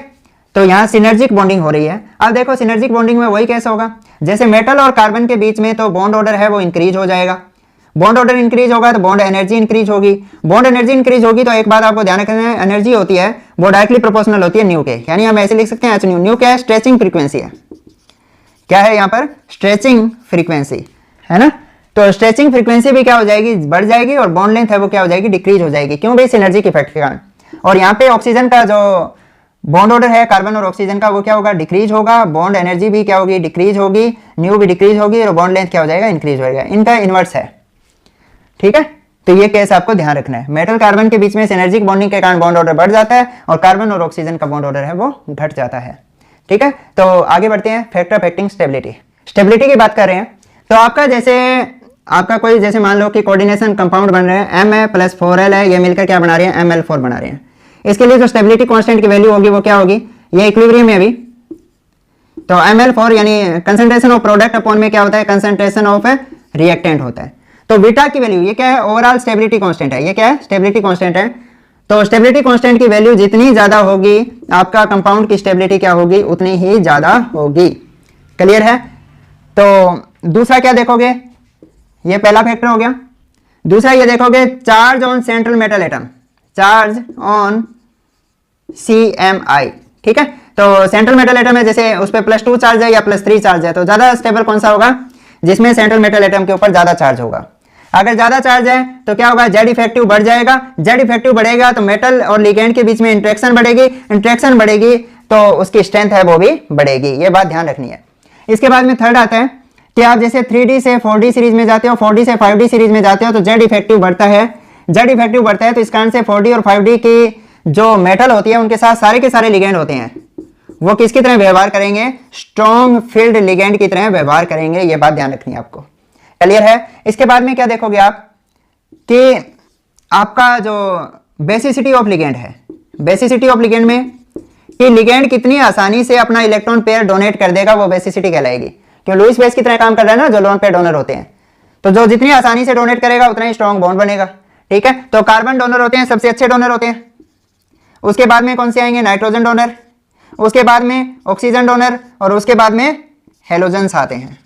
तो यहां सिनर्जिक बॉन्डिंग हो रही है। अब देखो सिनर्जिक बॉन्डिंग में वही कैसे होगा, जैसे मेटल और कार्बन के बीच में तो बॉन्ड ऑर्डर है वो इंक्रीज हो जाएगा, बॉन्ड ऑर्डर इंक्रीज होगा तो बॉन्ड एनर्जी इंक्रीज होगी, बॉन्ड एनर्जी इंक्रीज होगी तो एक बात आपको ध्यान रखना है, एनर्जी होती है वो डायरेक्टली प्रोपोर्शनल होती है न्यू के, यानी हम ऐसे लिख सकते हैं h न्यू क्या है, स्ट्रेचिंग फ्रीक्वेंसी है। क्या है यहाँ पर, स्ट्रेचिंग फ्रीक्वेंसी है ना, तो स्ट्रेचिंग फ्रीक्वेंसी भी क्या हो जाएगी, बढ़ जाएगी, और बॉन्ड लेंथ है वो क्या हो जाएगी, डिक्रीज हो जाएगी। क्यों भाई, सिनर्जिक इफेक्ट के कारण। और यहाँ पे ऑक्सीजन का जो बॉन्ड ऑर्डर है कार्बन और ऑक्सीजन का वो क्या होगा, डिक्रीज होगा, बॉन्ड एनर्जी भी क्या होगी, डिक्रीज होगी, न्यू भी डिक्रीज होगी, और बॉन्ड लेंथ क्या हो जाएगा, इंक्रीज होगा। इनका इनवर्स है। ठीक है, तो ये केस आपको ध्यान रखना है, मेटल कार्बन के बीच में सिनर्जिक बॉन्डिंग के कारण बॉन्ड ऑर्डर बढ़ जाता है और कार्बन और ऑक्सीजन का बॉन्ड ऑर्डर है वो घट जाता है। ठीक है, तो आगे बढ़ते हैं, फैक्टर अफेक्टिंग स्टेबिलिटी। स्टेबिलिटी की बात कर रहे हैं तो आपका जैसे आपका कोई जैसे मान लो कि कोऑर्डिनेशन कंपाउंड बन रहे हैं, Ma+4L है, ये मिलकर क्या बना रहे हैं, Ml4 बना रहे हैं। इसके लिए जो स्टेबिलिटी कांस्टेंट की वैल्यू होगी वो क्या होगी, ये इक्विलिब्रियम में अभी तो Ml4 यानी कंसंट्रेशन ऑफ प्रोडक्ट अपॉन में क्या होता है, कंसंट्रेशन ऑफ रिएक्टेंट होता है। तो बीटा की वैल्यू ये क्या है, ओवरऑल स्टेबिलिटी कांस्टेंट है, ये क्या है, स्टेबिलिटी कांस्टेंट है। तो स्टेबिलिटी कांस्टेंट की वैल्यू जितनी ज्यादा होगी आपका कंपाउंड की स्टेबिलिटी क्या होगी, उतनी ही ज्यादा होगी। क्लियर है। तो दूसरा क्या देखोगे, ये पहला फैक्टर हो गया। दूसरा ये देखोगे charge on central metal atom, charge on CMI। ठीक है, तो सेंट्रल मेटल एटम है, जैसे उस पर +2 चार्ज है या +3 चार्ज है, तो ज्यादा स्टेबल कौन सा होगा, जिसमें सेंट्रल मेटल एटम के ऊपर ज्यादा चार्ज होगा। अगर ज्यादा चार्ज है तो क्या होगा, जेड इफेक्टिव बढ़ जाएगा, जेड इफेक्टिव बढ़ेगा तो मेटल और लिगेंड के बीच में इंट्रैक्शन बढ़ेगी, इंट्रैक्शन बढ़ेगी तो उसकी स्ट्रेंथ है वो भी बढ़ेगी। ये बात ध्यान रखनी है। इसके बाद में थर्ड आता है कि आप जैसे 3D से 4D सीरीज में जाते हो, 4D से 5D सीरीज में जाते हो तो जेड इफेक्टिव बढ़ता है, जेड इफेक्टिव बढ़ता है तो इस कारण से 4D और 5D की जो मेटल होती है उनके साथ सारे के सारे लिगेंड होते हैं वो किसकी तरह व्यवहार करेंगे, स्ट्रॉन्ग फील्ड लिगेंड की तरह व्यवहार करेंगे। ये बात ध्यान रखनी है आपको। क्लियर है। इसके बाद में क्या देखोगे आप कि आपका जो बेसिसिटी ऑफ लिगेंड है, बेसिसिटी ऑफ लिगेंड में कि लिगेंड कितनी आसानी से अपना इलेक्ट्रॉन पेयर डोनेट कर देगा, वो बेसिसिटी कहलाएगी। क्यों? लुईस बेस की तरह काम कर रहा है ना जो लोन पेयर डोनर होते हैं, तो जो जितनी आसानी से डोनेट करेगा उतना ही स्ट्रॉन्ग बॉन्ड बनेगा। ठीक है, तो कार्बन डोनर होते हैं सबसे अच्छे डोनर होते हैं। उसके बाद में कौन से आएंगे? नाइट्रोजन डोनर, उसके बाद में ऑक्सीजन डोनर, और उसके बाद में हेलोजन्स आते हैं।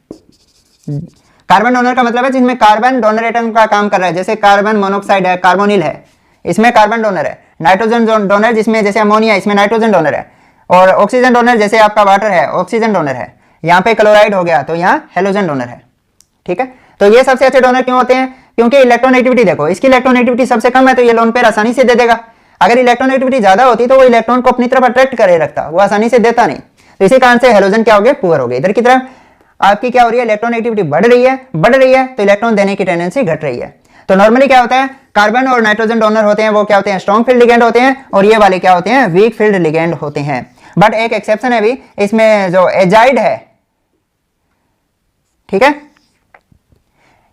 कार्बन डोनर का मतलब है जिसमें कार्बन डोनर एटम का काम कर रहा है, जैसे कार्बन मोनोऑक्साइड है, कार्बोनिल है, इसमें कार्बन डोनर है। नाइट्रोजन डोनर जिसमें जैसे अमोनिया, इसमें नाइट्रोजन डोनर है। और ऑक्सीजन डोनर जैसे आपका वाटर है, ऑक्सीजन डोनर है। यहाँ पे क्लोराइड हो गया तो यहाँ हेलोजन डोनर है। ठीक है, तो ये सबसे अच्छे डोनर क्यों होते हैं? क्योंकि इलेक्ट्रोनेगेटिविटी देखो, इसकी इलेक्ट्रोनेगेटिविटी सबसे कम है तो ये लोन पेयर आसानी से दे देगा। अगर इलेक्ट्रोनेगेटिविटी ज्यादा होती तो वो इलेक्ट्रॉन को अपनी तरफ अट्रैक्ट करे रखता, वो आसानी से देता नहीं। तो इसी कारण से हेलोजन क्या हो गए? पुअर हो गए। इधर की तरफ आपकी क्या हो रही है? इलेक्ट्रोनेगेटिविटी बढ़ रही है तो इलेक्ट्रॉन देने की टेंडेंसी घट रही है। तो नॉर्मली क्या होता है, कार्बन और नाइट्रोजन डोनर होते हैं वो क्या होते हैं? स्ट्रॉन्ग फील्ड लिगेंड होते हैं, और ये वाले क्या होते हैं? वीक फील्ड लिगेंड होते हैं। बट एक एक्सेप्शन है भी, इसमें जो एजाइड है, ठीक है,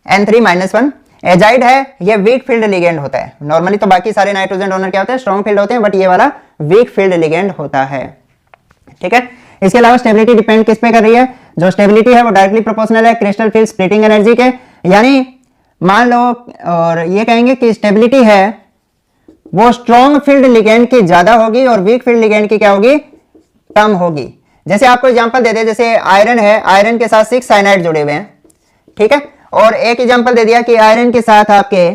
N3-1 एजाइड है, ये वीक फील्ड लिगेंड होता है। नॉर्मली तो बाकी सारे नाइट्रोजन डोनर क्या होते हैं? स्ट्रॉन्ग फील्ड होते हैं, बट ये वाला वीक फील्ड लिगेंड होता है। ठीक है, इसके अलावा स्टेबिलिटी डिपेंड किस पे कर रही है? जो स्टेबिलिटी है वो डायरेक्टली प्रोपोर्शनल है क्रिस्टल फील्ड स्प्लिटिंग एनर्जी के। यानी मान लो, और ये कहेंगे कि स्टेबिलिटी है वो स्ट्रॉन्ग फील्ड लिगेंड की ज्यादा होगी और वीक फील्ड लिगेंड की क्या होगी? कम होगी। जैसे आपको एग्जांपल दे दे, जैसे आयरन है, आयरन के साथ 6 साइनाइड जुड़े हुए हैं। ठीक है, और एक एग्जांपल दे दिया कि आयरन के साथ आपके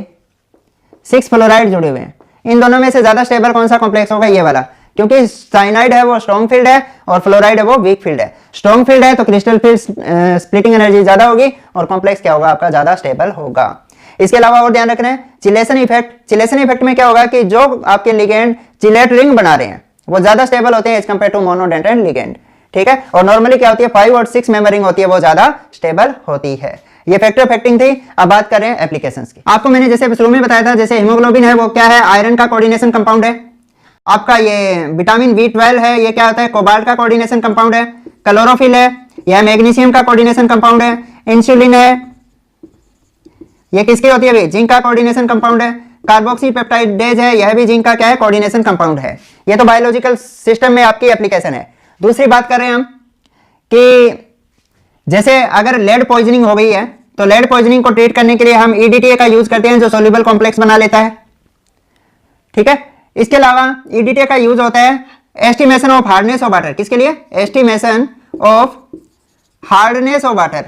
6 फ्लोराइड जुड़े हुए हैं। इन दोनों में से ज्यादा स्टेबल कौन सा कॉम्प्लेक्स होगा? ये वाला, क्योंकि साइनाइड है वो स्ट्रॉन्ग फील्ड है और फ्लोराइड है वो वीक फील्ड है। स्ट्रॉन्ग फील्ड है तो क्रिस्टल फील्ड स्प्लिटिंग एनर्जी ज्यादा होगी और कॉम्प्लेक्स क्या होगा? आपका ज्यादा स्टेबल होगा। इसके अलावा और ध्यान रखना है चिलेशन इफेक्ट। चिलेशन इफेक्ट में क्या होगा कि जो आपके लिगेंड चिलेट रिंग बना रहे हैं वो ज्यादा स्टेबल होते हैं एज कंपेयर टू मोनोडेंटेंट लिगेंड। ठीक है, और नॉर्मली क्या होती है? 5 और 6 मेंबर रिंग होती है, वो ज्यादा स्टेबल होती है। ये फैक्टर इफेक्टिंग थी। अब बात कर रहे हैं एप्लीकेशंस की। आपको मैंने जैसे शुरू में बताया था, जैसे हीमोग्लोबिन है वो क्या है? आयरन का कोऑर्डिनेशन कंपाउंड है। आपका ये विटामिन B12 है, ये क्या होता है? कोबाल्ट का कोऑर्डिनेशन कंपाउंड है। क्लोरोफिल है, यह मैग्नीशियम का कोऑर्डिनेशन कंपाउंड है। इंसुलिन है, ये किसकी होती है? जिंक का कोऑर्डिनेशन कंपाउंड है। कार्बोक्सी पेप्टाइडेज है, यह भी जिंक का क्या है? कोऑर्डिनेशन कंपाउंड है। ये तो बायोलॉजिकल सिस्टम में आपकी एप्लीकेशन है। दूसरी बात कर रहे हैं हम कि जैसे अगर लेड पॉइजनिंग हो गई है तो लेड पॉइजनिंग को ट्रीट करने के लिए हम EDTA का यूज करते हैं जो सोल्यूबल कॉम्प्लेक्स बना लेता है। ठीक है, इसके अलावा EDTA का यूज होता है estimation of hardness of water. किसके लिए? Estimation of hardness of water.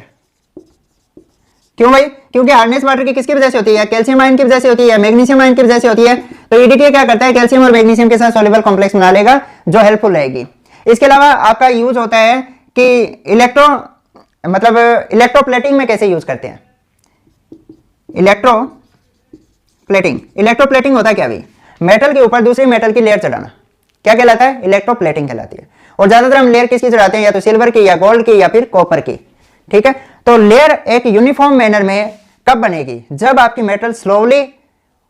क्यों भाई? क्योंकि हार्डनेस वाटर की किसकी वजह से होती है? कैल्शियम आयन की वजह से होती है, मैग्नीशियम आयन की वजह से होती है। तो EDTA क्या करता है? कैल्शियम और मैग्नीशियम के साथ सोल्यूबल कॉम्प्लेक्स बना लेगा जो हेल्पफुल रहेगी। इसके अलावा आपका यूज होता है कि इलेक्ट्रोप्लेटिंग में कैसे यूज करते हैं? इलेक्ट्रोप्लेटिंग होता है क्या? भी मेटल के ऊपर दूसरी मेटल की लेयर चढ़ाना क्या कहलाता है? इलेक्ट्रोप्लेटिंग कहलाती है। और ज्यादातर हम लेयर किसकी चढ़ाते हैं? या तो सिल्वर की, या गोल्ड की, या फिर कॉपर की। ठीक है, तो लेयर एक यूनिफॉर्म मैनर में कब बनेगी? जब आपकी मेटल स्लोली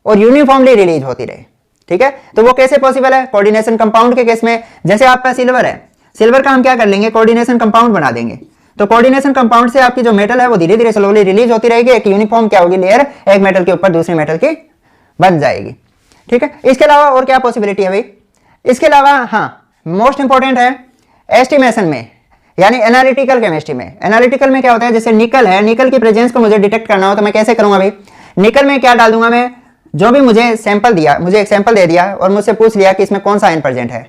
और यूनिफॉर्मली रिलीज होती रहे। ठीक है, तो वो कैसे पॉसिबल है? कोऑर्डिनेशन कंपाउंड के केस में। जैसे आपका सिल्वर है, सिल्वर का हम क्या कर लेंगे? कोऑर्डिनेशन कंपाउंड बना देंगे। तो कोऑर्डिनेशन कंपाउंड से आपकी जो मेटल है वो धीरे धीरे स्लोली रिलीज होती रहेगी। एक यूनिफॉर्म क्या होगी? लेयर एक मेटल के ऊपर दूसरी मेटल की बन जाएगी। ठीक है, इसके अलावा और क्या पॉसिबिलिटी है भाई? इसके अलावा हाँ, मोस्ट इंपॉर्टेंट है एस्टिमेशन में, यानी एनालिटिकल केमिस्ट्री में। एनालिटिकल में क्या होता है? जैसे निकल है, निकल की प्रेजेंस को मुझे डिटेक्ट करना हो तो मैं कैसे करूंगा भाई? निकल में क्या डाल दूंगा मैं? जो भी मुझे सैंपल दिया, मुझे एक सैंपल दे दिया और मुझसे पूछ लिया कि इसमें कौन सा आयन प्रेजेंट है।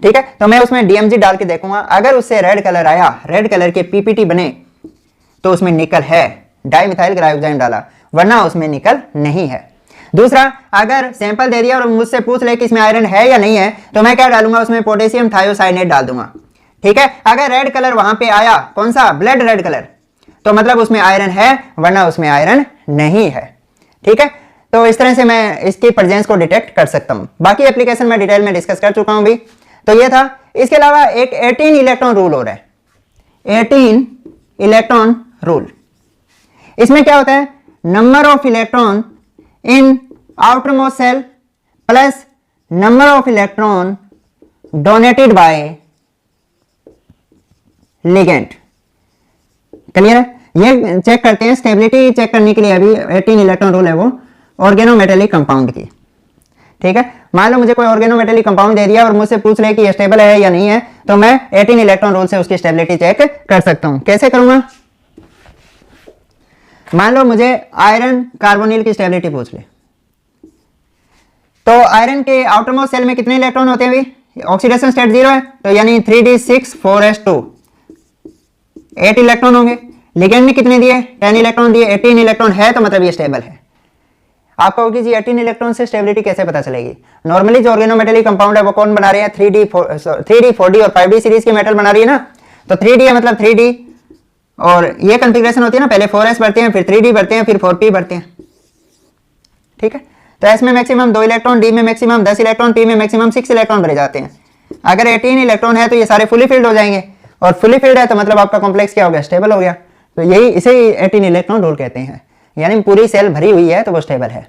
ठीक है, तो मैं उसमें DMG डाल के देखूंगा। अगर उससे रेड कलर आया, रेड कलर के PPT बने, तो उसमें निकल है। डाइमिथाइल ग्लाइकोजाइम डाला, वरना उसमें निकल नहीं है। दूसरा, अगर सैंपल दे दिया और मुझसे पूछ ले कि इसमें आयरन है या नहीं है, तो मैं क्या डालूंगा? उसमें पोटेशियम थायोसाइनेट डाल दूंगा। ठीक है, अगर रेड कलर वहां पे आया, कौन सा? ब्लड रेड कलर, तो मतलब उसमें आयरन है, वरना उसमें आयरन नहीं है। ठीक है, तो इस तरह से मैं इसकी प्रेजेंस को डिटेक्ट कर सकता हूं। बाकी एप्लीकेशन में डिटेल में डिस्कस कर चुका हूं भी। तो ये था। इसके अलावा एक 18 इलेक्ट्रॉन रूल हो रहा है, 18 इलेक्ट्रॉन रूल। इसमें क्या होता है? Number of electron in outermost shell plus number of electron donated bye ligand. Clear है? ये चेक करते हैं, स्टेबिलिटी चेक करने के लिए अभी 18 इलेक्ट्रॉन रूल है वो ऑर्गेनोमेटेलिक कंपाउंड की। ठीक है। मान लो मुझे कोई ऑर्गेनोमेटेलिक कंपाउंड दे दिया और मुझसे पूछ ले कि ये स्टेबल है या नहीं है, तो मैं 18 इलेक्ट्रॉन रूल से उसकी स्टेबिलिटी चेक कर सकता हूं। कैसे करूंगा? मान लो मुझे आयरन कार्बोनिल की स्टेबिलिटी पूछ ले, तो आयरन के आउटरमोस्ट सेल में कितने इलेक्ट्रॉन होते हैं? ऑक्सीडेशन स्टेट 0 है, तो यानी 3d6 4s2 8 इलेक्ट्रॉन होंगे। लिगेंड ने कितने दिए? 10 इलेक्ट्रॉन दिए, 18 इलेक्ट्रॉन है, तो मतलब ये स्टेबल है। आप कहोगे जी 18 इलेक्ट्रॉन से स्टेबिलिटी कैसे पता चलेगी? नॉर्मली जो ऑर्गेनोमेटेलिक कंपाउंड है वो कौन बना रहे हैं? 3d 4d और 5d सीरीज के मेटल बना रही है ना, तो 3d है मतलब 3d, और ये कॉन्फ़िगरेशन होती है ना, पहले 4s बढ़ते हैं, फिर 3d बढ़ते हैं, फिर 4p बढ़ते हैं। ठीक है, तो s में मैक्सिमम 2 इलेक्ट्रॉन, d में मैक्सिमम 10 इलेक्ट्रॉन, p में मैक्सिमम 6 इलेक्ट्रॉन भरे जाते हैं। अगर 18 इलेक्ट्रॉन है तो ये सारे फुली फिल्ड हो जाएंगे, और फुली फिल्ड है तो मतलब आपका कॉम्प्लेक्स क्या हो गया? स्टेबल हो गया। तो यही इसे 18 इलेक्ट्रॉन रूल कहते हैं, यानी पूरी सेल भरी हुई है तो वो स्टेबल है।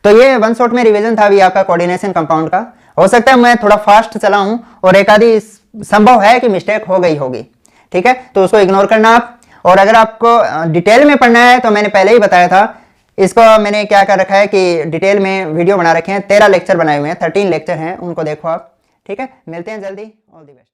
तो ये वन शॉट में रिवीजन था अभी आपका कोऑर्डिनेशन कंपाउंड का। हो सकता है मैं थोड़ा फास्ट चला हूं और एक आधी संभव है कि मिस्टेक हो गई होगी, ठीक है, तो उसको इग्नोर करना आप। और अगर आपको डिटेल में पढ़ना है तो मैंने पहले ही बताया था, इसको मैंने क्या कर रखा है कि डिटेल में वीडियो बना रखे हैं, 13 लेक्चर बनाए हुए हैं, 13 लेक्चर हैं, उनको देखो आप। ठीक है, मिलते हैं जल्दी। All the best.